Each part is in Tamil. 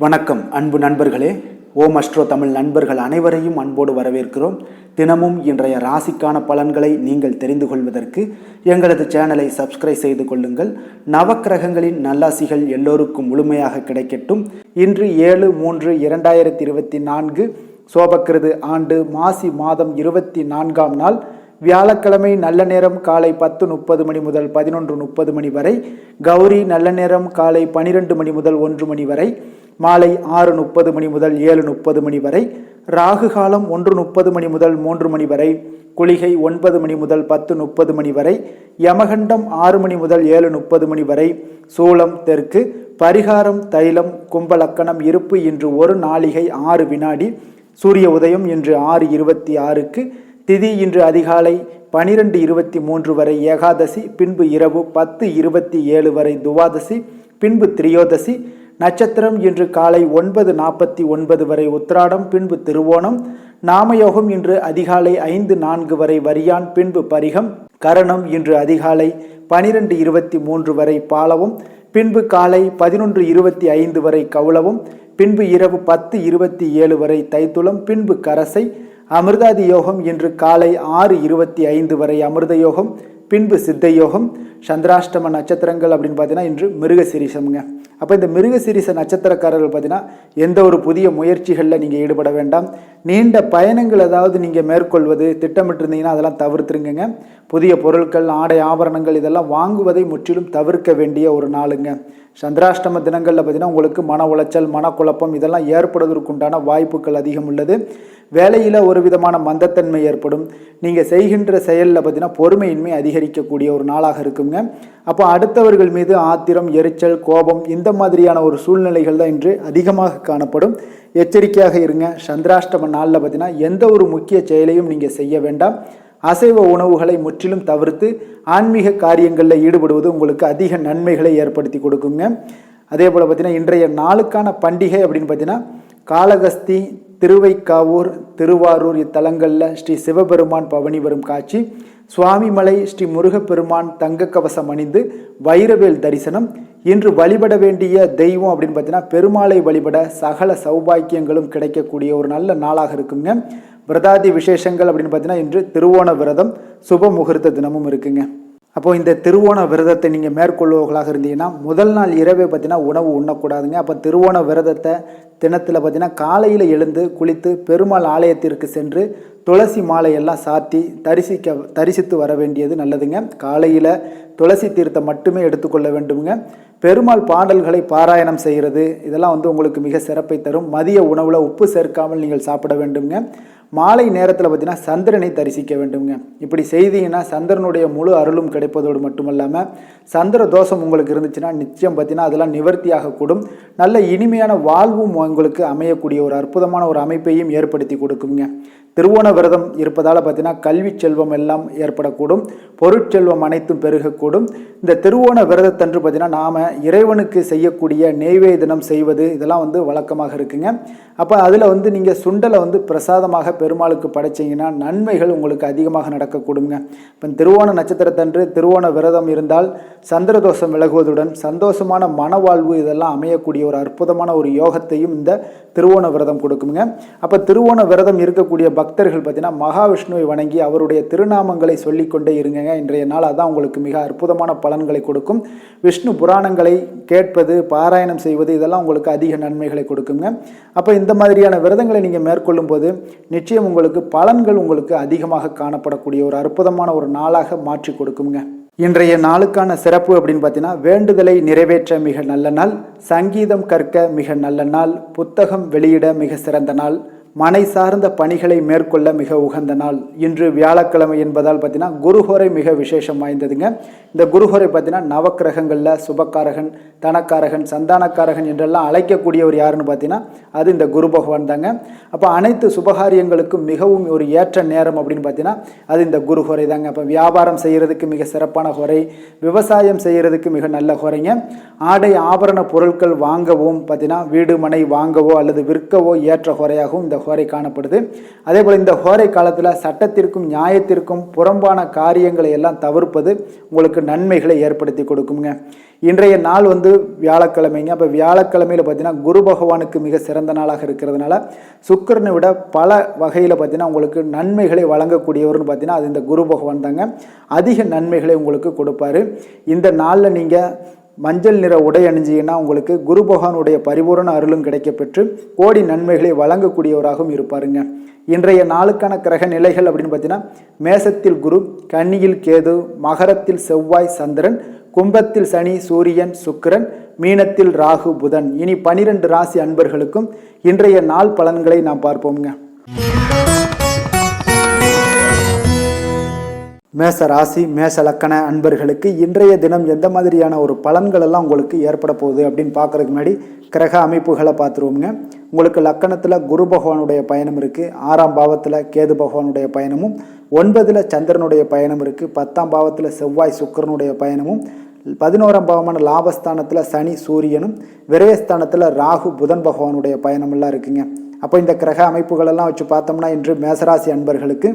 வணக்கம் அன்பு நண்பர்களே. ஓம் அஸ்ட்ரோ தமிழ் நண்பர்கள் அனைவரையும் அன்போடு வரவேற்கிறோம். தினமும் இன்றைய ராசிக்கான பலன்களை நீங்கள் தெரிந்து கொள்வதற்கு எங்களது சேனலை சப்ஸ்கிரைப் செய்து கொள்ளுங்கள். நவக்கிரகங்களின் நல்லாசிகள் எல்லோருக்கும் முழுமையாக கிடைக்கட்டும். இன்று 7/3/2024 சோபக்கிருது ஆண்டு மாசி மாதம் 24ஆம் நாள் வியாழக்கிழமை. நல்ல நேரம் காலை 10:30 மணி முதல் 11:30 மணி வரை. கௌரி நல்ல நேரம் காலை 12 மணி முதல் 1 மணி வரை. மாலை 6:30 மணி முதல் 7:30 மணி வரை. ராகு காலம் 1:30 மணி முதல் 3 மணி வரை. குளிகை 9 மணி முதல் 10:30 மணி வரை. யமகண்டம் 6 மணி முதல் 7:30 மணி வரை. சூலம் தெற்கு. பரிகாரம் தைலம். கும்பலக்கணம் இருப்பு இன்று 1 நாழிகை 6 வினாடி. சூரிய உதயம் இன்று 6:26க்கு. திதி இன்று அதிகாலை 12:23 வரை ஏகாதசி, பின்பு இரவு 10:27 வரை துவாதசி, பின்பு திரியோதசி. நட்சத்திரம் இன்று காலை 9:49 வரை உத்திராடம், பின்பு திருவோணம். நாமயோகம் இன்று அதிகாலை 5:04 வரை வரியான், பின்பு பரிகம். கரணம் இன்று அதிகாலை 12:23 வரை பாலவும், பின்பு காலை 11:25 வரை கௌளவும், பின்பு இரவு 10:27 வரை தைத்துளம், பின்பு கரசை. அமிர்தாதி யோகம் இன்று காலை 6:25 வரை அமிர்த யோகம், பின்பு சித்த யோகம். சந்திராஷ்டம நட்சத்திரங்கள் அப்படின்னு பார்த்தீங்கன்னா இன்று மிருகசீரிஷம்ங்க. அப்போ இந்த மிருகசீரிஷ நட்சத்திரக்காரர்கள் பார்த்தீங்கன்னா எந்த ஒரு புதிய முயற்சிகளில் நீங்கள் ஈடுபட வேண்டாம். நீண்ட பயணங்கள் ஏதாவது நீங்கள் மேற்கொள்வது திட்டமிட்டிருந்தீங்கன்னா அதெல்லாம் தவிர்த்துருங்க. புதிய பொருட்கள், ஆடை, ஆபரணங்கள் இதெல்லாம் வாங்குவதை முற்றிலும் தவிர்க்க வேண்டிய ஒரு நாளுங்க. சந்திராஷ்டம தினங்களில் பார்த்தீங்கன்னா உங்களுக்கு மன உளைச்சல், மனக்குழப்பம் இதெல்லாம் ஏற்படுவதற்குண்டான வாய்ப்புகள் அதிகம் உள்ளது. வேலையில் ஒரு விதமான மந்தத்தன்மை ஏற்படும். நீங்கள் செய்கின்ற செயலில் பார்த்தீங்கன்னா பொறுமையின்மை அதிகரிக்கக்கூடிய ஒரு நாளாக இருக்குங்க. அப்போ அடுத்தவர்கள் மீது ஆத்திரம், எரிச்சல், கோபம் இந்த மாதிரியான ஒரு சூழ்நிலைகள் தான் இன்று அதிகமாக காணப்படும். எச்சரிக்கையாக இருங்க. சந்திராஷ்டம நாளில் பார்த்தீங்கன்னா எந்த ஒரு முக்கிய செயலையும் நீங்கள் செய்ய வேண்டாம். அசைவ உணவுகளை முற்றிலும் தவிர்த்து ஆன்மீக காரியங்களில் ஈடுபடுவது உங்களுக்கு அதிக நன்மைகளை ஏற்படுத்தி கொடுக்குங்க. அதே போல் பார்த்தீங்கன்னா இன்றைய நாளுக்கான பண்டிகை அப்படின்னு பார்த்தீங்கன்னா காளகஸ்தி, திருவைக்காவூர், திருவாரூர் இத்தலங்களில் ஸ்ரீ சிவபெருமான் பவனி வரும் காட்சி. சுவாமிமலை ஸ்ரீ முருகப்பெருமான் தங்க கவசம் அணிந்து வைரவேல் தரிசனம். இன்று வழிபட வேண்டிய தெய்வம் அப்படின்னு பார்த்தீங்கன்னா பெருமாளை வழிபட சகல சௌபாக்கியங்களும் கிடைக்கக்கூடிய ஒரு நல்ல நாளாக இருக்குங்க. விரதாதி விசேஷங்கள் அப்படின்னு பார்த்தீங்கன்னா இன்று திருவோண விரதம், சுப முகூர்த்த தினமும் இருக்குங்க. அப்போது இந்த திருவோண விரதத்தை நீங்கள் மேற்கொள்வர்களாக இருந்தீங்கன்னா முதல் நாள் இரவே பார்த்தீங்கன்னா உணவு உண்ணக்கூடாதுங்க. அப்போ திருவோண விரதத்தை தினத்தில் பார்த்தீங்கன்னா காலையில் எழுந்து குளித்து பெருமாள் ஆலயத்திற்கு சென்று துளசி மாலையெல்லாம் சாத்தி தரிசித்து வர வேண்டியது நல்லதுங்க. காலையில் துளசி தீர்த்தம் மட்டுமே எடுத்துக்கொள்ள வேண்டுங்க. பெருமாள் பாடல்களை பாராயணம் செய்கிறது இதெல்லாம் உங்களுக்கு மிக சிறப்பை தரும். மதிய உணவில் உப்பு சேர்க்காமல் நீங்கள் சாப்பிட வேண்டுங்க. மாலை நேரத்தில் பார்த்தீங்கன்னா சந்திரனை தரிசிக்க வேண்டுங்க. இப்படி செய்தீங்கன்னா சந்திரனுடைய முழு அருளும் கிடைப்பதோடு மட்டுமல்லாமல் சந்திர தோஷம் உங்களுக்கு இருந்துச்சுன்னா நிச்சயம் பார்த்தீங்கன்னா அதெல்லாம் நிவர்த்தியாக கூடும். நல்ல இனிமையான வாழ்வும் உங்களுக்கு அமையக்கூடிய ஒரு அற்புதமான ஒரு அமைப்பையும் ஏற்படுத்தி கொடுக்குங்க. திருவோண விரதம் இருப்பதால் பார்த்தீங்கன்னா கல்வி செல்வம் எல்லாம் ஏற்படக்கூடும். பொருட்செல்வம் அனைத்தும் பெருகக்கூடும். இந்த திருவோண விரதத்தன்று பார்த்தீங்கன்னா நாம் இறைவனுக்கு செய்யக்கூடிய நெய்வேதனம் செய்வது இதெல்லாம் வழக்கமாக இருக்குங்க. அப்போ அதில் நீங்கள் சுண்டலை பிரசாதமாக பெருமாளுக்கு படைச்சிங்கன்னா நன்மைகள் உங்களுக்கு அதிகமாக நடக்கக்கூடுங்க. இப்போ திருவோண நட்சத்திரத்தன்று திருவோண விரதம் இருந்தால் சந்திரதோஷம் விலகுவதுடன் சந்தோஷமான மனவாழ்வு இதெல்லாம் அமையக்கூடிய ஒரு அற்புதமான ஒரு யோகத்தையும் இந்த திருவோண விரதம் கொடுக்குங்க. அப்போ திருவோண விரதம் இருக்கக்கூடிய பக்தர்கள் பார்த்தீங்கன்னா மகாவிஷ்ணுவை வணங்கி அவருடைய திருநாமங்களை சொல்லிக்கொண்டே இருங்க. இன்றைய நாள் அதான் உங்களுக்கு மிக அற்புதமான பலன்களை கொடுக்கும். விஷ்ணு புராணங்களை கேட்பது, பாராயணம் செய்வது இதெல்லாம் உங்களுக்கு அதிக நன்மைகளை கொடுக்குங்க. அப்போ இந்த மாதிரியான விரதங்களை நீங்கள் மேற்கொள்ளும் போது நிச்சயம் உங்களுக்கு பலன்கள் உங்களுக்கு அதிகமாக காணப்படக்கூடிய ஒரு அற்புதமான ஒரு நாளாக மாற்றி கொடுக்குங்க. இன்றைய நாளுக்கான சிறப்பு அப்படின்னு பார்த்தீங்கன்னா வேண்டுதலை நிறைவேற்ற மிக நல்ல நாள், சங்கீதம் கற்க மிக நல்ல நாள், புத்தகம் வெளியிட மிக சிறந்த நாள், மனை சார்ந்த பணிகளை மேற்கொள்ள மிக உகந்த நாள். இன்று வியாழக்கிழமை என்பதால் பார்த்தீங்கன்னா குருஹோரை மிக விசேஷம் வாய்ந்ததுங்க. இந்த குருஹோரை பார்த்தீங்கன்னா நவக்கிரகங்களில் சுபக்காரகன், தனக்காரகன், சந்தானக்காரகன் என்றெல்லாம் அழைக்கக்கூடியவர் யாருன்னு பார்த்தீங்கன்னா அது இந்த குரு பகவான் தாங்க. அப்போ அனைத்து சுபகாரியங்களுக்கும் மிகவும் ஒரு ஏற்ற நேரம் அப்படின்னு பார்த்தீங்கன்னா அது இந்த குருஹோரை தாங்க. அப்போ வியாபாரம் செய்கிறதுக்கு மிக சிறப்பான ஹோரை, விவசாயம் செய்கிறதுக்கு மிக நல்ல ஹோரைங்க. ஆடை ஆபரண பொருட்கள் வாங்கவும் பார்த்தீங்கன்னா வீடு மனை வாங்கவோ அல்லது விற்கவோ ஏற்ற ஹோரையாகவும் இந்த ஹோரை காணப்படுது. அதே போல் இந்த ஹோரை காலத்தில் சட்டத்திற்கும் நியாயத்திற்கும் புறம்பான காரியங்களை எல்லாம் தவிர்ப்பது உங்களுக்கு நன்மைகளை ஏற்படுத்தி கொடுக்குங்க. இன்றைய நாள் வியாழக்கிழமைங்க. அப்போ வியாழக்கிழமையில் பார்த்தீங்கன்னா குரு பகவானுக்கு மிக சிறந்த நாளாக இருக்கிறதுனால சுக்கிரனை விட பல வகையில் பார்த்தீங்கன்னா உங்களுக்கு நன்மைகளை வழங்கக்கூடியவர்னு பார்த்தீங்கன்னா அது இந்த குரு பகவான் தாங்க. அதிக நன்மைகளை உங்களுக்கு கொடுப்பாரு. இந்த நாளில் நீங்கள் மஞ்சள் நிற உடை அணிஞ்சிங்கன்னா உங்களுக்கு குரு பகவானுடைய பரிபூரண அருளும் கிடைக்கப்பெற்று கோடி நன்மைகளை வழங்கக்கூடியவராகவும் இருப்பாருங்க. இன்றைய நாளுக்கான கிரக நிலைகள் அப்படின்னு பார்த்தீங்கன்னா மேசத்தில் குரு, கன்னியில் கேது, மகரத்தில் செவ்வாய் சந்திரன், கும்பத்தில் சனி சூரியன் சுக்கிரன், மீனத்தில் ராகு புதன். இனி 12 ராசி அன்பர்களுக்கும் இன்றைய நாள் பலன்களை நாம் பார்ப்போம்ங்க. மேச ராசி மேச லக்கண அன்பர்களுக்கு இன்றைய தினம் எந்த மாதிரியான ஒரு பலன்கள் எல்லாம் உங்களுக்கு ஏற்பட போகுது அப்படின்னு பார்க்கறதுக்கு முன்னாடி கிரக அமைப்புகளை பார்த்துருவோங்க. உங்களுக்கு லக்கணத்தில் குரு பகவானுடைய பயணம் இருக்குது, 6ஆம் பாவத்தில் கேது பகவானுடைய பயணமும், 9ல் சந்திரனுடைய பயணம் இருக்குது, 10ஆம் பாவத்தில் செவ்வாய் சுக்கிரனுடைய பயணமும், 11ஆம் பாவமான லாபஸ்தானத்தில் சனி சூரியனும், விரயஸ்தானத்தில் ராகு புதன் பகவானுடைய பயணமெல்லாம் இருக்குங்க. அப்போ இந்த கிரக அமைப்புகளெல்லாம் வச்சு பார்த்தோம்னா இன்று மேசராசி அன்பர்களுக்கு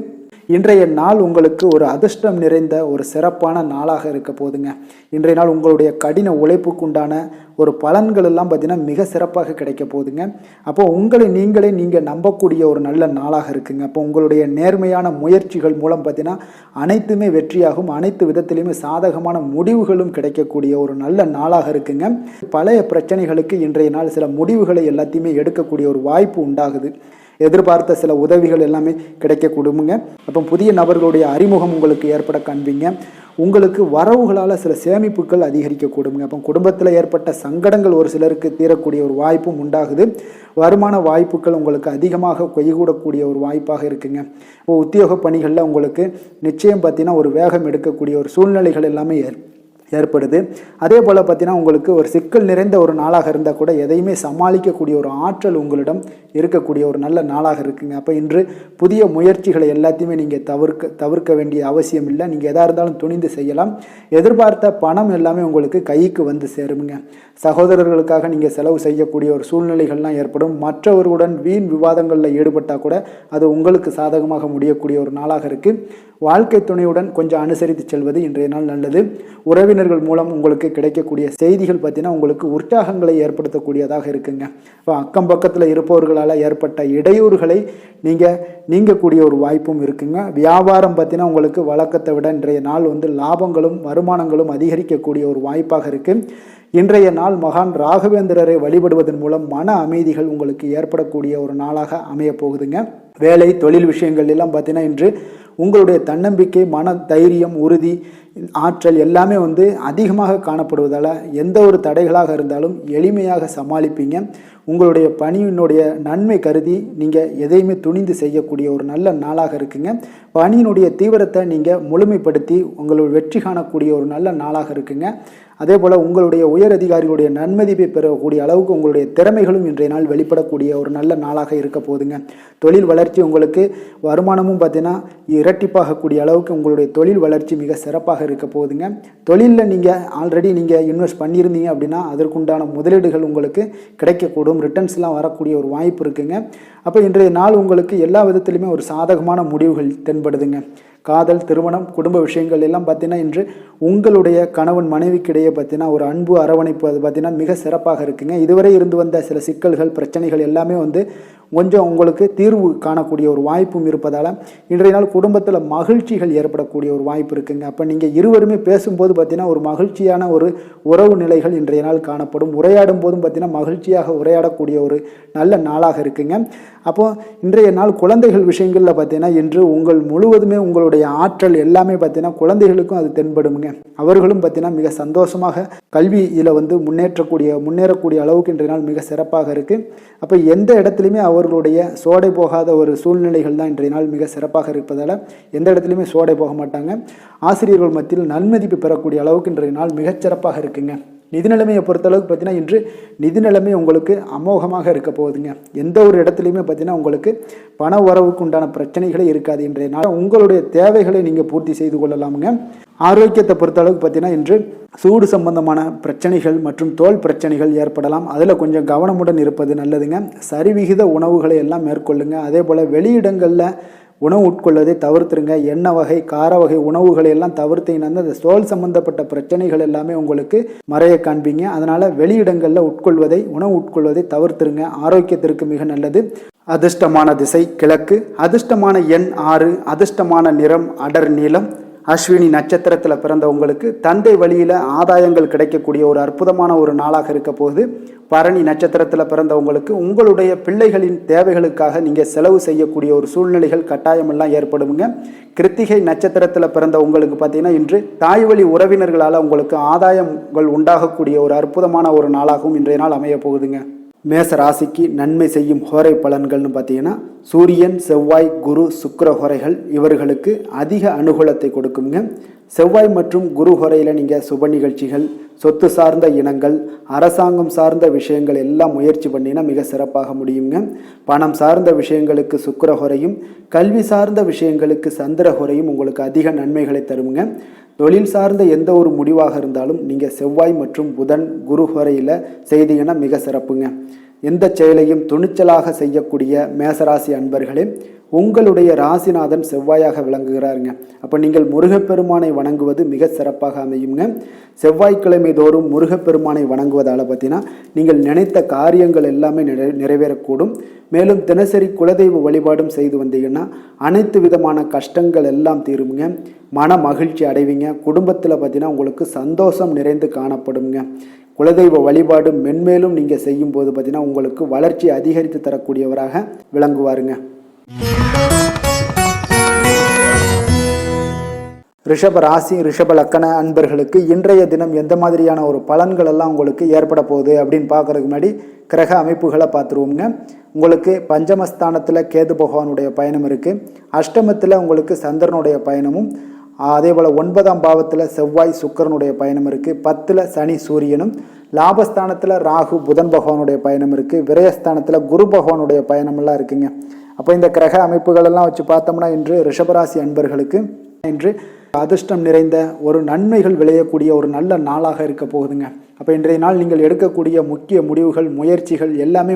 இன்றைய நாள் உங்களுக்கு ஒரு அதிர்ஷ்டம் நிறைந்த ஒரு சிறப்பான நாளாக இருக்க போதுங்க. இன்றைய நாள் உங்களுடைய கடின உழைப்புக்குண்டான ஒரு பலன்கள் எல்லாம் பார்த்தீங்கன்னா மிக சிறப்பாக கிடைக்க போகுதுங்க. அப்போ உங்களை நீங்கள் நம்பக்கூடிய ஒரு நல்ல நாளாக இருக்குங்க. அப்போ உங்களுடைய நேர்மையான முயற்சிகள் மூலம் பார்த்தீங்கன்னா அனைத்துமே வெற்றியாகும், அனைத்து விதத்திலையுமே சாதகமான முடிவுகளும் கிடைக்கக்கூடிய ஒரு நல்ல நாளாக இருக்குங்க. பழைய பிரச்சனைகளுக்கு இன்றைய நாள் சில முடிவுகளை எல்லாத்தையுமே எடுக்கக்கூடிய ஒரு வாய்ப்பு உண்டாகுது. எதிர்பார்த்த சில உதவிகள் எல்லாமே கிடைக்க கொடுங்க. அப்போ புதிய நபர்களுடைய அறிமுகம் உங்களுக்கு ஏற்பட காண்பீங்க. உங்களுக்கு வரவுகளால் சில சேமிப்புகள் அதிகரிக்க கொடுங்க. அப்போ குடும்பத்தில் ஏற்பட்ட சங்கடங்கள் ஒரு சிலருக்கு தீரக்கூடிய ஒரு வாய்ப்பும் உண்டாகுது. வருமான வாய்ப்புகள் உங்களுக்கு அதிகமாக கைகூடக்கூடிய ஒரு வாய்ப்பாக இருக்குங்க. இப்போ உத்தியோக பணிகளில் உங்களுக்கு நிச்சயம் பார்த்தீங்கன்னா ஒரு வேகம் எடுக்கக்கூடிய ஒரு சூழ்நிலைகள் எல்லாமே ஏற்படுது. அதே போல் பார்த்தீங்கன்னா உங்களுக்கு ஒரு சிக்கல் நிறைந்த ஒரு நாளாக இருந்தால் கூட எதையுமே சமாளிக்கக்கூடிய ஒரு ஆற்றல் உங்களிடம் இருக்கக்கூடிய ஒரு நல்ல நாளாக இருக்குங்க. அப்போ இன்று புதிய முயற்சிகளை எல்லாத்தையுமே நீங்கள் தவிர்க்க வேண்டிய அவசியம் இல்லை. நீங்கள் எதாக இருந்தாலும் துணிந்து செய்யலாம். எதிர்பார்த்த பணம் எல்லாமே உங்களுக்கு கைக்கு வந்து சேருங்க. சகோதரர்களுக்காக நீங்கள் செலவு செய்யக்கூடிய ஒரு சூழ்நிலைகள்லாம் ஏற்படும். மற்றவர்களுடன் வீண் விவாதங்களில் ஈடுபட்டால் கூட அது உங்களுக்கு சாதகமாக முடியக்கூடிய ஒரு நாளாக இருக்குது. வாழ்க்கை துணையுடன் கொஞ்சம் அனுசரித்து செல்வது இன்றைய நாள் நல்லது. உறவினர்கள் மூலம் உங்களுக்கு கிடைக்கக்கூடிய செய்திகள் பார்த்தீங்கன்னா உங்களுக்கு உற்சாகங்களை ஏற்படுத்தக்கூடியதாக இருக்குங்க. இப்போ அக்கம் பக்கத்தில் இருப்பவர்களால் ஏற்பட்ட இடையூறுகளை நீங்கக்கூடிய ஒரு வாய்ப்பும் இருக்குங்க. வியாபாரம் பார்த்தீங்கன்னா உங்களுக்கு வழக்கத்தை விட இன்றைய நாள் லாபங்களும் வருமானங்களும் அதிகரிக்கக்கூடிய ஒரு வாய்ப்பாக இருக்குது. இன்றைய நாள் மகான் ராகவேந்திரரை வழிபடுவதன் மூலம் மன அமைதிகள் உங்களுக்கு ஏற்படக்கூடிய ஒரு நாளாக அமைய போகுதுங்க. வேலை தொழில் விஷயங்கள் எல்லாம் பார்த்தீங்கன்னா இன்று உங்களுடைய தன்னம்பிக்கை, மன தைரியம், உறுதி, ஆற்றல் எல்லாமே அதிகமாக காணப்படுவதால் எந்த ஒரு தடைகளாக இருந்தாலும் எளிமையாக சமாளிப்பீங்க. உங்களுடைய பணியினுடைய நன்மை கருதி நீங்கள் எதையுமே துணிந்து செய்யக்கூடிய ஒரு நல்ல நாளாக இருக்குங்க. பணியினுடைய தீவிரத்தை நீங்கள் முழுமைப்படுத்தி உங்களுடைய வெற்றி காணக்கூடிய ஒரு நல்ல நாளாக இருக்குங்க. அதே போல் உங்களுடைய உயர் அதிகாரிகளுடைய நன்மதிப்பை பெறக்கூடிய அளவுக்கு உங்களுடைய திறமைகளும் இன்றைய நாள் வெளிப்படக்கூடிய ஒரு நல்ல நாளாக இருக்க போதுங்க. தொழில் வளர்ச்சி உங்களுக்கு வருமானமும் பார்த்தீங்கன்னா இரட்டிப்பாகக்கூடிய அளவுக்கு உங்களுடைய தொழில் வளர்ச்சி மிக சிறப்பாக இருக்க போகுதுங்க. தொழிலில் நீங்கள் ஆல்ரெடி இன்வெஸ்ட் பண்ணியிருந்தீங்க அப்படின்னா அதற்குண்டான முதலீடுகள் உங்களுக்கு கிடைக்கக்கூடும். ரிட்டர்ன்ஸ்லாம் வரக்கூடிய ஒரு வாய்ப்பு இருக்குங்க. அப்போ இன்றைய நாள் உங்களுக்கு எல்லா விதத்திலுமே ஒரு சாதகமான முடிவுகள் தென்படுதுங்க. காதல், திருமணம், குடும்ப விஷயங்கள் எல்லாம் பார்த்தீங்கன்னா இன்று உங்களுடைய கணவன் மனைவிக்கிடையே பார்த்தீங்கன்னா ஒரு அன்பு அரவணைப்பு அது பார்த்தீங்கன்னா மிக சிறப்பாக இருக்குங்க. இதுவரை இருந்து வந்த சில சிக்கல்கள் பிரச்சனைகள் எல்லாமே கொஞ்சம் உங்களுக்கு தீர்வு காணக்கூடிய ஒரு வாய்ப்பும் இருப்பதால் இன்றைய நாள் குடும்பத்தில் மகிழ்ச்சிகள் ஏற்படக்கூடிய ஒரு வாய்ப்பு இருக்குங்க. அப்போ நீங்கள் இருவருமே பேசும்போது பார்த்தீங்கன்னா ஒரு மகிழ்ச்சியான ஒரு உறவு நிலைகள் இன்றைய நாள் காணப்படும். உரையாடும் போதும் பார்த்தீங்கன்னா மகிழ்ச்சியாக உரையாடக்கூடிய ஒரு நல்ல நாளாக இருக்குங்க. அப்போது இன்றைய நாள் குழந்தைகள் விஷயங்களில் பார்த்தீங்கன்னா இன்று முழுவதுமே உங்களுடைய ஆற்றல் எல்லாமே பார்த்தீங்கன்னா குழந்தைகளுக்கும் அது தென்படுங்க. அவர்களும் பார்த்தீங்கன்னா மிக சந்தோஷமாக கல்வியில் முன்னேறக்கூடிய அளவுக்கு இன்றைய நாள் மிக சிறப்பாக இருக்குது. அப்போ எந்த இடத்துலையுமே அவர்களுடைய சோடை போகாத ஒரு சூழ்நிலைகள் தான் இன்றைய நாள் மிக சிறப்பாக இருப்பதால் எந்த இடத்துலையுமே சோடை போக மாட்டாங்க. ஆசிரியர்கள் மத்தியில் நன்மதிப்பு பெறக்கூடிய அளவுக்கு இன்றைய நாள் மிகச்சிறப்பாக இருக்குங்க. நிதி நிலைமையை பொறுத்தளவுக்கு பார்த்தீங்கன்னா இன்று நிதி நிலைமை உங்களுக்கு அமோகமாக இருக்க போகுதுங்க. எந்த ஒரு இடத்துலையுமே பார்த்தீங்கன்னா உங்களுக்கு பண வரவுக்கு உண்டான பிரச்சனைகளே இருக்காது. இன்றைய நாள் உங்களுடைய தேவைகளை நீங்கள் பூர்த்தி செய்து கொள்ளலாமுங்க. ஆரோக்கியத்தை பொறுத்தளவுக்கு பார்த்தீங்கன்னா இன்று சூடு சம்பந்தமான பிரச்சனைகள் மற்றும் தோல் பிரச்சனைகள் ஏற்படலாம். அதில் கொஞ்சம் கவனமுடன் இருப்பது நல்லதுங்க. சரிவிகித உணவுகளை எல்லாம் மேற்கொள்ளுங்க. அதே போல் வெளியிடங்களில் உணவு உட்கொள்வதை தவிர்த்துருங்க. எண்ணெய் வகை கார வகை உணவுகளை எல்லாம் தவிர்த்தீங்கன்னா அந்த தோல் சம்பந்தப்பட்ட பிரச்சனைகள் எல்லாமே உங்களுக்கு மறைய காண்பீங்க. அதனால் வெளியிடங்களில் உணவு உட்கொள்வதை தவிர்த்துருங்க. ஆரோக்கியத்திற்கு மிக நல்லது. அதிர்ஷ்டமான திசை கிழக்கு, அதிர்ஷ்டமான எண் 6, அதிர்ஷ்டமான நிறம் அடர் நீலம். அஸ்வினி நட்சத்திரத்தில் பிறந்தவங்களுக்கு தந்தை வழியில் ஆதாயங்கள் கிடைக்கக்கூடிய ஒரு அற்புதமான ஒரு நாளாக இருக்க போகுது. பரணி நட்சத்திரத்தில் பிறந்தவங்களுக்கு உங்களுடைய பிள்ளைகளின் தேவைகளுக்காக நீங்கள் செலவு செய்யக்கூடிய ஒரு சூழ்நிலைகள் கட்டாயமெல்லாம் ஏற்படுங்க. கிருத்திகை நட்சத்திரத்தில் பிறந்த உங்களுக்கு பார்த்தீங்கன்னா இன்று தாய் வழி உறவினர்களால் உங்களுக்கு ஆதாயங்கள் உண்டாகக்கூடிய ஒரு அற்புதமான ஒரு நாளாகவும் இன்றைய நாள் அமைய போகுதுங்க. மேச ராசிக்கு நன்மை செய்யும் ஹோரை பலன்கள்னு பார்த்தீங்கன்னா சூரியன், செவ்வாய், குரு, சுக்கிர ஹோரைகள் இவர்களுக்கு அதிக அனுகூலத்தை கொடுக்குங்க. செவ்வாய் மற்றும் குரு ஹோரையில் நீங்கள் சுப நிகழ்ச்சிகள், சொத்து சார்ந்த இனங்கள், அரசாங்கம் சார்ந்த விஷயங்கள் எல்லாம் முயற்சி பண்ணினா மிக சிறப்பாக முடியுங்க. பணம் சார்ந்த விஷயங்களுக்கு சுக்கிர ஹோரையும், கல்வி சார்ந்த விஷயங்களுக்கு சந்திர ஹோரையும் உங்களுக்கு அதிக நன்மைகளை தருங்க. தொழில் சார்ந்த எந்த ஒரு முடிவாக இருந்தாலும் நீங்கள் செவ்வாய் மற்றும் புதன், குரு ஹோரையில் செய்தீங்கன்னா மிக சிறப்புங்க. எந்த செயலையும் துணிச்சலாக செய்யக்கூடிய மேசராசி அன்பர்களே, உங்களுடைய ராசிநாதன் செவ்வாயாக விளங்குகிறாருங்க. அப்போ நீங்கள் முருகப்பெருமானை வணங்குவது மிக சிறப்பாக அமையுங்க. செவ்வாய்க்கிழமை தோறும் முருகப்பெருமானை வணங்குவதால் பார்த்தீங்கன்னா நீங்கள் நினைத்த காரியங்கள் எல்லாமே நிறைவேறக்கூடும். மேலும் தினசரி குலதெய்வ வழிபாடும் செய்து வந்தீங்கன்னா அனைத்து விதமான கஷ்டங்கள் எல்லாம் தீருங்க. மன மகிழ்ச்சி அடைவீங்க. குடும்பத்தில் பார்த்தீங்கன்னா உங்களுக்கு சந்தோஷம் நிறைந்து காணப்படுங்க. குலதெய்வ வழிபாடு மென்மேலும் நீங்கள் செய்யும் போது பார்த்தீங்கன்னா உங்களுக்கு வளர்ச்சி அதிகரித்து தரக்கூடியவராக விளங்குவாருங்க. ரிஷப ராசி, ரிஷப லக்கண அன்பர்களுக்கு இன்றைய தினம் எந்த மாதிரியான ஒரு பலன்கள் எல்லாம் உங்களுக்கு ஏற்பட போகுது அப்படின்னு பார்க்கறதுக்கு முன்னாடி கிரக அமைப்புகளை பார்த்துருவோங்க. உங்களுக்கு பஞ்சமஸ்தானத்தில் கேது பகவானுடைய பயணம் இருக்குது. அஷ்டமத்தில் உங்களுக்கு சந்திரனுடைய பயணமும், அதே போல் 9ஆம் பாவத்தில் செவ்வாய் சுக்கிரனுடைய பயணம் இருக்குது. 10ல் சனி சூரியனும், லாபஸ்தானத்தில் ராகு புதன் பகவானுடைய பயணம் இருக்குது. விரயஸ்தானத்தில் குரு பகவானுடைய பயணமெல்லாம் இருக்குங்க. அப்போ இந்த கிரக அமைப்புகளெல்லாம் வச்சு பார்த்தோம்னா இன்று ரிஷபராசி அன்பர்களுக்கு இன்று அதிர்ஷ்டம் நிறைந்த ஒரு நன்மைகள் விளையக்கூடிய ஒரு நல்ல நாளாக இருக்க போகுதுங்க. அப்போ இன்றைய நாள் நீங்கள் எடுக்கக்கூடிய முக்கிய முடிவுகள், முயற்சிகள் எல்லாமே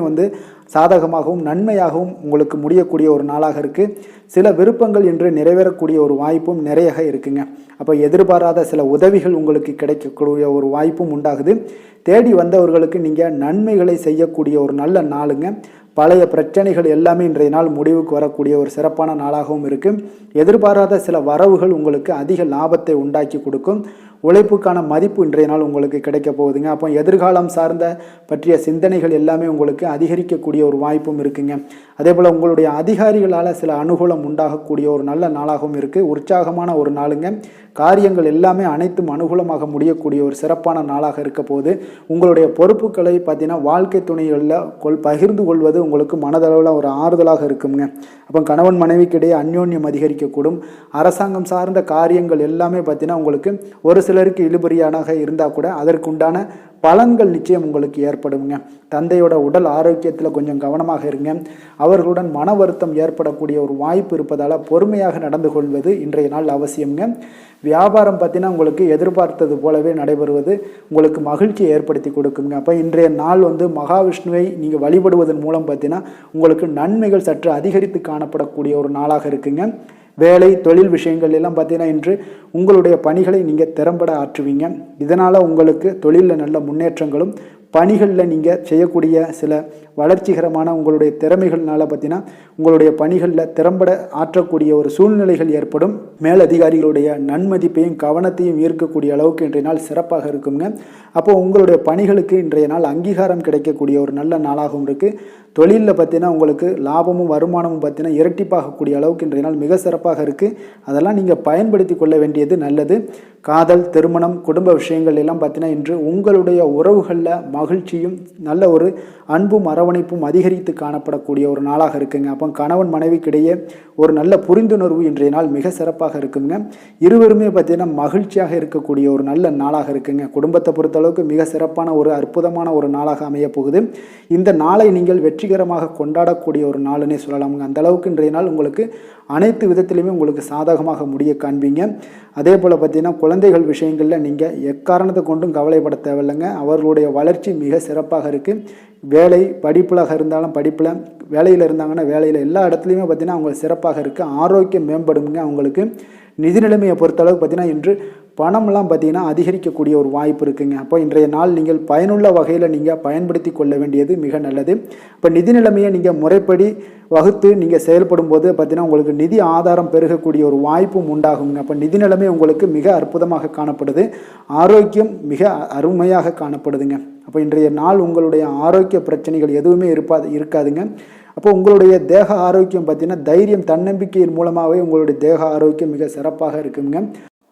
சாதகமாகவும் நன்மையாகவும் உங்களுக்கு முடியக்கூடிய ஒரு நாளாக இருக்குது. சில விருப்பங்கள் இன்று நிறைவேறக்கூடிய ஒரு வாய்ப்பும் நிறைய இருக்குங்க. அப்போ எதிர்பாராத சில உதவிகள் உங்களுக்கு கிடைக்கக்கூடிய ஒரு வாய்ப்பும் உண்டாகுது. தேடி வந்தவர்களுக்கு நீங்கள் நன்மைகளை செய்யக்கூடிய ஒரு நல்ல நாளுங்க. பழைய பிரச்சனைகள் எல்லாமே இன்றைய நாள் முடிவுக்கு வரக்கூடிய ஒரு சிறப்பான நாளாகவும் இருக்குது. எதிர்பாராத சில வரவுகள் உங்களுக்கு அதிக லாபத்தை உண்டாக்கி கொடுக்கும். உழைப்புக்கான மதிப்பு இன்றைய நாள் உங்களுக்கு கிடைக்க போகுதுங்க. அப்போ எதிர்காலம் சார்ந்த பற்றிய சிந்தனைகள் எல்லாமே உங்களுக்கு அதிகரிக்கக்கூடிய ஒரு வாய்ப்பும் இருக்குங்க. அதே போல் உங்களுடைய அதிகாரிகளால் சில அனுகூலம் உண்டாகக்கூடிய ஒரு நல்ல நாளாகவும் இருக்குது. உற்சாகமான ஒரு நாளுங்க. காரியங்கள் எல்லாமே அனைத்தும் அனுகூலமாக முடியக்கூடிய ஒரு சிறப்பான நாளாக இருக்க போது. உங்களுடைய பொறுப்புகளை பார்த்தீங்கன்னா வாழ்க்கை துணைகளில் பகிர்ந்து கொள்வது உங்களுக்கு மனதளவில் ஒரு ஆறுதலாக இருக்குங்க. அப்போ கணவன் மனைவிக்கிடையே அந்யோன்யம் அதிகரிக்கக்கூடும். அரசாங்கம் சார்ந்த காரியங்கள் எல்லாமே பார்த்தீங்கன்னா உங்களுக்கு ஒரு சிலருக்கு இழுபறியானாக இருந்தால் கூட அதற்குண்டான பலன்கள் நிச்சயம் உங்களுக்கு ஏற்படுங்க. தந்தையோட உடல் ஆரோக்கியத்தில் கொஞ்சம் கவனமாக இருங்க. அவர்களுடன் மன வருத்தம் ஏற்படக்கூடிய ஒரு வாய்ப்பு இருப்பதால் பொறுமையாக நடந்து கொள்வது இன்றைய நாள் அவசியம்ங்க. வியாபாரம் பார்த்தீங்கன்னா உங்களுக்கு எதிர்பார்த்தது போலவே நடைபெறுவது உங்களுக்கு மகிழ்ச்சியை ஏற்படுத்தி கொடுக்குங்க. அப்போ இன்றைய நாள் மகாவிஷ்ணுவை நீங்கள் வழிபடுவதன் மூலம் பார்த்தீங்கன்னா உங்களுக்கு நன்மைகள் சற்று அதிகரித்து காணப்படக்கூடிய ஒரு நாளாக இருக்குங்க. வேலை தொழில் விஷயங்கள் எல்லாம் பார்த்தீங்கன்னா இன்று உங்களுடைய பணிகளை நீங்கள் திறம்பட ஆற்றுவீங்க. இதனால் உங்களுக்கு தொழிலில் நல்ல முன்னேற்றங்களும், பணிகளில் நீங்கள் செய்யக்கூடிய சில வளர்ச்சிகரமான உங்களுடைய திறமைகள்னால பார்த்தீங்கன்னா உங்களுடைய பணிகளில் திறம்பட ஆற்றக்கூடிய ஒரு சூழ்நிலைகள் ஏற்படும். மேலதிகாரிகளுடைய நன்மதிப்பையும் கவனத்தையும் ஈர்க்கக்கூடிய அளவுக்கு இன்றைய நாள் சிறப்பாக இருக்குங்க. அப்போது உங்களுடைய பணிகளுக்கு இன்றைய நாள் அங்கீகாரம் கிடைக்கக்கூடிய ஒரு நல்ல நாளாகவும் இருக்குது. தொழிலில் பார்த்தீங்கன்னா உங்களுக்கு லாபமும் வருமானமும் பார்த்தீங்கன்னா இரட்டிப்பாகக்கூடிய அளவுக்கு இன்றைய நாள் மிக சிறப்பாக இருக்குது. அதெல்லாம் நீங்கள் பயன்படுத்தி கொள்ள வேண்டியது நல்லது. காதல், திருமணம், குடும்ப விஷயங்கள் எல்லாம் பார்த்தீங்கன்னா இன்று உங்களுடைய உறவுகளில் மகிழ்ச்சியும் நல்ல ஒரு அன்பும் அரவணைப்பும் அதிகரித்து காணப்படக்கூடிய ஒரு நாளாக இருக்குங்க. அப்போ கணவன் மனைவிக்கிடையே ஒரு நல்ல புரிந்துணர்வு இன்றைய நாள் மிக சிறப்பாக இருக்குங்க. இருவருமே பார்த்தீங்கன்னா மகிழ்ச்சியாக இருக்கக்கூடிய ஒரு நல்ல நாளாக இருக்குங்க. குடும்பத்தை பொறுத்தளவுக்கு மிக சிறப்பான ஒரு அற்புதமான ஒரு நாளாக அமைய போகுது. இந்த நாளை நீங்கள் வெற்றி மகிழ்ச்சிகரமாக கொண்டாடக்கூடிய ஒரு நாளுன்னே சொல்லலாமுங்க. அந்த அளவுக்கு இன்றைய நாள் உங்களுக்கு அனைத்து விதத்திலையுமே உங்களுக்கு சாதகமாக முடிய காண்பீங்க. அதே போல் பார்த்தீங்கன்னா குழந்தைகள் விஷயங்களில் நீங்கள் எக்காரணத்தை கொண்டும் கவலைப்பட தேவையில்லைங்க. அவர்களுடைய வளர்ச்சி மிக சிறப்பாக இருக்குது. வேலை படிப்புலாக இருந்தாலும் படிப்பில், வேலையில் இருந்தாங்கன்னா வேலையில், எல்லா இடத்துலையுமே பார்த்தீங்கன்னா அவங்க சிறப்பாக இருக்குது. ஆரோக்கியம் மேம்படுங்க. அவங்களுக்கு நிதி நிலைமையை பொறுத்தளவுக்கு பார்த்தீங்கன்னா இன்று பணம்லாம் பார்த்திங்கன்னா அதிகரிக்கக்கூடிய ஒரு வாய்ப்பு இருக்குங்க. அப்போ இன்றைய நாள் நீங்கள் பயனுள்ள வகையில் நீங்கள் பயன்படுத்தி கொள்ள வேண்டியது மிக நல்லது. இப்போ நிதி நிலைமையை நீங்கள் முறைப்படி வகுத்து நீங்கள் செயல்படும் போது பார்த்திங்கன்னா உங்களுக்கு நிதி ஆதாரம் பெருகக்கூடிய ஒரு வாய்ப்பும் உண்டாகுங்க. அப்போ நிதி நிலைமை உங்களுக்கு மிக அற்புதமாக காணப்படுது. ஆரோக்கியம் மிக அருமையாக காணப்படுதுங்க. அப்போ இன்றைய நாள் உங்களுடைய ஆரோக்கிய பிரச்சனைகள் எதுவுமே இருக்காதுங்க. அப்போ உங்களுடைய தேக ஆரோக்கியம் பார்த்திங்கன்னா தைரியம், தன்னம்பிக்கையின் மூலமாகவே உங்களுடைய தேக ஆரோக்கியம் மிக சிறப்பாக இருக்குங்க.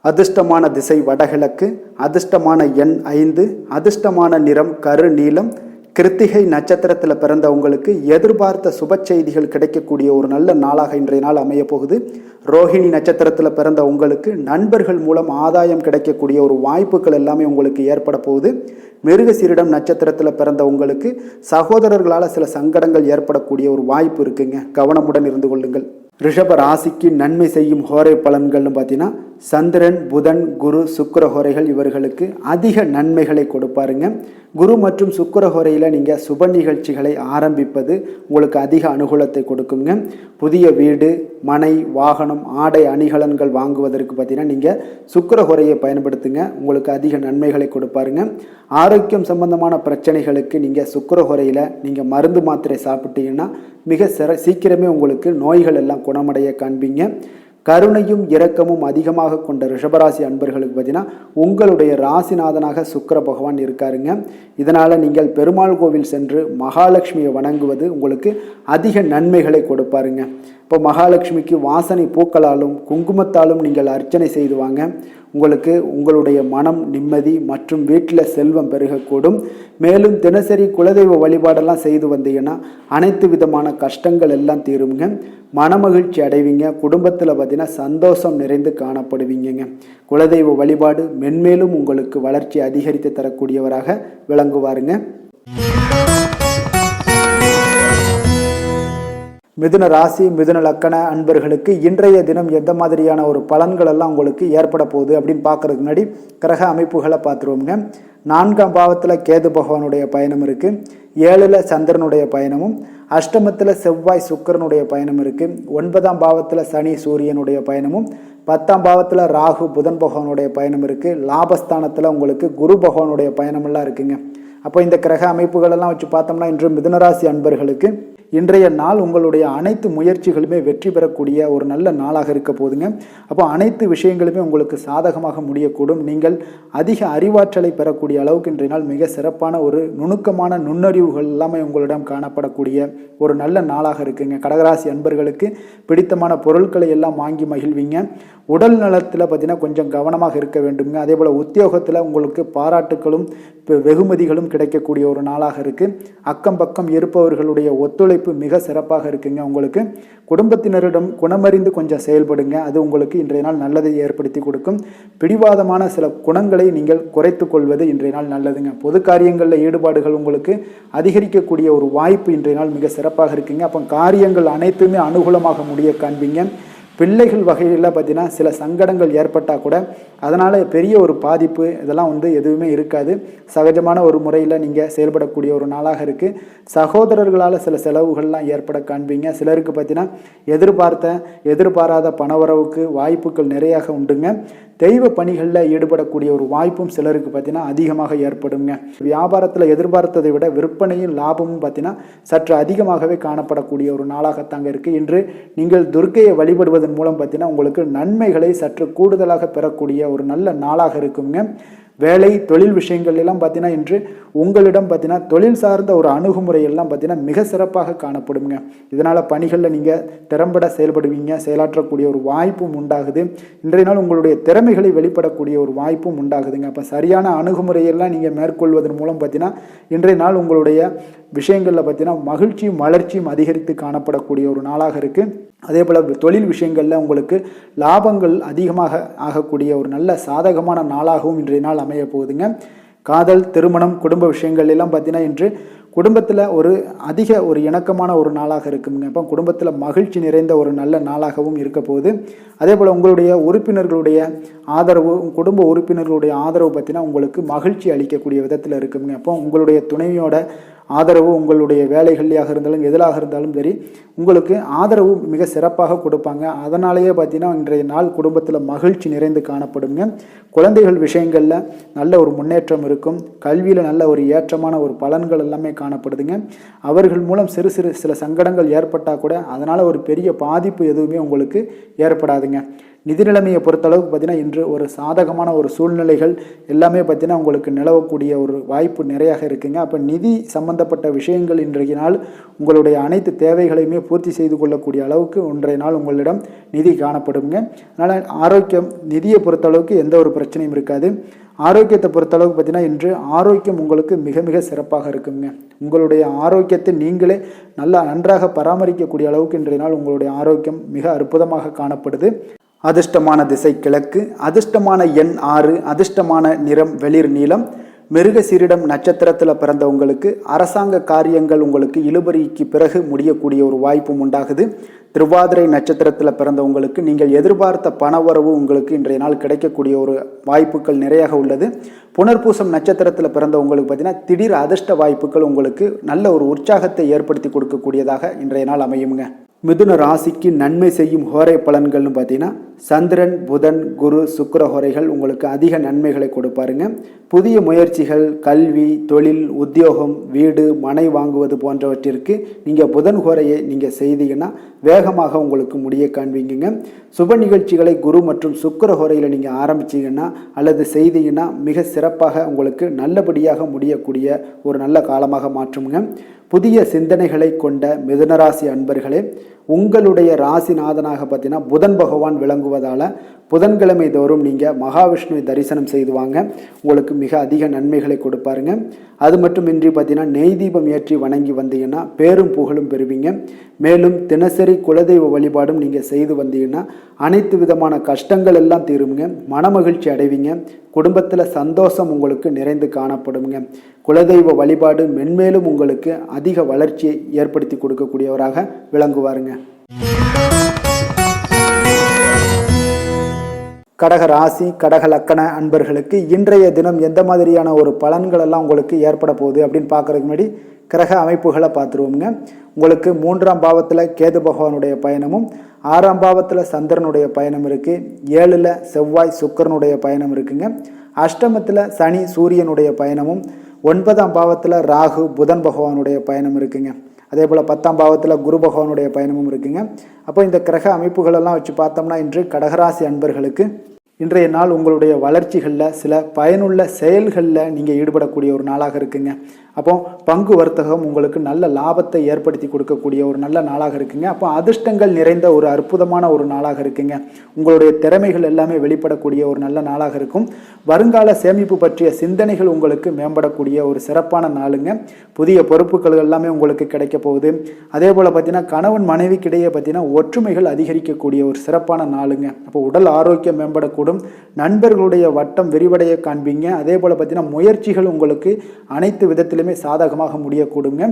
அதிர்ஷ்டமான திசை வடகிழக்கு, அதிர்ஷ்டமான எண் 5, அதிர்ஷ்டமான நிறம் கரு நீலம். கிருத்திகை நட்சத்திரத்தில் பிறந்த உங்களுக்கு எதிர்பார்த்த சுப செய்திகள் கிடைக்கக்கூடிய ஒரு நல்ல நாளாக இன்றைய நாள் அமைய போகுது. ரோஹிணி நட்சத்திரத்தில் பிறந்த உங்களுக்கு நண்பர்கள் மூலம் ஆதாயம் கிடைக்கக்கூடிய ஒரு வாய்ப்புகள் எல்லாமே உங்களுக்கு ஏற்பட போகுது. மிருகசீரிடம் நட்சத்திரத்தில் பிறந்த உங்களுக்கு சகோதரர்களால் சில சங்கடங்கள் ஏற்படக்கூடிய ஒரு வாய்ப்பு இருக்குங்க. கவனமுடன் இருந்து கொள்ளுங்கள். ரிஷப ராசிக்கு நன்மை செய்யும் ஹோரை பலன்கள்னு பார்த்தீங்கன்னா சந்திரன், புதன், குரு, சுக்கிர ஹோரைகள் இவர்களுக்கு அதிக நன்மைகளை கொடுப்பாருங்க. குரு மற்றும் சுக்கிர ஹோரையில் நீங்கள் சுப நிகழ்ச்சிகளை ஆரம்பிப்பது உங்களுக்கு அதிக அனுகூலத்தை கொடுக்குங்க. புதிய வீடு, மனை, வாகனம், ஆடை அணிகலன்கள் வாங்குவதற்கு பார்த்தீங்கன்னா நீங்கள் சுக்கிர ஹோரையை பயன்படுத்துங்க. உங்களுக்கு அதிக நன்மைகளை கொடுப்பாருங்க. ஆரோக்கியம் சம்பந்தமான பிரச்சனைகளுக்கு நீங்கள் சுக்கிர ஹோரையில் நீங்கள் மருந்து மாத்திரை சாப்பிட்டீங்கன்னா மிக சீக்கிரமே உங்களுக்கு நோய்கள் எல்லாம் குணமடைய காண்பீங்க. கருணையும் இரக்கமும் அதிகமாக கொண்ட ரிஷபராசி அன்பர்களுக்கு பார்த்தீங்கன்னா உங்களுடைய ராசிநாதனாக சுக்கிர பகவான் இருக்காருங்க. இதனால் நீங்கள் பெருமாள் கோவில் சென்று மகாலட்சுமியை வணங்குவது உங்களுக்கு அதிக நன்மைகளை கொடுப்பாருங்க. இப்போ மகாலட்சுமிக்கு வாசனை பூக்களாலும் குங்குமத்தாலும் நீங்கள் அர்ச்சனை செய்து வாங்க. உங்களுக்கு உங்களுடைய மனம் நிம்மதி மற்றும் வீட்டில் செல்வம் பெருகக்கூடும். மேலும் தினசரி குலதெய்வ வழிபாடெல்லாம் செய்து வந்தீங்கன்னா அனைத்து விதமான கஷ்டங்கள் எல்லாம் தீருங்க. மனமகிழ்ச்சி அடைவீங்க. குடும்பத்தில் பார்த்தீங்கன்னா சந்தோஷம் நிறைந்து காணப்படுவீங்க. குலதெய்வ வழிபாடு மென்மேலும் உங்களுக்கு வளர்ச்சி அதிகரித்து தரக்கூடியவராக விளங்குவாருங்க. மிதுன ராசி, மிதுன லக்கண அன்பர்களுக்கு இன்றைய தினம் எந்த மாதிரியான ஒரு பலன்கள் எல்லாம் உங்களுக்கு ஏற்பட போகுது அப்படின்னு பார்க்கறதுக்கு முன்னாடி கிரக அமைப்புகளை பார்த்துருவோங்க. 4ஆம் பாவத்தில் கேது பகவானுடைய பயணம் இருக்குது. 7ல் சந்திரனுடைய பயணமும், அஷ்டமத்தில் செவ்வாய் சுக்கிரனுடைய பயணம் இருக்குது. 9ஆம் பாவத்தில் சனி சூரியனுடைய பயணமும், 10ஆம் பாவத்தில் ராகு புதன் பகவானுடைய பயணம் இருக்குது. லாபஸ்தானத்தில் உங்களுக்கு குரு பகவானுடைய பயணமெல்லாம் இருக்குங்க. அப்போ இந்த கிரக அமைப்புகளெல்லாம் வச்சு பார்த்தோம்னா இன்று மிதுனராசி அன்பர்களுக்கு இன்றைய நாள் உங்களுடைய அனைத்து முயற்சிகளுமே வெற்றி பெறக்கூடிய ஒரு நல்ல நாளாக இருக்க போதுங்க. அப்போ அனைத்து விஷயங்களுமே உங்களுக்கு சாதகமாக முடியக்கூடும். நீங்கள் அதிக அறிவாற்றலை பெறக்கூடிய அளவுக்கு இன்றைய நாள் மிக சிறப்பான ஒரு நுணுக்கமான நுண்ணறிவுகள் எல்லாமே உங்களிடம் காணப்படக்கூடிய ஒரு நல்ல நாளாக இருக்குங்க. கடகராசி அன்பர்களுக்கு பிடித்தமான பொருட்களை எல்லாம் வாங்கி மகிழ்வீங்க. உடல் நலத்தில் பார்த்தீங்கன்னா கொஞ்சம் கவனமாக இருக்க வேண்டுங்க. அதே போல் உத்தியோகத்தில் உங்களுக்கு பாராட்டுகளும் வெகுமதிகளும் கிடைக்கக்கூடிய ஒரு நாளாக இருக்குது. அக்கம் பக்கம் இருப்பவர்களுடைய ஒத்துழைப்பு மிக சிறப்பாக இருக்குங்க. உங்களுக்கு குடும்பத்தினரிடம் குணமறிந்து கொஞ்சம் செயல்படுங்க. அது உங்களுக்கு இன்றைய நாள் நல்லதை ஏற்படுத்தி கொடுக்கும். பிடிவாதமான சில குணங்களை நீங்கள் குறைத்து கொள்வது இன்றைய நாள் நல்லதுங்க. பொது காரியங்களில் ஈடுபாடுகள் உங்களுக்கு அதிகரிக்கக்கூடிய ஒரு வாய்ப்பு இன்றைய நாள் மிக சிறப்பாக இருக்குங்க. அப்போ காரியங்கள் அனைத்துமே அனுகூலமாக முடிய காண்பீங்க. பிள்ளைகள் வகையில் பார்த்தீங்கன்னா சில சங்கடங்கள் ஏற்பட்டால் கூட அதனால் பெரிய ஒரு பாதிப்பு இதெல்லாம் எதுவுமே இருக்காது. சகஜமான ஒரு முறையில் நீங்கள் செயல்படக்கூடிய ஒரு நாளாக இருக்குது. சகோதரர்களால் சில செலவுகள்லாம் ஏற்பட காண்பீங்க. சிலருக்கு பார்த்தீங்கன்னா எதிர்பாராத பணவரவுக்கு வாய்ப்புகள் நிறையாக உண்டுங்க. தெய்வ பணிகளில் ஈடுபடக்கூடிய ஒரு வாய்ப்பும் சிலருக்கு பார்த்தீங்கன்னா அதிகமாக ஏற்படுங்க. வியாபாரத்தில் எதிர்பார்த்ததை விட விற்பனையும் லாபமும் பார்த்தீங்கன்னா சற்று அதிகமாகவே காணப்படக்கூடிய ஒரு நாளாகத்தாங்க இருக்குது. இன்று நீங்கள் துர்க்கையை வழிபடுவதன் மூலம் பார்த்தீங்கன்னா உங்களுக்கு நன்மைகளை சற்று கூடுதலாக பெறக்கூடிய ஒரு நல்ல நாளாக இருக்குங்க. வேலை தொழில் விஷயங்கள் எல்லாம் பார்த்தீங்கன்னா இன்று உங்களிடம் பார்த்தீங்கன்னா தொழில் சார்ந்த ஒரு அணுகுமுறை எல்லாம் பார்த்தீங்கன்னா மிக சிறப்பாக காணப்படுங்க. இதனால் பணிகளில் நீங்கள் திறம்பட செயல்படுவீங்க. செயலாற்றக்கூடிய ஒரு வாய்ப்பும் உண்டாகுது. இன்றைய நாள் உங்களுடைய திறமைகளை வெளிப்படக்கூடிய ஒரு வாய்ப்பும் உண்டாகுதுங்க. அப்போ சரியான அணுகுமுறையெல்லாம் நீங்கள் மேற்கொள்வதன் மூலம் பார்த்தீங்கன்னா இன்றைய நாள் உங்களுடைய விஷயங்களில் பார்த்தீங்கன்னா மகிழ்ச்சியும் வளர்ச்சியும் அதிகரித்து காணப்படக்கூடிய ஒரு நாளாக இருக்குது. அதே போல் தொழில் விஷயங்களில் உங்களுக்கு லாபங்கள் அதிகமாக ஆகக்கூடிய ஒரு நல்ல சாதகமான நாளாகவும் இன்றைய நாள் அமைய போகுதுங்க. காதல், திருமணம், குடும்ப விஷயங்கள் எல்லாம் பார்த்தீங்கன்னா இன்று குடும்பத்தில் அதிக இணக்கமான ஒரு நாளாக இருக்குங்க. அப்போ குடும்பத்தில் மகிழ்ச்சி நிறைந்த ஒரு நல்ல நாளாகவும் இருக்க போகுது. அதே போல் உங்களுடைய உறுப்பினர்களுடைய ஆதரவு, குடும்ப உறுப்பினர்களுடைய ஆதரவு பார்த்தீங்கன்னா உங்களுக்கு மகிழ்ச்சி அளிக்கக்கூடிய விதத்தில் இருக்குங்க. அப்போ உங்களுடைய துணைவியோட ஆதரவு உங்களுடைய வேலைகள்லையாக இருந்தாலும் எதிலாக இருந்தாலும் சரி உங்களுக்கு ஆதரவு மிக சிறப்பாக கொடுப்பாங்க. அதனாலேயே பார்த்தீங்கன்னா இன்றைய நாள் குடும்பத்தில் மகிழ்ச்சி நிறைந்து காணப்படுங்க. குழந்தைகள் விஷயங்களில் நல்ல ஒரு முன்னேற்றம் இருக்கும். கல்வியில் நல்ல ஒரு ஏற்றமான ஒரு பலன்கள் எல்லாமே காணப்படுதுங்க. அவர்கள் மூலம் சில சங்கடங்கள் ஏற்பட்டால் கூட அதனால் ஒரு பெரிய பாதிப்பு எதுவுமே உங்களுக்கு ஏற்படாதுங்க. நிதி நிலைமையை பொறுத்தளவுக்கு பார்த்தீங்கன்னா இன்று ஒரு சாதகமான ஒரு சூழ்நிலைகள் எல்லாமே பார்த்தீங்கன்னா உங்களுக்கு நிலவக்கூடிய ஒரு வாய்ப்பு நிறையாக இருக்குங்க. அப்போ நிதி சம்பந்தப்பட்ட விஷயங்கள் இன்றைய நாள் உங்களுடைய அனைத்து தேவைகளையுமே பூர்த்தி செய்து கொள்ளக்கூடிய அளவுக்கு இன்றைய நாள் உங்களிடம் நிதி காணப்படுங்க. அதனால் ஆரோக்கியம், நிதியை பொறுத்தளவுக்கு எந்த ஒரு பிரச்சனையும் இருக்காது. ஆரோக்கியத்தை பொறுத்தளவுக்கு பார்த்தீங்கன்னா இன்று ஆரோக்கியம் உங்களுக்கு மிக மிக சிறப்பாக இருக்குங்க. உங்களுடைய ஆரோக்கியத்தை நீங்களே நன்றாக பராமரிக்கக்கூடிய அளவுக்கு இன்றைய நாள் உங்களுடைய ஆரோக்கியம் மிக அற்புதமாக காணப்படுது. அதிர்ஷ்டமான திசை கிழக்கு, அதிர்ஷ்டமான எண் 6, அதிர்ஷ்டமான நிறம் வெளிர் நீலம். மிருகசீரிடம் நட்சத்திரத்தில் பிறந்தவங்களுக்கு அரசாங்க காரியங்கள் உங்களுக்கு இழுபறிக்கு பிறகு முடியக்கூடிய ஒரு வாய்ப்பும் உண்டாகுது. திருவாதிரை நட்சத்திரத்தில் பிறந்தவங்களுக்கு நீங்கள் எதிர்பார்த்த பணவரவு உங்களுக்கு இன்றைய நாள் கிடைக்கக்கூடிய ஒரு வாய்ப்புகள் நிறையாக உள்ளது. புனர்பூசம் நட்சத்திரத்தில் பிறந்தவங்களுக்கு பார்த்தீங்கன்னா திடீர் அதிர்ஷ்ட வாய்ப்புகள் உங்களுக்கு நல்ல ஒரு உற்சாகத்தை ஏற்படுத்தி கொடுக்கக்கூடியதாக இன்றைய நாள் அமையுங்க. மிதுன ராசிக்கு நன்மை செய்யும் ஹோரை பலன்கள்னு பார்த்தீங்கன்னா சந்திரன், புதன், குரு, சுக்கிர ஹோரைகள் உங்களுக்கு அதிக நன்மைகளை கொடுப்பாருங்க. புதிய முயற்சிகள், கல்வி, தொழில், உத்தியோகம், வீடு, மனை வாங்குவது போன்றவற்றிற்கு நீங்கள் புதன் ஹோரையை நீங்கள் செய்தீங்கன்னா வேகமாக உங்களுக்கு முடிய காண்பீங்க. சுப நிகழ்ச்சிகளை குரு மற்றும் சுக்கிர ஹோரையில் நீங்கள் ஆரம்பிச்சிங்கன்னா அல்லது செய்தீங்கன்னா மிக சிறப்பாக உங்களுக்கு நல்லபடியாக முடியக்கூடிய ஒரு நல்ல காலமாக மாற்றுங்க. புதிய சிந்தனைகளை கொண்ட மிதுனராசி அன்பர்களே, உங்களுடைய ராசிநாதனாக பார்த்தீங்கன்னா புதன் பகவான் விளங்குவதால் புதன்கிழமை தோறும் நீங்கள் மகாவிஷ்ணுவை தரிசனம் செய்து வாங்க. உங்களுக்கு மிக அதிக நன்மைகளை கொடுப்பாருங்க. அது மட்டுமின்றி பார்த்தீங்கன்னா நெய் தீபம் ஏற்றி வணங்கி வந்தீங்கன்னா பேரும் புகழும் பெறுவீங்க. மேலும் தினசரி குலதெய்வ வழிபாடும் நீங்கள் செய்து வந்தீங்கன்னா அனைத்து விதமான கஷ்டங்கள் எல்லாம் தீருங்க. மனமகிழ்ச்சி அடைவீங்க. குடும்பத்தில் சந்தோஷம் உங்களுக்கு நிறைந்து காணப்படுங்க. குலதெய்வ வழிபாடு மென்மேலும் உங்களுக்கு அதிக வளர்ச்சியை ஏற்படுத்தி கொடுக்கக்கூடியவராக விளங்குவாருங்க. கடக ராசி, கடக லக்கண அன்பர்களுக்கு இன்றைய தினம் எந்த மாதிரியான ஒரு பலன்கள் எல்லாம் உங்களுக்கு ஏற்பட போகுது அப்படின்னு பார்க்கறதுக்கு முன்னாடி கிரக அமைப்புகளை பார்த்துருவோங்க. உங்களுக்கு 3ஆம் பாவத்தில் கேது பகவானுடைய பயணமும் 6ஆம் பாவத்தில் சந்திரனுடைய பயணம் இருக்குது. 7ல் செவ்வாய் சுக்கிரனுடைய பயணம் இருக்குங்க. அஷ்டமத்தில் சனி சூரியனுடைய பயணமும் 9ஆம் பாவத்தில் ராகு புதன் பகவானுடைய பயணம் இருக்குங்க. அதே போல் 10ஆம் பாவத்தில் குரு பகவானுடைய பயணமும் இருக்குங்க. அப்போ இந்த கிரக அமைப்புகளெல்லாம் வச்சு பார்த்தோம்னா இன்று கடகராசி அன்பர்களுக்கு இன்றைய நாள் உங்களுடைய வளர்ச்சிகளில் சில பயனுள்ள செயல்களில் நீங்கள் ஈடுபடக்கூடிய ஒரு நாளாக இருக்குங்க. அப்போ பங்கு வர்த்தகம் உங்களுக்கு நல்ல லாபத்தை ஏற்படுத்தி கொடுக்கக்கூடிய ஒரு நல்ல நாளாக இருக்குங்க. அப்போ அதிர்ஷ்டங்கள் நிறைந்த ஒரு அற்புதமான ஒரு நாளாக இருக்குங்க. உங்களுடைய திறமைகள் எல்லாமே வெளிப்படக்கூடிய ஒரு நல்ல நாளாக இருக்கும். வருங்கால சேமிப்பு பற்றிய சிந்தனைகள் உங்களுக்கு மேம்படக்கூடிய ஒரு சிறப்பான நாளுங்க. புதிய பொறுப்புகள் எல்லாமே உங்களுக்கு கிடைக்க போகுது. அதே போல் பார்த்தீங்கன்னா கணவன் மனைவிக்கிடையே பார்த்தீங்கன்னா ஒற்றுமைகள் அதிகரிக்கக்கூடிய ஒரு சிறப்பான நாளுங்க. அப்போ உடல் ஆரோக்கியம் மேம்படக்கூடும். நண்பர்களுடைய வட்டம் விரிவடைய காண்பீங்க. அதே போல் பார்த்தீங்கன்னா முயற்சிகள் உங்களுக்கு அனைத்து விதத்திலுமே சாதகமாக முடியக்கூடுங்க.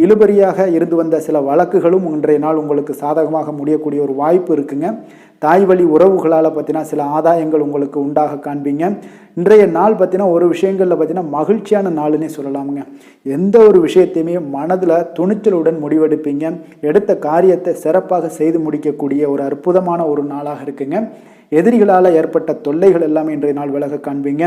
இழுபறியாக இருந்து வந்த சில வழக்குகளும் இன்றைய நாள் உங்களுக்கு சாதகமாக முடியக்கூடிய ஒரு வாய்ப்பு இருக்குங்க. தாய் வழி உறவுகளால் பார்த்தீங்கன்னா சில ஆதாயங்கள் உங்களுக்கு உண்டாக காண்பீங்க. இன்றைய நாள் பார்த்தீங்கன்னா ஒரு விஷயங்களில் பார்த்தீங்கன்னா மகிழ்ச்சியான நாளுன்னே சொல்லலாமுங்க. எந்த ஒரு விஷயத்தையுமே மனதில் துணிச்சலுடன் முடிவெடுப்பீங்க. எடுத்த காரியத்தை சிறப்பாக செய்து முடிக்கக்கூடிய ஒரு அற்புதமான ஒரு நாளாக இருக்குங்க. எதிரிகளால் ஏற்பட்ட தொல்லைகள் எல்லாமே இன்றைய நாள் விலக காண்பீங்க.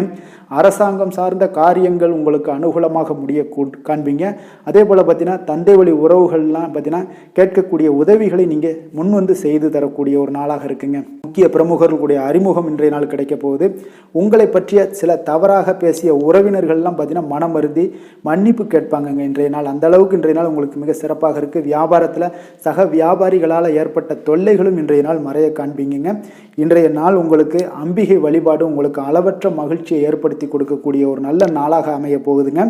அரசாங்கம் சார்ந்த காரியங்கள் உங்களுக்கு அனுகூலமாக முடிய காண்பீங்க. அதே போல் பார்த்தீங்கன்னா தந்தை வழி உறவுகள்லாம் பார்த்தீங்கன்னா கேட்கக்கூடிய உதவிகளை நீங்கள் முன் வந்து செய்து தரக்கூடிய ஒரு நாளாக இருக்குங்க. முக்கிய பிரமுகர்களுடைய அறிமுகம் இன்றைய நாள் கிடைக்க போகுது. உங்களை பற்றிய சில தவறாக பேசிய உறவினர்கள்லாம் பார்த்தீங்கன்னா மனம் வருந்தி மன்னிப்பு கேட்பாங்கங்க இன்றைய நாள். அந்த அளவுக்கு இன்றைய நாள் உங்களுக்கு மிக சிறப்பாக இருக்குது. வியாபாரத்தில் சக வியாபாரிகளால் ஏற்பட்ட தொல்லைகளும் இன்றைய நாள் மறைய காண்பீங்க. இன்றைய நாள் உங்களுக்கு அம்பிகை வழிபாடு உங்களுக்கு அளவற்ற மகிழ்ச்சியை ஏற்படுத்தி கொடுக்கக்கூடிய ஒரு நல்ல நாளாக அமைய போகுதுங்க.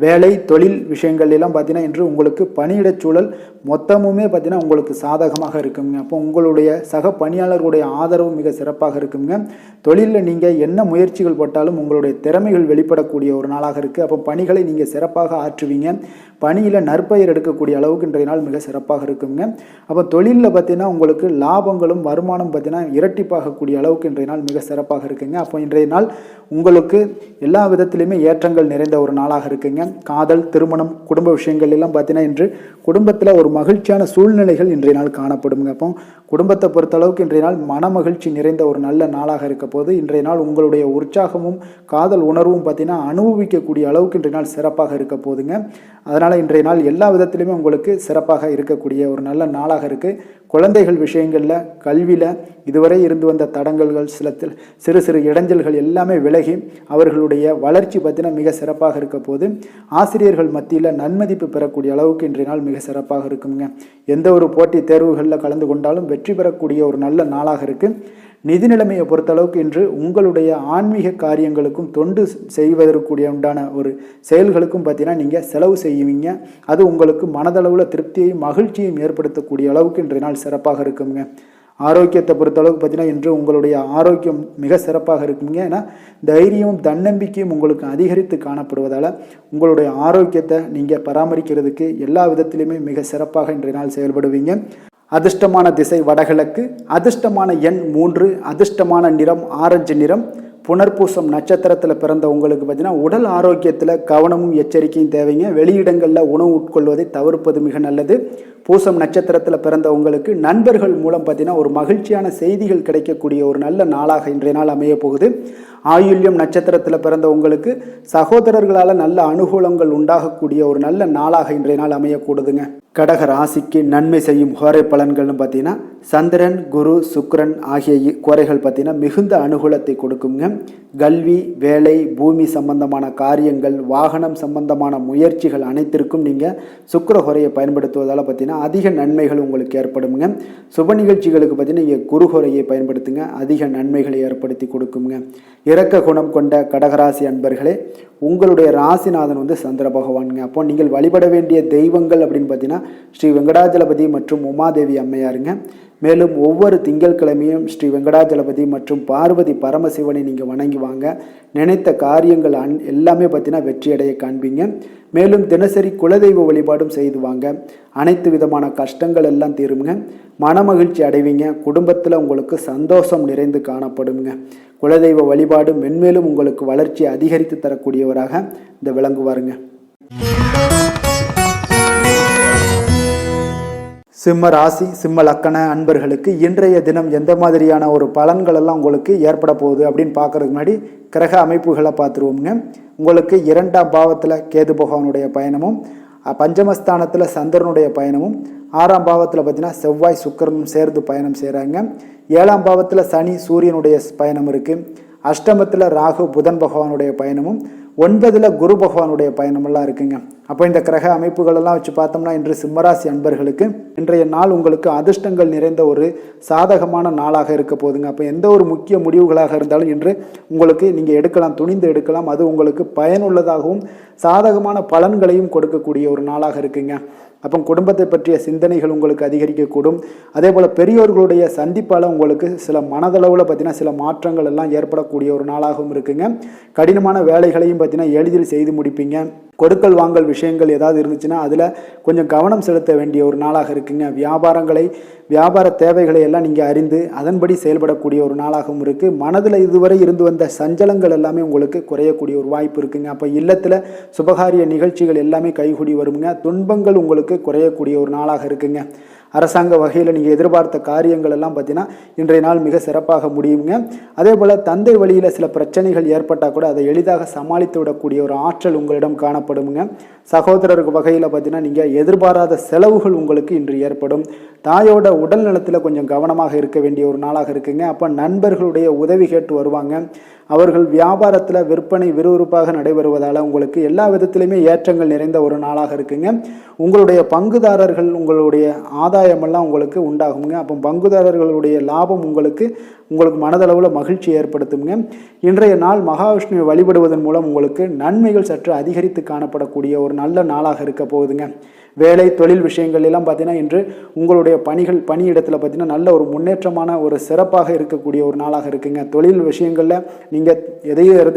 வேலை தொழில் விஷயங்கள் எல்லாம் பார்த்தீங்கன்னா இன்று உங்களுக்கு பணியிடச் சூழல் மொத்தமுமே பார்த்தீங்கன்னா உங்களுக்கு சாதகமாக இருக்குங்க. அப்போ உங்களுடைய சக பணியாளர்களுடைய ஆதரவு மிக சிறப்பாக இருக்குங்க. தொழிலில் நீங்கள் என்ன முயற்சிகள் போட்டாலும் உங்களுடைய திறமைகள் வெளிப்படக்கூடிய ஒரு நாளாக இருக்குது. அப்போ பணிகளை நீங்கள் சிறப்பாக ஆற்றுவீங்க. பணியில் நற்பெயர் எடுக்கக்கூடிய அளவுக்கு இன்றைய நாள் மிக சிறப்பாக இருக்குங்க. அப்போ தொழிலில் பார்த்தீங்கன்னா உங்களுக்கு லாபங்களும் வருமானம் பார்த்தீங்கன்னா இரட்டிப்பாகக்கூடிய அளவுக்கு இன்றைய நாள் மிக சிறப்பாக இருக்குங்க. அப்போ இன்றைய நாள் உங்களுக்கு எல்லா விதத்திலையுமே ஏற்றங்கள் நிறைந்த ஒரு நாளாக இருக்குங்க. காதல், திருமணம், குடும்ப விஷயங்கள் எல்லாம் பார்த்தீங்கன்னா இன்று குடும்பத்தில் ஒரு மகிழ்ச்சியான சூழ்நிலைகள் இன்றைய நாள் காணப்படுங்க. அப்போ குடும்பத்தை பொறுத்தளவுக்கு இன்றைய நாள் மன மகிழ்ச்சி நிறைந்த ஒரு நல்ல நாளாக இருக்க போது இன்றைய நாள் உங்களுடைய உற்சாகமும் காதல் உணர்வும் பார்த்தீங்கன்னா அனுபவிக்கக்கூடிய அளவுக்கு இன்றைய நாள் சிறப்பாக இருக்க போதுங்க. அதனால் இன்றைய நாள் எல்லா விதத்திலுமே உங்களுக்கு சிறப்பாக இருக்கக்கூடிய ஒரு நல்ல நாளாக இருக்குது. குழந்தைகள் விஷயங்களில், கல்வியில் இதுவரை இருந்து வந்த தடங்கல்கள், சிறு சிறு இடைஞ்சல்கள் எல்லாமே விலகி அவர்களுடைய வளர்ச்சி பார்த்தீங்கன்னா மிக சிறப்பாக இருக்க போது ஆசிரியர்கள் மத்தியில் நன்மதிப்பு பெறக்கூடிய அளவுக்கு இன்றைய நாள் மிக சிறப்பாக இருக்குங்க. எந்த ஒரு போட்டி தேர்வுகளில் கலந்து கொண்டாலும் வெற்றி பெறக்கூடிய ஒரு நல்ல நாளாக இருக்குது. நிதி நிலைமையை பொறுத்தளவுக்கு இன்று உங்களுடைய ஆன்மீக காரியங்களுக்கும் தொண்டு செய்வதற்குரிய உண்டான ஒரு செயல்களுக்கும் பார்த்தீங்கன்னா நீங்கள் செலவு செய்வீங்க. அது உங்களுக்கு மனதளவில் திருப்தியையும் மகிழ்ச்சியையும் ஏற்படுத்தக்கூடிய அளவுக்கு இன்றைய நாள் சிறப்பாக இருக்குங்க. ஆரோக்கியத்தை பொறுத்தளவுக்கு பார்த்தீங்கன்னா இன்று உங்களுடைய ஆரோக்கியம் மிக சிறப்பாக இருக்குங்க. ஏன்னா தைரியமும் தன்னம்பிக்கையும் உங்களுக்கு அதிகரித்து காணப்படுவதால் உங்களுடைய ஆரோக்கியத்தை நீங்கள் பராமரிக்கிறதுக்கு எல்லா விதத்திலையுமே மிக சிறப்பாக இன்றைய நாள் செயல்படுவீங்க. அதிர்ஷ்டமான திசை வடகிழக்கு, அதிர்ஷ்டமான எண் 3, அதிர்ஷ்டமான நிறம் ஆரஞ்சு நிறம். புனர்பூசம் நட்சத்திரத்தில் பிறந்த உங்களுக்கு பார்த்தீங்கன்னா உடல் ஆரோக்கியத்தில் கவனமும் எச்சரிக்கையும் தேவைங்க. வெளியிடங்களில் உணவு உட்கொள்வதை தவிர்ப்பது மிக நல்லது. பூசம் நட்சத்திரத்தில் பிறந்த உங்களுக்கு நண்பர்கள் மூலம் பார்த்தீங்கன்னா ஒரு மகிழ்ச்சியான செய்திகள் கிடைக்கக்கூடிய ஒரு நல்ல நாளாக இன்றைய நாள் அமைய போகுது. ஆயுள்யம் நட்சத்திரத்தில் பிறந்த உங்களுக்கு சகோதரர்களால் நல்ல அனுகூலங்கள் உண்டாகக்கூடிய ஒரு நல்ல நாளாக இன்றைய நாள் அமையக்கூடுதுங்க. கடக ராசிக்கு நன்மை செய்யும் ஹோரை பலன்கள்னு பார்த்தீங்கன்னா சந்திரன், குரு, சுக்கிரன் ஆகிய குறைகள் பார்த்தீங்கன்னா மிகுந்த அனுகூலத்தை கொடுக்குங்க. கல்வி, வேலை, பூமி சம்பந்தமான காரியங்கள், வாகனம் சம்பந்தமான முயற்சிகள் அனைத்திற்கும் நீங்கள் சுக்கிர ஹோரையை பயன்படுத்துவதால் பார்த்தீங்கன்னா அதிக நன்மைகள் உங்களுக்கு ஏற்படுங்க. சுப நிகழ்ச்சிகளுக்கு பார்த்தீங்கன்னா நீங்கள் குரு ஹோரையை பயன்படுத்துங்க, அதிக நன்மைகளை ஏற்படுத்தி கொடுக்குங்க. இரக்க குணம் கொண்ட கடகராசி அன்பர்களே, உங்களுடைய ராசிநாதன் சந்திர பகவானுங்க. அப்போ நீங்கள் வழிபட வேண்டிய தெய்வங்கள் அப்படின்னு பார்த்தீங்கன்னா ஸ்ரீ வெங்கடாஜலபதி மற்றும் உமாதேவி அம்மையாருங்க. மேலும் ஒவ்வொரு திங்கட்கிழமையும் ஸ்ரீ வெங்கடாஜலபதி மற்றும் பார்வதி பரமசிவனை நீங்கள் வணங்கி வாங்க. நினைத்த காரியங்கள் எல்லாமே பார்த்தீங்கன்னா வெற்றியடைய காண்பீங்க. மேலும் தினசரி குலதெய்வ வழிபாடும் செய்து வாங்க. அனைத்து விதமான கஷ்டங்கள் எல்லாம் தீருங்க. மனமகிழ்ச்சி அடைவீங்க. குடும்பத்தில் உங்களுக்கு சந்தோஷம் நிறைந்து காணப்படுங்க. குலதெய்வ வழிபாடு மென்மேலும் உங்களுக்கு வளர்ச்சி அதிகரித்து தரக்கூடியவராக இந்த விளங்குவாருங்க. சிம்ம ராசி, சிம்ம லக்கண அன்பர்களுக்கு இன்றைய தினம் எந்த மாதிரியான ஒரு பலன்கள் எல்லாம் உங்களுக்கு ஏற்பட போகுது அப்படின்னு பார்க்கறதுக்கு முன்னாடி கிரக அமைப்புகளை பார்த்துருவோங்க. உங்களுக்கு 2ஆம் பாவத்தில் கேது பகவானுடைய பயணமும், பஞ்சமஸ்தானத்தில் சந்திரனுடைய பயணமும், 6ஆம் பாவத்தில் பார்த்தீங்கன்னா செவ்வாய் சுக்கிரனும் சேர்ந்து பயணம் செய்கிறாங்க. 7ஆம் பாவத்தில் சனி சூரியனுடைய பயணம் இருக்குது. அஷ்டமத்தில் ராகு புதன் பகவானுடைய பயணமும், 9ல் குரு பகவானுடைய பயணமெல்லாம் இருக்குங்க. அப்போ இந்த கிரக அமைப்புகளெல்லாம் வச்சு பார்த்தோம்னா இன்று சிம்மராசி அன்பர்களுக்கு இன்றைய நாள் உங்களுக்கு அதிர்ஷ்டங்கள் நிறைந்த ஒரு சாதகமான நாளாக இருக்க போதுங்க. அப்போ எந்த ஒரு முக்கிய முடிவுகளாக இருந்தாலும் இன்று உங்களுக்கு நீங்கள் எடுக்கலாம், துணிந்து எடுக்கலாம். அது உங்களுக்கு பயனுள்ளதாகவும் சாதகமான பலன்களையும் கொடுக்கக்கூடிய ஒரு நாளாக இருக்குங்க. அப்போ குடும்பத்தை பற்றிய சிந்தனைகள் உங்களுக்கு அதிகரிக்கக்கூடும். அதே போல் பெரியோர்களுடைய சந்திப்பால் உங்களுக்கு சில மனதளவில் பார்த்தீங்கன்னா சில மாற்றங்கள் எல்லாம் ஏற்படக்கூடிய ஒரு நாளாகவும் இருக்குங்க. கடினமான வேலைகளையும் பார்த்தீங்கன்னா எளிதில் செய்து முடிப்பீங்க. கொடுக்கல் வாங்கல் விஷயங்கள் ஏதாவது இருந்துச்சுன்னா அதில் கொஞ்சம் கவனம் செலுத்த வேண்டிய ஒரு நாளாக இருக்குங்க. வியாபார தேவைகளை எல்லாம் நீங்கள் அறிந்து அதன்படி செயல்படக்கூடிய ஒரு நாளாகவும் இருக்குது. மனதில் இதுவரை இருந்து வந்த சஞ்சலங்கள் எல்லாமே உங்களுக்கு குறையக்கூடிய ஒரு வாய்ப்பு இருக்குங்க. அப்போ இல்லத்தில் சுபகாரிய நிகழ்ச்சிகள் எல்லாமே கைகூடி வருங்க. துன்பங்கள் உங்களுக்கு குறையக்கூடிய ஒரு நாளாக இருக்குங்க. அரசாங்க வகையில் நீங்கள் எதிர்பார்த்த காரியங்கள் எல்லாம் பார்த்தீங்கன்னா இன்றைய நாள் மிக சிறப்பாக முடியுங்க. அதே போல் தந்தை வழியில் சில பிரச்சனைகள் ஏற்பட்டால் கூட அதை எளிதாக சமாளித்து விடக்கூடிய ஒரு ஆற்றல் உங்களிடம் காணப்படுங்க. சகோதரருக்கு வகையில் பார்த்தீங்கன்னா நீங்கள் எதிர்பாராத செலவுகள் உங்களுக்கு இன்று ஏற்படும். தாயோட உடல் நலத்தில் கொஞ்சம் கவனமாக இருக்க வேண்டிய ஒரு நாளாக இருக்குங்க. அப்போ நண்பர்களுடைய உதவி கேட்டு வருவாங்க. அவர்கள் வியாபாரத்தில் விற்பனை விறுவிறுப்பாக நடைபெறுவதால் உங்களுக்கு எல்லா விதத்திலையுமே ஏற்றங்கள் நிறைந்த ஒரு நாளாக இருக்குங்க. உங்களுடைய பங்குதாரர்கள் உங்களுடைய ஆதாயமெல்லாம் உங்களுக்கு உண்டாகுங்க. அப்போ பங்குதாரர்களுடைய லாபம் உங்களுக்கு உங்களுக்கு மனதளவில் மகிழ்ச்சி ஏற்படுத்துங்க. இன்றைய நாள் மகாவிஷ்ணுவை வழிபடுவதன் மூலம் உங்களுக்கு நன்மைகள் சற்று அதிகரித்து காணப்படக்கூடிய ஒரு நல்ல நாளாக இருக்க போகுதுங்க. வேலை தொழில் விஷயங்கள் எல்லாம் பார்த்தீங்கன்னா இன்று உங்களுடைய பணியிடத்தில் பார்த்தீங்கன்னா நல்ல ஒரு முன்னேற்றமான ஒரு சிறப்பாக இருக்கக்கூடிய ஒரு நாளாக இருக்குங்க. தொழில் விஷயங்களில் நீங்கள்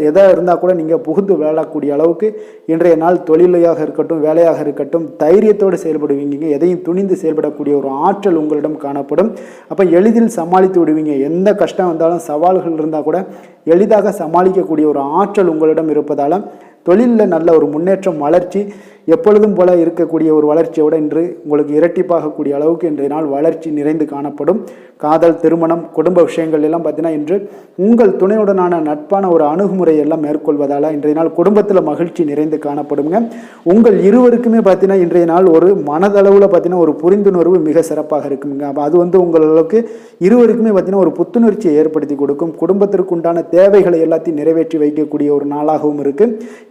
எதாக இருந்தால் கூட நீங்கள் புகுந்து விளையாடக்கூடிய அளவுக்கு இன்றைய நாள் தொழிலையாக இருக்கட்டும் வேலையாக இருக்கட்டும் தைரியத்தோடு செயல்படுவீங்க. எதையும் துணிந்து செயல்படக்கூடிய ஒரு ஆற்றல் உங்களிடம் காணப்படும். அப்போ எளிதில் சமாளித்து விடுவீங்க. எந்த கஷ்டம் வந்தாலும் சவால்கள் இருந்தால் கூட எளிதாக சமாளிக்கக்கூடிய ஒரு ஆற்றல் உங்களிடம் இருப்பதால் தொழிலில் நல்ல ஒரு முன்னேற்றம் வளர்ச்சி எப்பொழுதும் போல இருக்கக்கூடிய ஒரு வளர்ச்சியோடு இன்று உங்களுக்கு இரட்டிப்பாகக்கூடிய அளவுக்கு இன்றைய நாள் வளர்ச்சி நிறைந்து காணப்படும். காதல் திருமணம் குடும்ப விஷயங்கள் எல்லாம் பார்த்தீங்கன்னா இன்று உங்கள் துணையுடனான நட்பான ஒரு அணுகுமுறை எல்லாம் மேற்கொள்வதால் இன்றைய நாள் குடும்பத்தில் மகிழ்ச்சி நிறைந்து காணப்படுங்க. உங்கள் இருவருக்குமே பார்த்தீங்கன்னா இன்றைய நாள் ஒரு மனதளவில் பார்த்தீங்கன்னா ஒரு புரிந்துணர்வு மிக சிறப்பாக இருக்குங்க. அப்போ அது உங்களுக்கு இருவருக்குமே பார்த்தீங்கன்னா ஒரு புத்துணர்ச்சியை ஏற்படுத்தி கொடுக்கும். குடும்பத்திற்கு உண்டான தேவைகளை எல்லாத்தையும் நிறைவேற்றி வைக்கக்கூடிய ஒரு நாளாகவும் இருக்கு.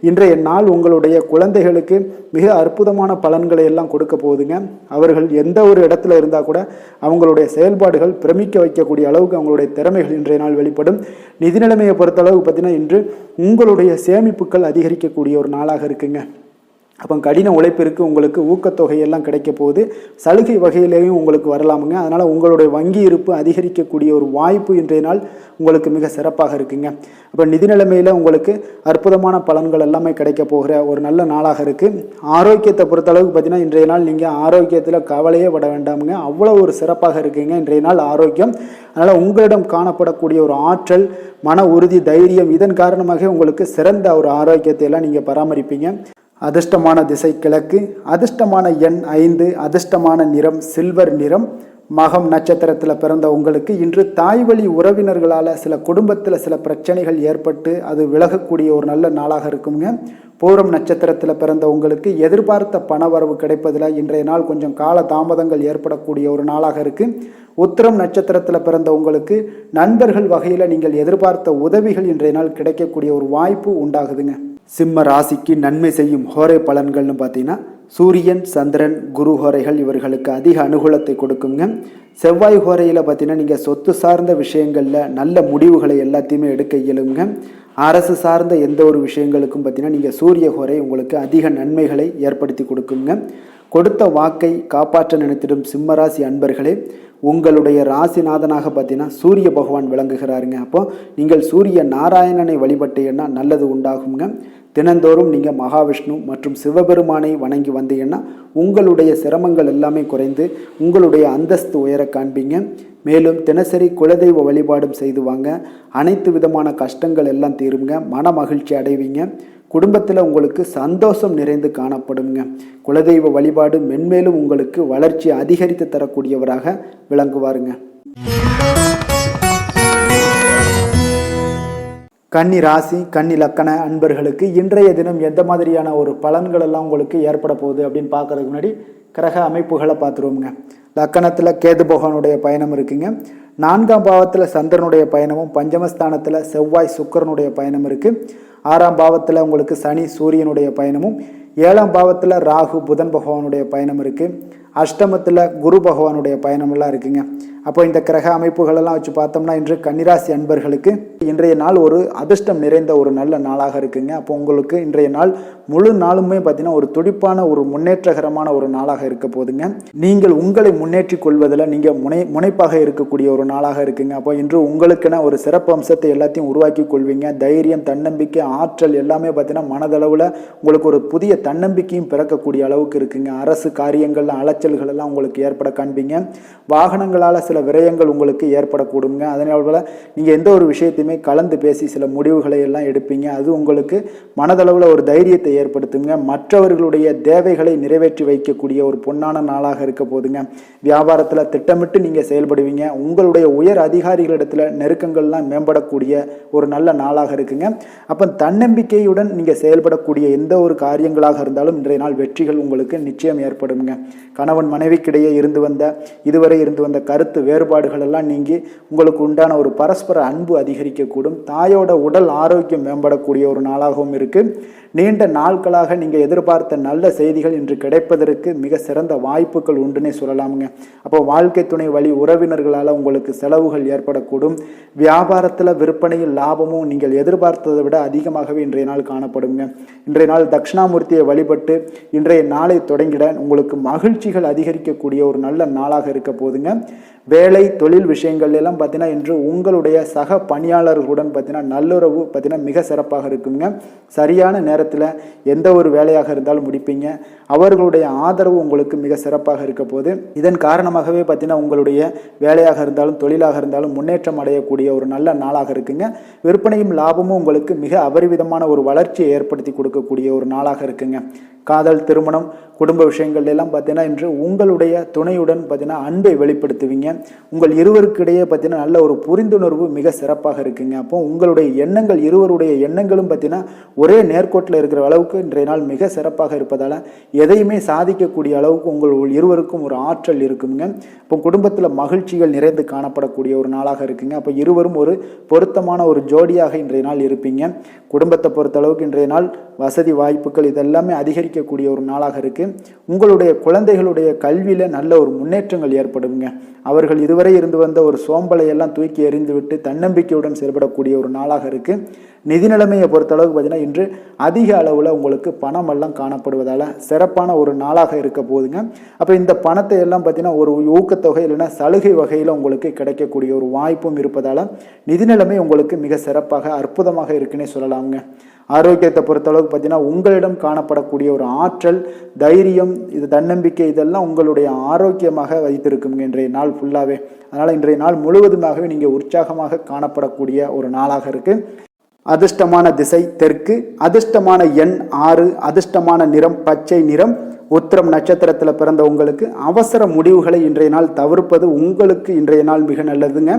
இன்றைய நாள் உங்களுடைய குழந்தைகளுக்கு மிக அற்புதமான பலன்களை எல்லாம் கொடுக்க போகுதுங்க. அவர்கள் எந்த ஒரு இடத்துல இருந்தால் கூட அவங்களுடைய செயல்பாடுகள் பிரமிக்க வைக்கக்கூடிய அளவுக்கு அவங்களுடைய திறமைகள் இன்றைய நாள் வெளிப்படும். நிதி நிலைமையை பொறுத்தளவு பார்த்தீங்கன்னா இன்று உங்களுடைய சேமிப்புகள் அதிகரிக்கக்கூடிய ஒரு நாளாக இருக்குங்க. அப்போ கடின உழைப்பிற்கு உங்களுக்கு ஊக்கத்தொகையெல்லாம் கிடைக்க போகுது. சலுகை வகையிலேயும் உங்களுக்கு வரலாமுங்க. அதனால் உங்களுடைய வங்கி இருப்பு அதிகரிக்கக்கூடிய ஒரு வாய்ப்பு இன்றைய நாள் உங்களுக்கு மிக சிறப்பாக இருக்குங்க. அப்போ நிதி நிலைமையில் உங்களுக்கு அற்புதமான பலன்கள் எல்லாமே கிடைக்க போகிற ஒரு நல்ல நாளாக இருக்குது. ஆரோக்கியத்தை பொறுத்தளவுக்கு பார்த்தீங்கன்னா இன்றைய நாள் நீங்கள் ஆரோக்கியத்தில் கவலையே பட வேண்டாமுங்க. அவ்வளோ ஒரு சிறப்பாக இருக்குங்க இன்றைய நாள் ஆரோக்கியம். அதனால் உங்களிடம் காணப்படக்கூடிய ஒரு ஆற்றல் மன உறுதி தைரியம் இதன் காரணமாக உங்களுக்கு சிறந்த ஒரு ஆரோக்கியத்தை எல்லாம் நீங்கள் பராமரிப்பீங்க. அதிர்ஷ்டமான திசை கிழக்கு, அதிர்ஷ்டமான எண் 5, அதிர்ஷ்டமான நிறம் சில்வர் நிறம். மகம் நட்சத்திரத்தில் பிறந்த உங்களுக்கு இன்று தாய் வழி உறவினர்களால் சில குடும்பத்தில் சில பிரச்சனைகள் ஏற்பட்டு அது விலகக்கூடிய ஒரு நல்ல நாளாக இருக்குங்க. பூரம் நட்சத்திரத்தில் பிறந்த உங்களுக்கு எதிர்பார்த்த பணவரவு கிடைப்பதில் இன்றைய நாள் கொஞ்சம் கால தாமதங்கள் ஏற்படக்கூடிய ஒரு நாளாக இருக்குது. உத்திரம் நட்சத்திரத்தில் பிறந்த உங்களுக்கு நண்பர்கள் வகையில் நீங்கள் எதிர்பார்த்த உதவிகள் இன்றைய நாள் கிடைக்கக்கூடிய ஒரு வாய்ப்பு உண்டாகுதுங்க. சிம்ம ராசிக்கு நன்மை செய்யும் ஹோரை பலன்கள்னு பார்த்தீங்கன்னா சூரியன் சந்திரன் குரு ஹோரைகள் இவர்களுக்கு அதிக அனுகூலத்தை கொடுக்குங்க. செவ்வாய் ஹோரையில் பார்த்தீங்கன்னா நீங்கள் சொத்து சார்ந்த விஷயங்களில் நல்ல முடிவுகளை எல்லாத்தையுமே எடுக்க இயலுங்க. அரசு சார்ந்த எந்த ஒரு விஷயங்களுக்கும் பார்த்தீங்கன்னா நீங்கள் சூரிய ஹோரை உங்களுக்கு அதிக நன்மைகளை ஏற்படுத்தி கொடுக்குங்க. கொடுத்த வாக்கை காப்பாற்ற நினைத்திடும் சிம்மராசி அன்பர்களே, உங்களுடைய ராசிநாதனாக பார்த்தீங்கன்னா சூரிய பகவான் விளங்குகிறாருங்க. அப்போ நீங்கள் சூரிய நாராயணனை வழிபட்டீங்கன்னா நல்லது உண்டாகுங்க. தினந்தோறும் நீங்கள் மகாவிஷ்ணு மற்றும் சிவபெருமானை வணங்கி வந்தீங்கன்னா உங்களுடைய சிரமங்கள் எல்லாமே குறைந்து உங்களுடைய அந்தஸ்து உயர காண்பீங்க. மேலும் தினசரி குலதெய்வ வழிபாடும் செய்து வாங்க. அனைத்து விதமான கஷ்டங்கள் எல்லாம் தீருங்க. மன மகிழ்ச்சி அடைவீங்க. குடும்பத்தில் உங்களுக்கு சந்தோஷம் நிறைந்து காணப்படுங்க. குலதெய்வ வழிபாடு மென்மேலும் உங்களுக்கு வளர்ச்சி அதிகரித்து தரக்கூடியவராக விளங்குவாருங்க. கன்னி ராசி கன்னி லக்கண அன்பர்களுக்கு இன்றைய தினம் எந்த மாதிரியான ஒரு பலன்கள் எல்லாம் உங்களுக்கு ஏற்பட போகுது அப்படின்னு பார்க்கறதுக்கு முன்னாடி கிரக அமைப்புகளை பார்த்துருவோங்க. லக்கணத்தில் கேது பகவானுடைய பயணம் இருக்குங்க. 4ஆம் பாவத்தில் சந்திரனுடைய பயணமும், பஞ்சமஸ்தானத்தில் செவ்வாய் சுக்கிரனுடைய பயணம் இருக்குது. 6ஆம் பாவத்தில் உங்களுக்கு சனி சூரியனுடைய பயணமும், 7ஆம் பாவத்தில் ராகு புதன் பகவானுடைய பயணம் இருக்குது. அஷ்டமத்தில் குரு பகவானுடைய பயணமெல்லாம் இருக்குங்க. அப்போ இந்த கிரக அமைப்புகளெல்லாம் வச்சு பார்த்தோம்னா இன்று கன்னிராசி அன்பர்களுக்கு இன்றைய நாள் ஒரு அதிர்ஷ்டம் நிறைந்த ஒரு நல்ல நாளாக இருக்குங்க. அப்போ உங்களுக்கு இன்றைய நாள் முழு நாளுமே பார்த்தீங்கன்னா ஒரு துடிப்பான ஒரு முன்னேற்றகரமான ஒரு நாளாக இருக்க போதுங்க. நீங்கள் உங்களை முன்னேற்றி கொள்வதில் நீங்கள் முனைப்பாக இருக்கக்கூடிய ஒரு நாளாக இருக்குங்க. அப்போ இன்று உங்களுக்கென ஒரு சிறப்பு அம்சத்தை எல்லாத்தையும் உருவாக்கி கொள்வீங்க. தைரியம் தன்னம்பிக்கை ஆற்றல் எல்லாமே பார்த்தீங்கன்னா மனதளவில் உங்களுக்கு ஒரு புதிய தன்னம்பிக்கையும் பிறக்கக்கூடிய அளவுக்கு இருக்குங்க. அரசு காரியங்கள்ல அலைச்சல்கள் எல்லாம் உங்களுக்கு ஏற்பட காண்பீங்க. வாகனங்களால் சில விரயங்கள் உங்களுக்கு ஏற்படக்கூடுங்க. அதனால நீங்கள் எந்த ஒரு விஷயத்தையுமே கலந்து பேசி சில முடிவுகளை எல்லாம் எடுப்பீங்க. அது உங்களுக்கு மனதளவில் ஒரு தைரியத்தை ஏற்படுத்துங்க. மற்றவர்களுடைய தேவைகளை நிறைவேற்றி வைக்கக்கூடிய ஒரு பொன்னான நாளாக இருக்க போதுங்க. வியாபாரத்தில் திட்டமிட்டு நீங்கள் செயல்படுவீங்க. உங்களுடைய உயர் அதிகாரிகளிடத்தில் நெருக்கங்கள்லாம் மேம்படக்கூடிய ஒரு நல்ல நாளாக இருக்குங்க. அப்போ தன்னம்பிக்கையுடன் நீங்கள் செயல்படக்கூடிய எந்த ஒரு காரியங்களாக இருந்தாலும் இன்றைய நாள் வெற்றிகள் உங்களுக்கு நிச்சயம் ஏற்படுங்க. கணவன் மனைவிக்கிடையே இதுவரை இருந்து வந்த கருத்து வேறுபாடுகள் எல்லாம் நீங்கி உங்களுக்கு உண்டான ஒரு பரஸ்பர அன்பு அதிகரிக்கக்கூடும். தாயோட உடல் ஆரோக்கியம் மேம்படக்கூடிய ஒரு நாளாகவும் இருக்குது. நீண்ட நாட்களாக நீங்கள் எதிர்பார்த்த நல்ல செய்திகள் இன்று கிடைப்பதற்கு மிக சிறந்த வாய்ப்புகள் உண்டுன்னே சொல்லலாமுங்க. அப்போ வாழ்க்கை துணை வழி உறவினர்களால் உங்களுக்கு செலவுகள் ஏற்படக்கூடும். வியாபாரத்தில் விற்பனையில் லாபமும் நீங்கள் எதிர்பார்த்ததை விட அதிகமாகவே இன்றைய நாள் காணப்படுங்க. இன்றைய நாள் தட்சிணாமூர்த்தியை வழிபட்டு இன்றைய நாளை தொடங்கிட உங்களுக்கு மகிழ்ச்சிகள் அதிகரிக்கக்கூடிய ஒரு நல்ல நாளாக இருக்க போதுங்க. வேலை தொழில் விஷயங்கள் எல்லாம் பார்த்தீங்கன்னா இன்று உங்களுடைய சக பணியாளர்களுடன் பார்த்தீங்கன்னா நல்லுறவு பார்த்தீங்கன்னா மிக சிறப்பாக இருக்குங்க. சரியான நேரத்தில் எந்த ஒரு வேலையாக இருந்தாலும் முடிப்பீங்க. அவர்களுடைய ஆதரவு உங்களுக்கு மிக சிறப்பாக இருக்க போது. இதன் காரணமாகவே பார்த்தீங்கன்னா உங்களுடைய வேலையாக இருந்தாலும் தொழிலாக இருந்தாலும் முன்னேற்றம் அடையக்கூடிய ஒரு நல்ல நாளாக இருக்குங்க. விற்பனையும் லாபமும் உங்களுக்கு மிக அபரிவிதமான ஒரு வளர்ச்சியை ஏற்படுத்தி கொடுக்கக்கூடிய ஒரு நாளாக இருக்குங்க. காதல், திருமணம், குடும்ப விஷயங்கள் எல்லாம் பார்த்தீங்கன்னா இன்று உங்களுடைய துணையுடன் பார்த்தீங்கன்னா அன்பை வெளிப்படுத்துவீங்க. உங்கள் இருவருக்கிடையே பார்த்தீங்கன்னா நல்ல ஒரு புரிந்துணர்வு மிக சிறப்பாக இருக்குங்க. அப்போ உங்களுடைய எண்ணங்கள் இருவருடைய எண்ணங்களும் பார்த்தீங்கன்னா ஒரே நேர்கோட்டில் இருக்கிற அளவுக்கு இன்றைய நாள் மிக சிறப்பாக இருப்பதால் எதையுமே சாதிக்கக்கூடிய அளவுக்கு உங்கள் இருவருக்கும் ஒரு ஆற்றல் இருக்குங்க. இப்போ குடும்பத்தில் மகிழ்ச்சிகள் நிறைந்து காணப்படக்கூடிய ஒரு நாளாக இருக்குங்க. அப்போ இருவரும் ஒரு பொருத்தமான ஒரு ஜோடியாக இன்றைய நாள் இருப்பீங்க. குடும்பத்தை பொறுத்த அளவுக்கு இன்றைய நாள் வசதி வாய்ப்புகள் இதெல்லாமே அதிகரிக்கக்கூடிய ஒரு நாளாக இருக்குது. உங்களுடைய குழந்தைகளுடைய கல்வியில் நல்ல ஒரு முன்னேற்றங்கள் ஏற்படுங்க. அவர்கள் இதுவரை இருந்து வந்த ஒரு சோம்பலை எல்லாம் தூக்கி எறிந்துவிட்டு தன்னம்பிக்கையுடன் செயல்படக்கூடிய ஒரு நாளாக இருக்குது. நிதி நிலைமையை பொறுத்தளவுக்கு பார்த்தீங்கன்னா இன்று அதிக அளவில் உங்களுக்கு பணம் எல்லாம் காணப்படுவதால் சிறப்பான ஒரு நாளாக இருக்க போதுங்க. அப்போ இந்த பணத்தை எல்லாம் பார்த்தீங்கன்னா ஒரு ஊக்கத்தொகை இல்லைன்னா சலுகை வகையில் உங்களுக்கு கிடைக்கக்கூடிய ஒரு வாய்ப்பும் இருப்பதால் நிதி நிலைமை உங்களுக்கு மிக சிறப்பாக அற்புதமாக இருக்குன்னே சொல்லலாங்க. ஆரோக்கியத்தை பொறுத்தளவுக்கு பார்த்தீங்கன்னா உங்களிடம் காணப்படக்கூடிய ஒரு ஆற்றல், தைரியம், இது தன்னம்பிக்கை இதெல்லாம் உங்களுடைய ஆரோக்கியமாக வைத்திருக்குங்க இன்றைய நாள் ஃபுல்லாகவே. அதனால் இன்றைய நாள் முழுவதுமாகவே நீங்கள் உற்சாகமாக காணப்படக்கூடிய ஒரு நாளாக இருக்குது. அதிர்ஷ்டமான திசை தெற்கு, அதிர்ஷ்டமான எண் 6, அதிர்ஷ்டமான நிறம் பச்சை நிறம். உத்திரம் நட்சத்திரத்தில் பிறந்த உங்களுக்கு அவசர முடிவுகளை இன்றைய நாள் தவிர்ப்பது உங்களுக்கு இன்றைய நாள் மிக நல்லதுங்க.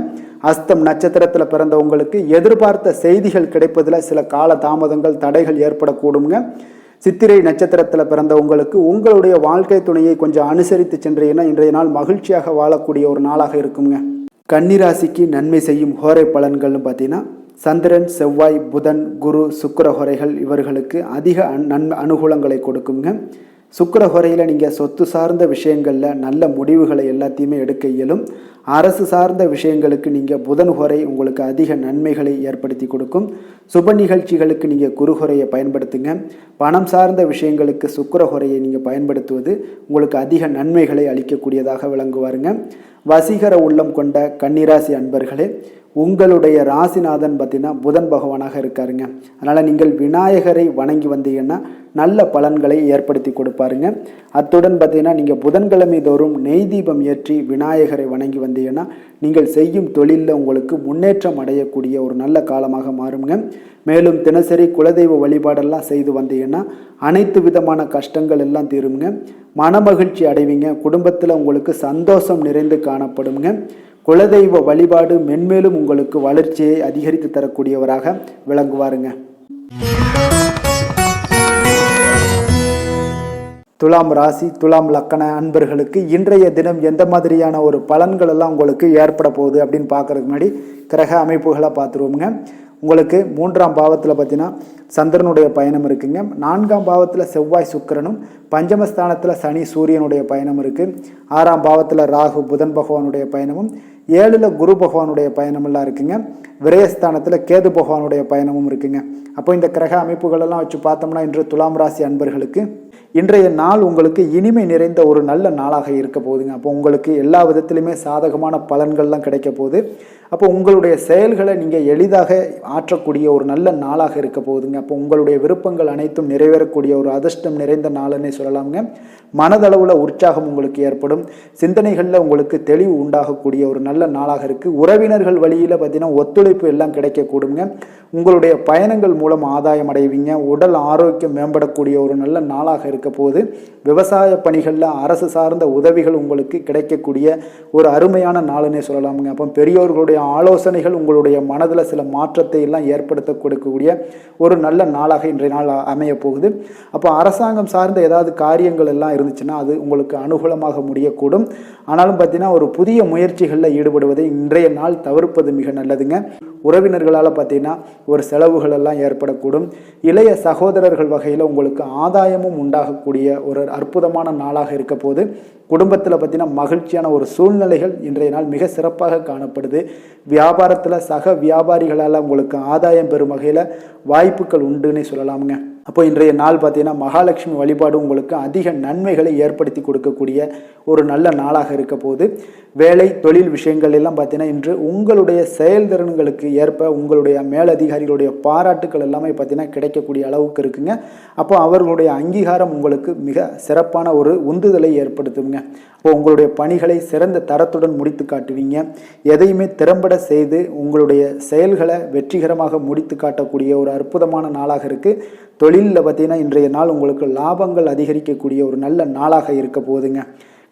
அஸ்தம் நட்சத்திரத்தில் பிறந்த உங்களுக்கு எதிர்பார்த்த செய்திகள் கிடைப்பதில் சில கால தாமதங்கள் தடைகள் ஏற்படக்கூடுங்க. சித்திரை நட்சத்திரத்தில் பிறந்த உங்களுக்கு உங்களுடைய வாழ்க்கை துணையை கொஞ்சம் அனுசரித்து சென்றீங்கன்னா இன்றைய நாள் மகிழ்ச்சியாக வாழக்கூடிய ஒரு நாளாக இருக்குங்க. கன்னிராசிக்கு நன்மை செய்யும் ஹோரை பலன்கள்னு பார்த்தீங்கன்னா சந்திரன், செவ்வாய், புதன், குரு, சுக்கிர ஹோரைகள் இவர்களுக்கு அதிக அனுகூலங்களை கொடுக்குங்க. சுக்கிர ஹோரையில் நீங்கள் சொத்து சார்ந்த விஷயங்களில் நல்ல முடிவுகளை எல்லாத்தையுமே எடுக்க இயலும். அரசு சார்ந்த விஷயங்களுக்கு நீங்கள் புதன் ஹோரை உங்களுக்கு அதிக நன்மைகளை ஏற்படுத்தி கொடுக்கும். சுப நிகழ்ச்சிகளுக்கு நீங்கள் குரு ஹோரையை பயன்படுத்துங்க. பணம் சார்ந்த விஷயங்களுக்கு சுக்கிர ஹோரையை நீங்கள் பயன்படுத்துவது உங்களுக்கு அதிக நன்மைகளை அளிக்கக்கூடியதாக விளங்குவாருங்க. வசீகர உள்ளம் கொண்ட கன்னிராசி அன்பர்களே, உங்களுடைய ராசிநாதன் பார்த்தீங்கன்னா புதன் பகவானாக இருக்காருங்க. அதனால் நீங்கள் விநாயகரை வணங்கி வந்தீங்கன்னா நல்ல பலன்களை ஏற்படுத்தி கொடுப்பாருங்க. அத்துடன் பார்த்தீங்கன்னா நீங்கள் புதன்கிழமை தோறும் நெய் தீபம் ஏற்றி விநாயகரை வணங்கி வந்தீங்கன்னா நீங்கள் செய்யும் தொழிலில் உங்களுக்கு முன்னேற்றம் அடையக்கூடிய ஒரு நல்ல காலமாக மாறுங்க. மேலும் தினசரி குலதெய்வ வழிபாடெல்லாம் செய்து வந்தீங்கன்னா அனைத்து விதமான கஷ்டங்கள் எல்லாம் தீருங்க. மனமகிழ்ச்சி அடைவீங்க. குடும்பத்தில் உங்களுக்கு சந்தோஷம் நிறைந்து காணப்படுங்க. குலதெய்வ வழிபாடு மென்மேலும் உங்களுக்கு வளர்ச்சியை அதிகரித்து தரக்கூடியவராக விளங்குவாருங்க. துலாம் ராசி, துலாம் லக்கண அன்பர்களுக்கு இன்றைய தினம் எந்த மாதிரியான ஒரு பலன்கள் எல்லாம் உங்களுக்கு ஏற்பட போகுது அப்படின்னு பார்க்கறதுக்கு முன்னாடி கிரக அமைப்புகளை பார்த்துருவோங்க. உங்களுக்கு 3ஆம் பாவத்தில் பார்த்தீங்கன்னா சந்திரனுடைய பயணம் இருக்குங்க. 4ஆம் பாவத்தில் செவ்வாய் சுக்கிரனும், பஞ்சமஸ்தானத்தில் சனி சூரியனுடைய பயணம் இருக்குது. 6ஆம் பாவத்தில் ராகு புதன் பகவானுடைய பயணமும், 7ல் குரு பகவானுடைய பயணமெல்லாம் இருக்குங்க. விரயஸ்தானத்தில் கேது பகவானுடைய பயணமும் இருக்குங்க. அப்போ இந்த கிரக அமைப்புகளெல்லாம் வச்சு பார்த்தோம்னா இன்று துலாம் ராசி அன்பர்களுக்கு இன்றைய நாள் உங்களுக்கு இனிமை நிறைந்த ஒரு நல்ல நாளாக இருக்க போகுதுங்க. அப்போ உங்களுக்கு எல்லா விதத்திலுமே சாதகமான பலன்கள்லாம் கிடைக்க போகுது. அப்போ உங்களுடைய செயல்களை நீங்கள் எளிதாக ஆற்றக்கூடிய ஒரு நல்ல நாளாக இருக்க போகுதுங்க. அப்போ உங்களுடைய விருப்பங்கள் அனைத்தும் நிறைவேறக்கூடிய ஒரு அதிர்ஷ்டம் நிறைந்த நாள்னே சொல்லலாமுங்க. மனதளவில் உற்சாகம் உங்களுக்கு ஏற்படும். சிந்தனைகளில் உங்களுக்கு தெளிவு உண்டாகக்கூடிய ஒரு நல்ல நாளாக இருக்குது. உறவினர்கள் வழியில் பார்த்தீங்கன்னா ஒத்துழைப்பு எல்லாம் கிடைக்கக்கூடுங்க. உங்களுடைய பயணங்கள் மூலம் ஆதாயம் அடைவீங்க. உடல் ஆரோக்கியம் மேம்படக்கூடிய ஒரு நல்ல நாளாக இருக்க போது. விவசாய பணிகளில் அரசு சார்ந்த உதவிகள் உங்களுக்கு கிடைக்கக்கூடிய ஒரு அருமையான நாளுன்னே சொல்லலாமுங்க. அப்போ பெரியோர்களுடைய ஆலோசனைகள் உங்களுடைய மனதில் சில மாற்றத்தை எல்லாம் ஏற்படுத்த கொடுக்கக்கூடிய ஒரு நல்ல நாளாக இன்றைய நாள் அமைய போகுது. அப்போ அரசாங்கம் சார்ந்த ஏதாவது காரியங்கள் எல்லாம் இருந்துச்சுன்னா அது உங்களுக்கு அனுகூலமாக முடியக்கூடும். ஆனாலும் பார்த்தீங்கன்னா ஒரு புதிய முயற்சிகளில் ஈடுபடுவதை இன்றைய நாள் தவிர்ப்பது மிக நல்லதுங்க. உறவினர்களால் பார்த்தீங்கன்னா ஒரு செலவுகள் எல்லாம் ஏற்படக்கூடும். இளைய சகோதரர்கள் வகையில் உங்களுக்கு ஆதாயமும் உண்டாகக்கூடிய ஒரு அற்புதமான நாளாக இருக்க போது. குடும்பத்தில் பார்த்தீங்கன்னா மகிழ்ச்சியான ஒரு சூழ்நிலைகள் இன்றைய நாள் மிக சிறப்பாக காணப்படுது. வியாபாரத்தில் சக வியாபாரிகளால் உங்களுக்கு ஆதாயம் பெறும் வகையில் வாய்ப்புகள் உண்டுன்னு சொல்லலாமுங்க. அப்போ இன்றைய நாள் பார்த்தீங்கன்னா மகாலட்சுமி வழிபாடு உங்களுக்கு அதிக நன்மைகளை ஏற்படுத்தி கொடுக்கக்கூடிய ஒரு நல்ல நாளாக இருக்க போது. வேலை தொழில் விஷயங்கள் எல்லாம் பார்த்தீங்கன்னா இன்று உங்களுடைய செயல்திறன்களுக்கு ஏற்ப உங்களுடைய மேலதிகாரிகளுடைய பாராட்டுக்கள் எல்லாமே பார்த்தீங்கன்னா கிடைக்கக்கூடிய அளவுக்கு இருக்குங்க. அப்போ அவர்களுடைய அங்கீகாரம் உங்களுக்கு மிக சிறப்பான ஒரு உந்துதலை ஏற்படுத்துங்க. அப்போ உங்களுடைய பணிகளை சிறந்த தரத்துடன் முடித்து காட்டுவீங்க. எதையுமே திறம்பட செய்து உங்களுடைய செயல்களை வெற்றிகரமாக முடித்து காட்டக்கூடிய ஒரு அற்புதமான நாளாக இருக்குது. தொழிலில் பார்த்தீங்கன்னா இன்றைய நாள் உங்களுக்கு லாபங்கள் அதிகரிக்கக்கூடிய ஒரு நல்ல நாளாக இருக்க போகுதுங்க.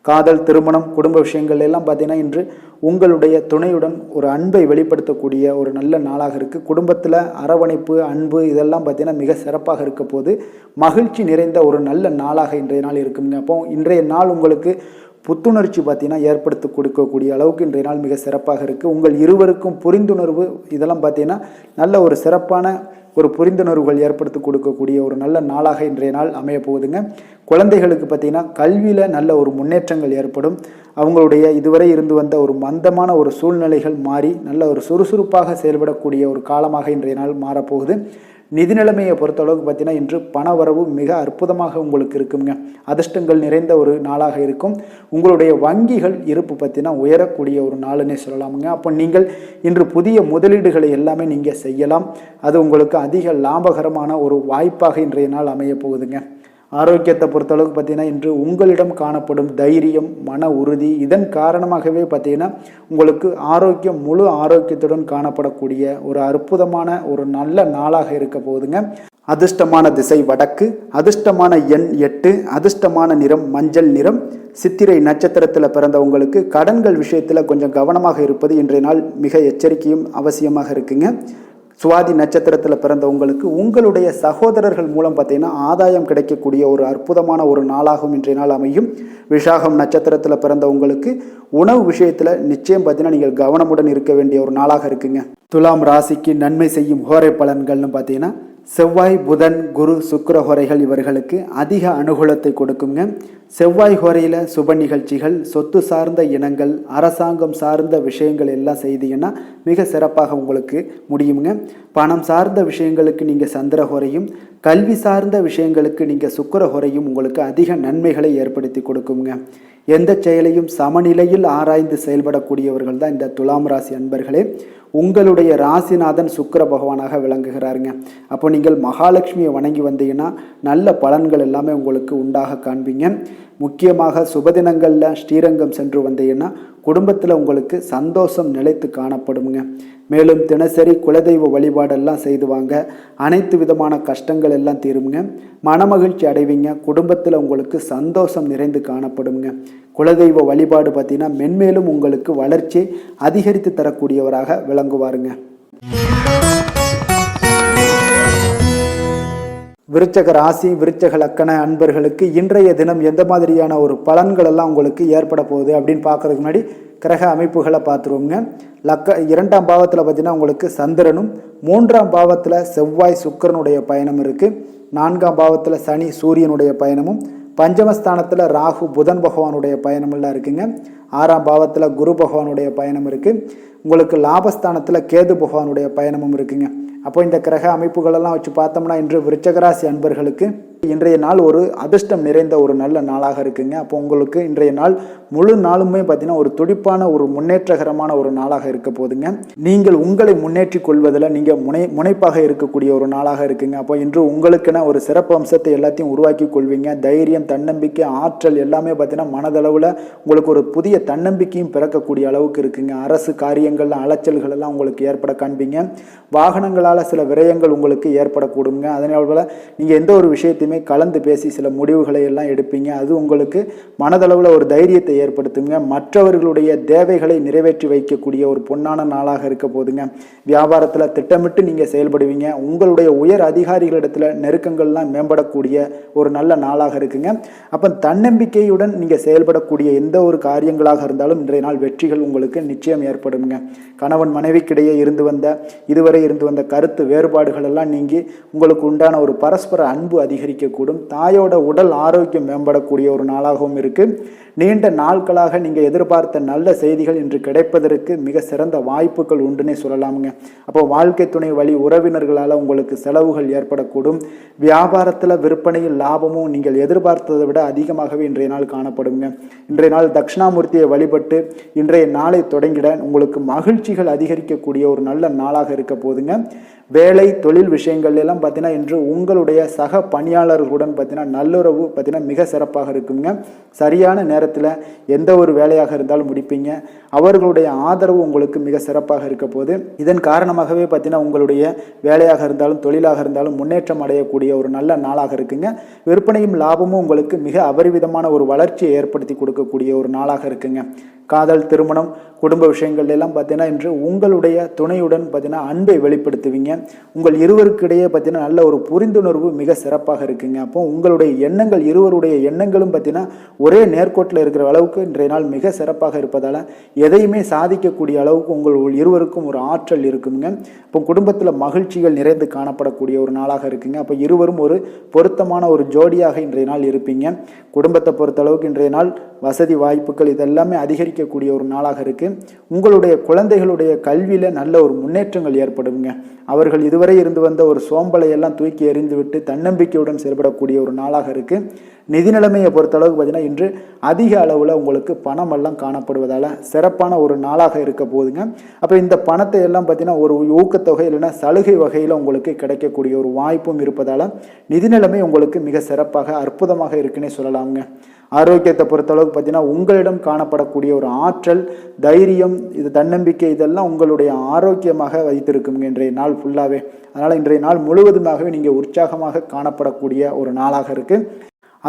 காதல், திருமணம், குடும்ப விஷயங்கள் எல்லாம் பார்த்தீங்கன்னா இன்று உங்களுடைய துணையுடன் ஒரு அன்பை வெளிப்படுத்தக்கூடிய ஒரு நல்ல நாளாக இருக்குது. குடும்பத்தில் அரவணைப்பு, அன்பு இதெல்லாம் பார்த்தீங்கன்னா மிக சிறப்பாக இருக்க போது. மகிழ்ச்சி நிறைந்த ஒரு நல்ல நாளாக இன்றைய நாள் இருக்குங்க. அப்போ இன்றைய நாள் உங்களுக்கு புத்துணர்ச்சி பார்த்தீங்கன்னா ஏற்படுத்தி கொடுக்கக்கூடிய அளவுக்கு இன்றைய நாள் மிக சிறப்பாக இருக்குது. உங்கள் இருவருக்கும் புரிந்துணர்வு இதெல்லாம் பார்த்தீங்கன்னா நல்ல ஒரு சிறப்பான ஒரு புரிந்துணர்வுகள் ஏற்படுத்தி கொடுக்கக்கூடிய ஒரு நல்ல நாளாக இன்றைய நாள் அமைய போகுதுங்க. குழந்தைகளுக்கு பார்த்தீங்கன்னா கல்வியில் நல்ல ஒரு முன்னேற்றங்கள் ஏற்படும். அவங்களுடைய இதுவரை இருந்து வந்த ஒரு மந்தமான ஒரு சூழ்நிலைகள் மாறி நல்ல ஒரு சுறுசுறுப்பாக செயல்படக்கூடிய ஒரு காலமாக இன்றைய நாள் மாறப்போகுது. நிதி நிலைமையை பொறுத்தளவுக்கு பார்த்தீங்கன்னா இன்று பண வரவு மிக அற்புதமாக உங்களுக்கு இருக்குங்க. அதிர்ஷ்டங்கள் நிறைந்த ஒரு நாளாக இருக்கும். உங்களுடைய வங்கிகள் இருப்பு பார்த்தீங்கன்னா உயரக்கூடிய ஒரு நாளுன்னே சொல்லலாமுங்க. அப்போ நீங்கள் இன்று புதிய முதலீடுகளை எல்லாமே நீங்கள் செய்யலாம். அது உங்களுக்கு அதிக லாபகரமான ஒரு வாய்ப்பாக இன்றைய நாள் அமைய போகுதுங்க. ஆரோக்கியத்தை பொறுத்தளவுக்கு பார்த்தீங்கன்னா இன்று உங்களிடம் காணப்படும் தைரியம், மன உறுதி இதன் காரணமாகவே பார்த்தீங்கன்னா உங்களுக்கு ஆரோக்கியம் முழு ஆரோக்கியத்துடன் காணப்படக்கூடிய ஒரு அற்புதமான ஒரு நல்ல நாளாக இருக்க போகுதுங்க. அதிர்ஷ்டமான திசை வடக்கு, அதிர்ஷ்டமான எண் 8, அதிர்ஷ்டமான நிறம் மஞ்சள் நிறம். சித்திரை நட்சத்திரத்தில் பிறந்தவங்களுக்கு கடன்கள் விஷயத்தில் கொஞ்சம் கவனமாக இருப்பது இன்றைய நாள் மிக எச்சரிக்கையும் அவசியமாக இருக்குங்க. சுவாதி நட்சத்திரத்தில் பிறந்தவங்களுக்கு உங்களுடைய சகோதரர்கள் மூலம் பார்த்தீங்கன்னா ஆதாயம் கிடைக்கக்கூடிய ஒரு அற்புதமான ஒரு நாளாகவும் இன்றைய நாள் அமையும். விஷாகம் நட்சத்திரத்தில் பிறந்தவங்களுக்கு உணவு விஷயத்தில் நிச்சயம் பார்த்தீங்கன்னா நீங்கள் கவனமுடன் இருக்க வேண்டிய ஒரு நாளாக இருக்குங்க. துலாம் ராசிக்கு நன்மை செய்யும் ஹோரை பலன்கள்னு பார்த்தீங்கன்னா செவ்வாய், புதன், குரு, சுக்கிர ஹோரைகள் இவர்களுக்கு அதிக அனுகூலத்தை கொடுக்குங்க. செவ்வாய் ஹோரையில் சுப நிகழ்ச்சிகள், சொத்து சார்ந்த இனங்கள், அரசாங்கம் சார்ந்த விஷயங்கள் எல்லாம் செய்தீங்கன்னா மிக சிறப்பாக உங்களுக்கு முடியுங்க. பணம் சார்ந்த விஷயங்களுக்கு நீங்கள் சந்திர ஹோரையும், கல்வி சார்ந்த விஷயங்களுக்கு நீங்கள் சுக்கிர ஹோரையும் உங்களுக்கு அதிக நன்மைகளை ஏற்படுத்தி கொடுக்குங்க. எந்த செயலையும் சமநிலையில் ஆராய்ந்து செயல்படக்கூடியவர்கள் தான் இந்த துலாம் ராசி அன்பர்களே. உங்களுடைய ராசிநாதன் சுக்கிர பகவானாக விளங்குகிறாருங்க. அப்போ நீங்கள் மகாலட்சுமியை வணங்கி வந்தீங்கன்னா நல்ல பலன்கள் எல்லாமே உங்களுக்கு உண்டாக காண்பீங்க. முக்கியமாக சுபதினங்களில் ஸ்ரீரங்கம் சென்று வந்தீங்கன்னா குடும்பத்தில் உங்களுக்கு சந்தோஷம் நிலைத்து காணப்படுங்க. மேலும் தினசரி குலதெய்வ வழிபாடெல்லாம் செய்து வாங்க. அனைத்து விதமான கஷ்டங்கள் எல்லாம் தீருங்க. மனமகிழ்ச்சி அடைவீங்க. குடும்பத்தில் உங்களுக்கு சந்தோஷம் நிறைந்து காணப்படுங்க. குலதெய்வ வழிபாடு பார்த்தீங்கன்னா மென்மேலும் உங்களுக்கு வளர்ச்சியை அதிகரித்து தரக்கூடியவராக விளங்குவாருங்க. விருச்சக ராசி, விருச்சக லக்கண அன்பர்களுக்கு இன்றைய தினம் எந்த மாதிரியான ஒரு பலன்கள் எல்லாம் உங்களுக்கு ஏற்பட போகுது அப்படின்னு பார்க்கறதுக்கு முன்னாடி கிரக அமைப்புகளை பார்த்துருவோங்க. இரண்டாம் பாவத்தில் பார்த்தீங்கன்னா உங்களுக்கு சந்திரனும், மூன்றாம் பாவத்தில் செவ்வாய் சுக்கிரனுடைய பயணம் இருக்குது. நான்காம் பாவத்தில் சனி சூரியனுடைய பயணமும், பஞ்சமஸ்தானத்தில் ராகு புதன் பகவானுடைய பயணமெல்லாம் இருக்குங்க. ஆறாம் பாவத்தில் குரு பகவானுடைய பயணம் இருக்குது. உங்களுக்கு லாபஸ்தானத்தில் கேது பகவானுடைய பயணமும் இருக்குங்க. அப்போ இந்த கிரக அமைப்புகளெல்லாம் வச்சு பார்த்தோம்னா இன்று விருச்சகராசி அன்பர்களுக்கு இன்றைய நாள் ஒரு அதிர்ஷ்டம் நிறைந்த ஒரு நல்ல நாளாக இருக்குங்க. அப்போ உங்களுக்கு இன்றைய நாள் முழு நாளுமே பார்த்தீங்கன்னா ஒரு துடிப்பான ஒரு முன்னேற்றகரமான ஒரு நாளாக இருக்க போதுங்க. நீங்கள் உங்களை முன்னேற்றி கொள்வதில் நீங்கள் முனைப்பாக இருக்கக்கூடிய ஒரு நாளாக இருக்குங்க. அப்போ இன்று உங்களுக்கென ஒரு சிறப்பு அம்சத்தை எல்லாத்தையும் உருவாக்கி கொள்வீங்க. தைரியம், தன்னம்பிக்கை, ஆற்றல் எல்லாமே பார்த்தீங்கன்னா மனதளவில் உங்களுக்கு ஒரு புதிய தன்னம்பிக்கையும் பிறக்கக்கூடிய அளவுக்கு இருக்குங்க. அரசு காரியங்கள்ல அலைச்சல்கள் எல்லாம் உங்களுக்கு ஏற்பட காண்பீங்க. வாகனங்களால் சில விரயங்கள் உங்களுக்கு ஏற்படக்கூடுங்க. அதனால நீங்கள் எந்த ஒரு விஷயத்தையுமே கலந்து பேசி சில முடிவுகளை எல்லாம் எடுப்பீங்க. அது உங்களுக்கு மனதளவில் ஒரு தைரியத்தை ஏற்படுத்துங்க. மற்றவர்களுடைய தேவைகளை நிறைவேற்றி வைக்கக்கூடிய ஒரு பொன்னான நாளாக இருக்க போதுங்க. வியாபாரத்தில் திட்டமிட்டு நீங்கள் செயல்படுவீங்க. உங்களுடைய உயர் அதிகாரிகளிடத்தில் நெருக்கங்கள்லாம் மேம்படக்கூடிய ஒரு நல்ல நாளாக இருக்குங்க. அப்போ தன்னம்பிக்கையுடன் நீங்கள் செயல்படக்கூடிய எந்த ஒரு காரியங்களாக இருந்தாலும் இன்றைய நாள் வெற்றிகள் உங்களுக்கு நிச்சயம் ஏற்படுங்க. கணவன் மனைவிக்கிடையே இதுவரை இருந்து வந்த கருத்து வேறுபாடுகள் எல்லாம் நீங்கி உங்களுக்கு உண்டான ஒரு பரஸ்பர அன்பு அதிகரிக்கக்கூடும். தாயோட உடல் ஆரோக்கியம் மேம்படக்கூடிய ஒரு நாளாகவும் இருக்கு. நீண்ட நாட்களாக நீங்கள் எதிர்பார்த்த நல்ல செய்திகள் இன்று கிடைப்பதற்கு மிக சிறந்த வாய்ப்புகள் உண்டுன்னே சொல்லலாமுங்க. அப்போ வாழ்க்கை துணை வழி உறவினர்களால் உங்களுக்கு செலவுகள் ஏற்படக்கூடும். வியாபாரத்தில் விற்பனையில் லாபமும் நீங்கள் எதிர்பார்த்ததை விட அதிகமாகவே இன்றைய நாள் காணப்படுங்க. இன்றைய நாள் தட்சிணாமூர்த்தியை வழிபட்டு இன்றைய நாளை தொடங்கிட உங்களுக்கு மகிழ்ச்சிகள் அதிகரிக்கக்கூடிய ஒரு நல்ல நாளாக இருக்க போதுங்க. வேலை தொழில் விஷயங்கள் எல்லாம் பார்த்தீங்கன்னா இன்று உங்களுடைய சக பணியாளர்களுடன் பார்த்தீங்கன்னா நல்லுறவு பார்த்தீங்கன்னா மிக சிறப்பாக இருக்குங்க. சரியான நேரத்தில் எந்த ஒரு வேலையாக இருந்தாலும் முடிப்பீங்க. அவர்களுடைய ஆதரவு உங்களுக்கு மிக சிறப்பாக இருக்க போது. இதன் காரணமாகவே பார்த்தீங்கன்னா உங்களுடைய வேலையாக இருந்தாலும் தொழிலாக இருந்தாலும் முன்னேற்றம் அடையக்கூடிய ஒரு நல்ல நாளாக இருக்குங்க. விற்பனையும் லாபமும் உங்களுக்கு மிக அபரிவிதமான ஒரு வளர்ச்சியை ஏற்படுத்தி கொடுக்கக்கூடிய ஒரு நாளாக இருக்குங்க. காதல், திருமணம், குடும்ப விஷயங்கள் எல்லாம் பார்த்தீங்கன்னா இன்று உங்களுடைய துணையுடன் பார்த்தீங்கன்னா அன்பை வெளிப்படுத்துவீங்க. உங்கள் இருவருக்கிடையே பார்த்தீங்கன்னா நல்ல ஒரு புரிந்துணர்வு மிக சிறப்பாக இருக்குங்க. அப்போ உங்களுடைய எண்ணங்கள், இருவருடைய எண்ணங்களும் பார்த்தீங்கன்னா ஒரே நேர்கோட்டில் இருக்கிற அளவுக்கு இன்றைய நாள் மிக சிறப்பாக இருப்பதால் எதையுமே சாதிக்கக்கூடிய அளவுக்கு உங்கள் இருவருக்கும் ஒரு ஆற்றல் இருக்குங்க. இப்போ குடும்பத்தில் மகிழ்ச்சிகள் நிறைந்து காணப்படக்கூடிய ஒரு நாளாக இருக்குங்க. அப்போ இருவரும் ஒரு பொருத்தமான ஒரு ஜோடியாக இன்றைய நாள் இருப்பீங்க. குடும்பத்தை பொறுத்த அளவுக்கு இன்றைய நாள் வசதி வாய்ப்புகள் இதெல்லாமே அதிகரிக்கக்கூடிய ஒரு நாளாக இருக்கு. உங்களுடைய குழந்தைகளுடைய கல்வியில நல்ல ஒரு முன்னேற்றங்கள் ஏற்படுங்க. அவர்கள் இதுவரை இருந்து வந்த ஒரு சோம்பலை எல்லாம் தூக்கி எறிந்துவிட்டு தன்னம்பிக்கையுடன் செயல்படக்கூடிய ஒரு நாளாக இருக்கு. நிதி நிலைமையை பொறுத்த அளவுக்கு பார்த்தீங்கன்னா இன்று அதிக அளவில் உங்களுக்கு பணம் எல்லாம் காணப்படுவதால் சிறப்பான ஒரு நாளாக இருக்க போகுதுங்க. அப்போ இந்த பணத்தை எல்லாம் பார்த்தீங்கன்னா ஒரு ஊக்கத்தொகை இல்லைன்னா சலுகை வகையில் உங்களுக்கு கிடைக்கக்கூடிய ஒரு வாய்ப்பும் இருப்பதால் நிதி நிலைமை உங்களுக்கு மிக சிறப்பாக அற்புதமாக இருக்குன்னே சொல்லலாமுங்க. ஆரோக்கியத்தை பொறுத்தளவுக்கு பார்த்தீங்கன்னா உங்களிடம் காணப்படக்கூடிய ஒரு ஆற்றல், தைரியம், இது தன்னம்பிக்கை இதெல்லாம் உங்களுடைய ஆரோக்கியமாக வைத்திருக்குங்க இன்றைய நாள் ஃபுல்லாகவே. அதனால் இன்றைய நாள் முழுவதுமாகவே நீங்கள் உற்சாகமாக காணப்படக்கூடிய ஒரு நாளாக இருக்குது.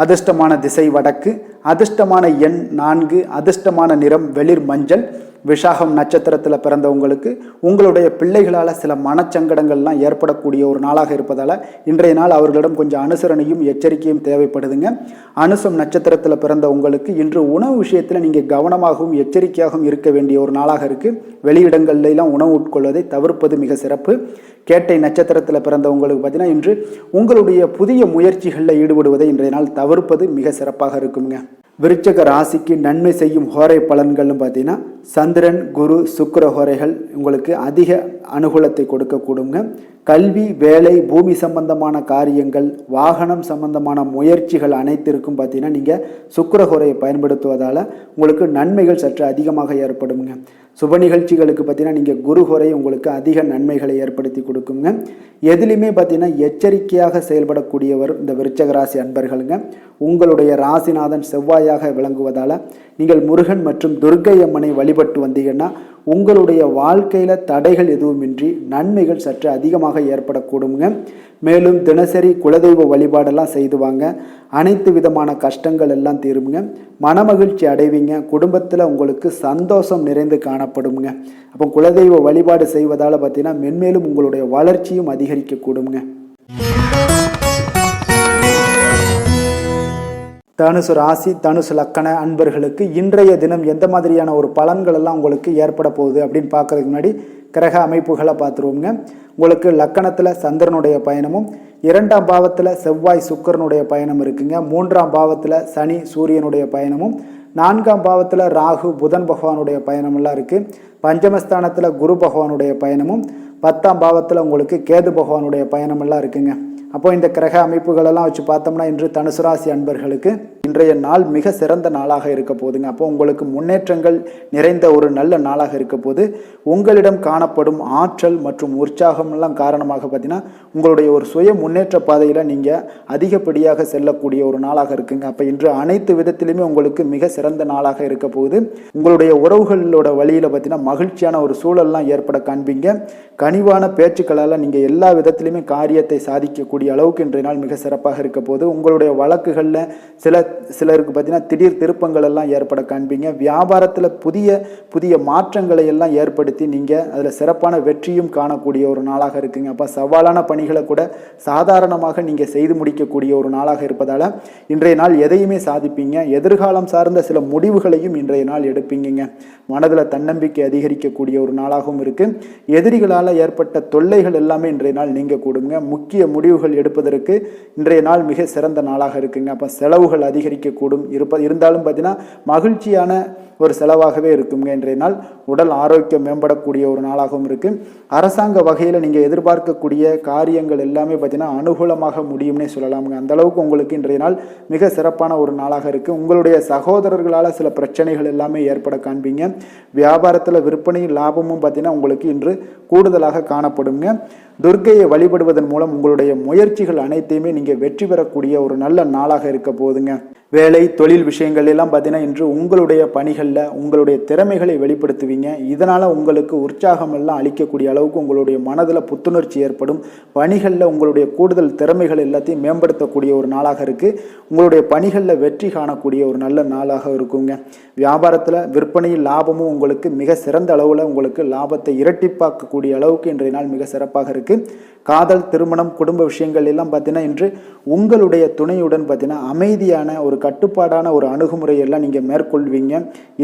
அதிர்ஷ்டமான திசை வடக்கு, அதிர்ஷ்டமான எண் 4, அதிர்ஷ்டமான நிறம் வெளிர் மஞ்சள். விஷாகம் நட்சத்திரத்தில் பிறந்தவங்களுக்கு உங்களுடைய பிள்ளைகளால் சில மனச்சங்கடங்கள்லாம் ஏற்படக்கூடிய ஒரு நாளாக இருப்பதால் இன்றைய நாள் அவர்களிடம் கொஞ்சம் அனுசரணையும் எச்சரிக்கையும் தேவைப்படுதுங்க. அனுசம் நட்சத்திரத்தில் பிறந்த உங்களுக்கு இன்று உணவு விஷயத்தில் நீங்கள் கவனமாகவும் எச்சரிக்கையாகவும் இருக்க வேண்டிய ஒரு நாளாக இருக்குது. வெளியிடங்கள்லாம் உணவு உட்கொள்வதை தவிர்ப்பது மிக சிறப்பு. கேட்டை நட்சத்திரத்தில் பிறந்தவங்களுக்கு பார்த்தீங்கன்னா இன்று உங்களுடைய புதிய முயற்சிகளில் ஈடுபடுவதை இன்றைய நாள் தவிர்ப்பது மிக சிறப்பாக இருக்குங்க. விருச்சக ராசிக்கு நன்மை செய்யும் ஹோரை பலன்கள்னு பார்த்தீங்கன்னா சந்திரன், குரு, சுக்கிர ஹோரைகள் உங்களுக்கு அதிக அனுகூலத்தை கொடுக்கக்கூடுங்க. கல்வி, வேலை, பூமி சம்பந்தமான காரியங்கள், வாகனம் சம்பந்தமான முயற்சிகள் அனைத்திற்கும் பார்த்தீங்கன்னா நீங்கள் சுக்கிர ஹோரையை பயன்படுத்துவதால் உங்களுக்கு நன்மைகள் சற்று அதிகமாக ஏற்படுங்க. சுப நிகழ்ச்சிகளுக்கு பார்த்தீங்கன்னா நீங்கள் குரு ஹோரை உங்களுக்கு அதிக நன்மைகளை ஏற்படுத்தி கொடுக்குங்க. எதுலையுமே பார்த்தீங்கன்னா எச்சரிக்கையாக செயல்படக்கூடியவர் இந்த விருச்சக ராசி அன்பர்களுங்க. உங்களுடைய ராசிநாதன் செவ்வாயாக விளங்குவதால் நீங்கள் முருகன் மற்றும் துர்க்கை அம்மனை வழிபட்டு வந்தீங்கன்னா உங்களுடைய வாழ்க்கையில் தடைகள் எதுவுமின்றி நன்மைகள் சற்று அதிகமாக ஏற்படக்கூடுங்க. மேலும் தினசரி குலதெய்வ வழிபாடெல்லாம் செய்து வாங்க. அனைத்து விதமான கஷ்டங்கள் எல்லாம் தீருங்க. மனமகிழ்ச்சி அடைவீங்க. குடும்பத்தில் உங்களுக்கு சந்தோஷம் நிறைந்து காணப்படுங்க. அப்போ குலதெய்வ வழிபாடு செய்வதால் பார்த்தீங்கன்னா மென்மேலும் உங்களுடைய வளர்ச்சியும் அதிகரிக்கக்கூடுங்க. தனுசு ராசி, தனுசு லக்கண அன்பர்களுக்கு இன்றைய தினம் எந்த மாதிரியான ஒரு பலன்கள் எல்லாம் உங்களுக்கு ஏற்பட போகுது அப்படின்னு பார்க்கறதுக்கு முன்னாடி கிரக அமைப்புகளை பார்த்துருவோங்க. உங்களுக்கு லக்கணத்தில் சந்திரனுடைய பயணமும், 2ஆம் பாவத்தில் செவ்வாய் சுக்கிரனுடைய பயணம் இருக்குங்க. 3ஆம் பாவத்தில் சனி சூரியனுடைய பயணமும், 4ஆம் பாவத்தில் ராகு புதன் பகவானுடைய பயணமெல்லாம் இருக்குது. பஞ்சமஸ்தானத்தில் குரு பகவானுடைய பயணமும், 10ஆம் பாவத்தில் உங்களுக்கு கேது பகவானுடைய பயணமெல்லாம் இருக்குங்க. அப்போ இந்த கிரக அமைப்புகளெல்லாம் வச்சு பார்த்தோம்னா இன்று தனுசு ராசி அன்பர்களுக்கு இன்றைய நாள் மிக சிறந்த நாளாக இருக்க போதுங்க. அப்போ உங்களுக்கு முன்னேற்றங்கள் நிறைந்த ஒரு நல்ல நாளாக இருக்க போது உங்களிடம் காணப்படும் ஆற்றல் மற்றும் உற்சாகமெல்லாம் காரணமாக பார்த்தீங்கன்னா உங்களுடைய ஒரு சுய முன்னேற்ற பாதையில் நீங்கள் அதிகப்படியாக செல்லக்கூடிய ஒரு நாளாக இருக்குங்க. அப்போ இன்று அனைத்து விதத்திலுமே உங்களுக்கு மிக சிறந்த நாளாக இருக்க போகுது. உங்களுடைய உறவுகளோட வழியில் பார்த்தீங்கன்னா மகிழ்ச்சியான ஒரு சூழல்லாம் ஏற்பட காண்பீங்க. கனிவான பேச்சுக்களால் நீங்கள் எல்லா விதத்திலுமே காரியத்தை சாதிக்கக்கூடிய அளவுக்கு இன்றைய நாள் மிக சிறப்பாக இருக்க போது. உங்களுடைய வழக்குகளில் சிலருக்கு பார்த்தீங்கன்னா திடீர் திருப்பங்கள் எல்லாம் ஏற்பட காண்பீங்க. வியாபாரத்தில் புதிய புதிய மாற்றங்களை எல்லாம் ஏற்படுத்தி நீங்கள் அதில் சிறப்பான வெற்றியும் காணக்கூடிய ஒரு நாளாக இருக்குங்க. அப்போ சவாலான பணிகளை கூட சாதாரணமாக நீங்கள் செய்து முடிக்கக்கூடிய ஒரு நாளாக இருப்பதால் இன்றைய நாள் எதையுமே சாதிப்பீங்க. எதிர்காலம் சார்ந்த சில முடிவுகளையும் இன்றைய நாள் எடுப்பீங்க. மனதில் தன்னம்பிக்கை அதிகரிக்கக்கூடிய ஒரு நாளாகவும் இருக்கு. எதிரிகளால் ஏற்பட்ட தொல்லைகள் எல்லாமே இன்றைய நாள் நீங்க கூடுங்க. முக்கிய முடிவுகள் எடுப்பதற்கு இன்றைய நாள் மிக சிறந்த நாளாக இருக்குங்க. அப்போ செலவுகள் அதிகரிக்கக்கூடும். இருந்தாலும் பார்த்தீங்கன்னா மகிழ்ச்சியான ஒரு செலவாகவே இருக்குங்க. இன்றைய நாள் உடல் ஆரோக்கியம் மேம்படக்கூடிய ஒரு நாளாகவும் இருக்கு. அரசாங்க வகையில் நீங்கள் எதிர்பார்க்கக்கூடிய காரியங்கள் எல்லாமே பார்த்தீங்கன்னா அனுகூலமாக முடியும்னே சொல்லலாமுங்க. அந்த அளவுக்கு உங்களுக்கு இன்றைய நாள் மிக சிறப்பான ஒரு நாளாக இருக்கு. உங்களுடைய சகோதரர்களால் சில பிரச்சனைகள் எல்லாமே ஏற்பட காண்பீங்க. வியாபாரத்தில் விற்பனையும் லாபமும் பார்த்தீங்கன்னா உங்களுக்கு இன்று கூடுதலாக காணப்படுங்க. துர்க்கையை வழிபடுவதன் மூலம் உங்களுடைய முயற்சிகள் அனைத்தையுமே நீங்கள் வெற்றி பெறக்கூடிய ஒரு நல்ல நாளாக இருக்க போகுதுங்க. வேலை தொழில் விஷயங்கள் எல்லாம் பார்த்தீங்கன்னா இன்று உங்களுடைய பணிகளில் உங்களுடைய திறமைகளை வெளிப்படுத்துவீங்க. இதனால் உங்களுக்கு உற்சாகம் எல்லாம் அளிக்கக்கூடிய அளவுக்கு உங்களுடைய மனதில் புத்துணர்ச்சி ஏற்படும். பணிகளில் உங்களுடைய கூடுதல் திறமைகள் எல்லாத்தையும் மேம்படுத்தக்கூடிய ஒரு நாளாக இருக்குது. உங்களுடைய பணிகளில் வெற்றி காணக்கூடிய ஒரு நல்ல நாளாக இருக்குங்க. வியாபாரத்தில் விற்பனையில் லாபமும் உங்களுக்கு மிக சிறந்த அளவில் உங்களுக்கு லாபத்தை இரட்டிப்பாக்கக்கூடிய அளவுக்கு இன்றைய நாள் மிக சிறப்பாக இருக்குது. காதல், திருமணம், குடும்ப விஷயங்கள் எல்லாம் பார்த்தீங்கன்னா இன்று உங்களுடைய துணையுடன் பார்த்தீங்கன்னா அமைதியான ஒரு கட்டுப்பாடான ஒரு அணுகுமுறை எல்லாம் நீங்கள் மேற்கொள்வீங்க.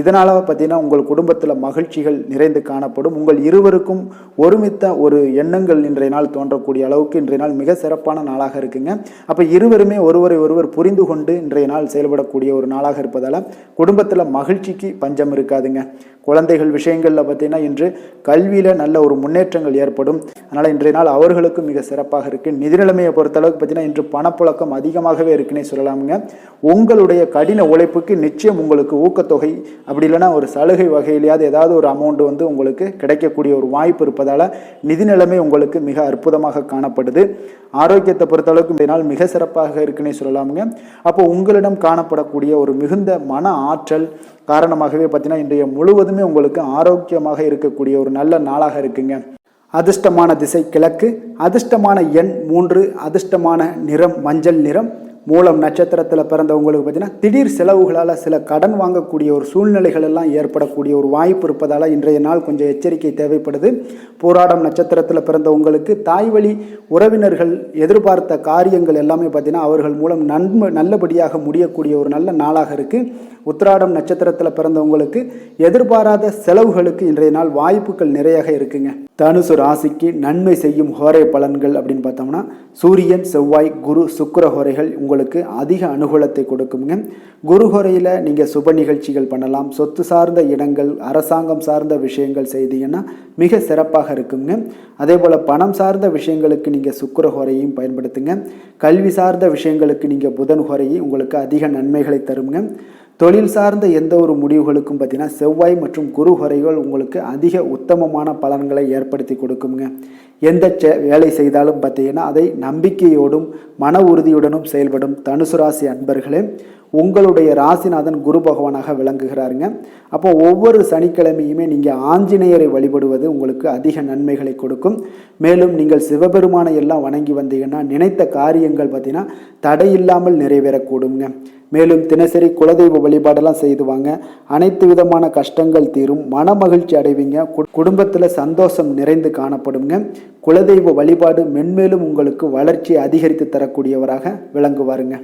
இதனால் பார்த்தீங்கன்னா உங்கள் குடும்பத்தில் மகிழ்ச்சிகள் நிறைந்து காணப்படும். உங்கள் இருவருக்கும் ஒருமித்த ஒரு எண்ணங்கள் இன்றைய நாள் தோன்றக்கூடிய அளவுக்கு இன்றைய நாள் மிக சிறப்பான நாளாக இருக்குங்க. அப்போ இருவருமே ஒருவரை ஒருவர் புரிந்து கொண்டு இன்றைய நாள் செயல்படக்கூடிய ஒரு நாளாக இருப்பதால் குடும்பத்தில் மகிழ்ச்சிக்கு பஞ்சம் இருக்காதுங்க. குழந்தைகள் விஷயங்களில் பார்த்தீங்கன்னா இன்று கல்வியில் நல்ல ஒரு முன்னேற்றங்கள் ஏற்படும். அதனால் இன்றைய நாள் அவர்களுக்கும் மிக சிறப்பாக இருக்குது. நிதி நிலைமையை பொறுத்தளவுக்கு பார்த்தீங்கன்னா இன்று பணப்புழக்கம் அதிகமாகவே இருக்குன்னே சொல்லலாமுங்க. உங்களுடைய கடின உழைப்புக்கு நிச்சயம் உங்களுக்கு ஊக்கத்தொகை அப்படி இல்லைன்னா ஒரு சலுகை வகையிலேயாவது ஏதாவது ஒரு அமௌண்ட் உங்களுக்கு கிடைக்கக்கூடிய ஒரு வாய்ப்பு இருப்பதால் நிதி நிலைமை உங்களுக்கு மிக அற்புதமாக காணப்படுது. ஆரோக்கியத்தை பொறுத்தளவுக்கு இன்றைய நாள் மிக சிறப்பாக இருக்குன்னே சொல்லலாமுங்க. அப்போ உங்களிடம் காணப்படக்கூடிய ஒரு மிகுந்த மன ஆற்றல் காரணமாகவே பார்த்தீங்கன்னா இன்றைய முழுவதுமே உங்களுக்கு ஆரோக்கியமாக இருக்கக்கூடிய ஒரு நல்ல நாளாக இருக்குங்க. அதிர்ஷ்டமான திசை கிழக்கு, அதிர்ஷ்டமான எண் 3, அதிர்ஷ்டமான நிறம் மஞ்சள் நிறம். மூலம் நட்சத்திரத்தில் பிறந்தவங்களுக்கு பார்த்தீங்கன்னா திடீர் செலவுகளால் சில கடன் வாங்கக்கூடிய ஒரு சூழ்நிலைகள் எல்லாம் ஏற்படக்கூடிய ஒரு வாய்ப்பு இருப்பதால் இன்றைய நாள் கொஞ்சம் எச்சரிக்கை தேவைப்படுது. போராடம் நட்சத்திரத்தில் பிறந்தவங்களுக்கு தாய் வழி உறவினர்கள் எதிர்பார்த்த காரியங்கள் எல்லாமே பார்த்தீங்கன்னா அவர்கள் மூலம் நல்லபடியாக முடியக்கூடிய ஒரு நல்ல நாளாக இருக்குது. உத்திராடம் நட்சத்திரத்தில் பிறந்தவங்களுக்கு எதிர்பாராத செலவுகளுக்கு இன்றைய நாள் வாய்ப்புகள் நிறைய இருக்குங்க. தனுசு ராசிக்கு நன்மை செய்யும் ஹோரை பலன்கள் அப்படின்னு பார்த்தோம்னா சூரியன், செவ்வாய், குரு, சுக்கிர ஹோரைகள் உங்களுக்கு அதிக அனுகூலத்தை கொடுக்குங்க. குரு ஹோரையில் நீங்கள் சுப நிகழ்ச்சிகள் பண்ணலாம். சொத்து சார்ந்த இடங்கள், அரசாங்கம் சார்ந்த விஷயங்கள் செய்தீங்கன்னா மிக சிறப்பாக இருக்குங்க. அதே போல் பணம் சார்ந்த விஷயங்களுக்கு நீங்கள் சுக்கிர ஹோரையையும் பயன்படுத்துங்க. கல்வி சார்ந்த விஷயங்களுக்கு நீங்கள் புதன் ஹோரையை உங்களுக்கு அதிக நன்மைகளை தருங்க. தொழில் சார்ந்த எந்த ஒரு முடிவுகளுக்கும் பார்த்தீங்கன்னா செவ்வாய் மற்றும் குரு ஹோரைகள் உங்களுக்கு அதிக உத்தமமான பலன்களை ஏற்படுத்தி கொடுக்குங்க. எந்த வேலை செய்தாலும் பார்த்தீங்கன்னா அதை நம்பிக்கையோடும் மன உறுதியுடனும் செயல்படும் தனுசு ராசி அன்பர்களே, உங்களுடைய ராசிநாதன் குரு பகவானாக விளங்குகிறாருங்க. அப்போ ஒவ்வொரு சனிக்கிழமையுமே நீங்கள் ஆஞ்சநேயரை வழிபடுவது உங்களுக்கு அதிக நன்மைகளை கொடுக்கும். மேலும் நீங்கள் சிவபெருமானை எல்லாம் வணங்கி வந்தீங்கன்னா நினைத்த காரியங்கள் பார்த்தீங்கன்னா தடையில்லாமல் நிறைவேறக்கூடுங்க. மேலும் தினசரி குலதெய்வ வழிபாடெல்லாம் செய்துவாங்க. அனைத்து விதமான கஷ்டங்கள் தீரும், மன மகிழ்ச்சி அடைவீங்க. குடும்பத்தில் சந்தோஷம் நிறைந்து காணப்படுங்க. குலதெய்வ வழிபாடு மென்மேலும் உங்களுக்கு வளர்ச்சி அதிகரித்து தரக்கூடியவராக விளங்குவாருங்க.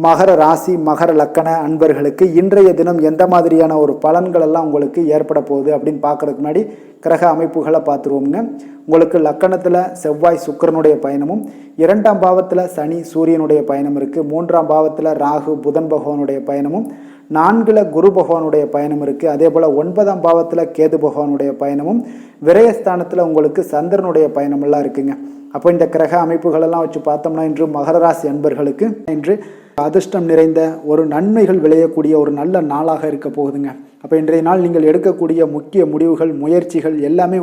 மகர ராசி மகர லக்கண அன்பர்களுக்கு இன்றைய தினம் எந்த மாதிரியான ஒரு பலன்கள் எல்லாம் உங்களுக்கு ஏற்பட போகுது அப்படின்னு பார்க்கறதுக்கு முன்னாடி கிரக அமைப்புகளை பார்த்துருவோங்க. உங்களுக்கு லக்கணத்தில் செவ்வாய் சுக்கிரனுடைய பயணமும், 2ஆம் பாவத்தில் சனி சூரியனுடைய பயணம் இருக்குது. 3ஆம் பாவத்தில் ராகு புதன் பகவானுடைய பயணமும், 4ல் குரு பகவானுடைய பயணம் இருக்குது. அதே போல் 9ஆம் பாவத்தில் கேது பகவானுடைய பயணமும், விரயஸ்தானத்தில் உங்களுக்கு சந்திரனுடைய பயணமெல்லாம் இருக்குங்க. அப்போ இந்த கிரக அமைப்புகளெல்லாம் வச்சு பார்த்தோம்னா இன்று மகர ராசி அன்பர்களுக்கு இன்று அதிர்ஷ்டம் நிறைந்த ஒரு நன்மைகள் விளையக்கூடிய ஒரு நல்ல நாளாக இருக்க போகுதுங்க. அப்போ இன்றைய நாள் நீங்கள் எடுக்கக்கூடிய முக்கிய முடிவுகள், முயற்சிகள் எல்லாமே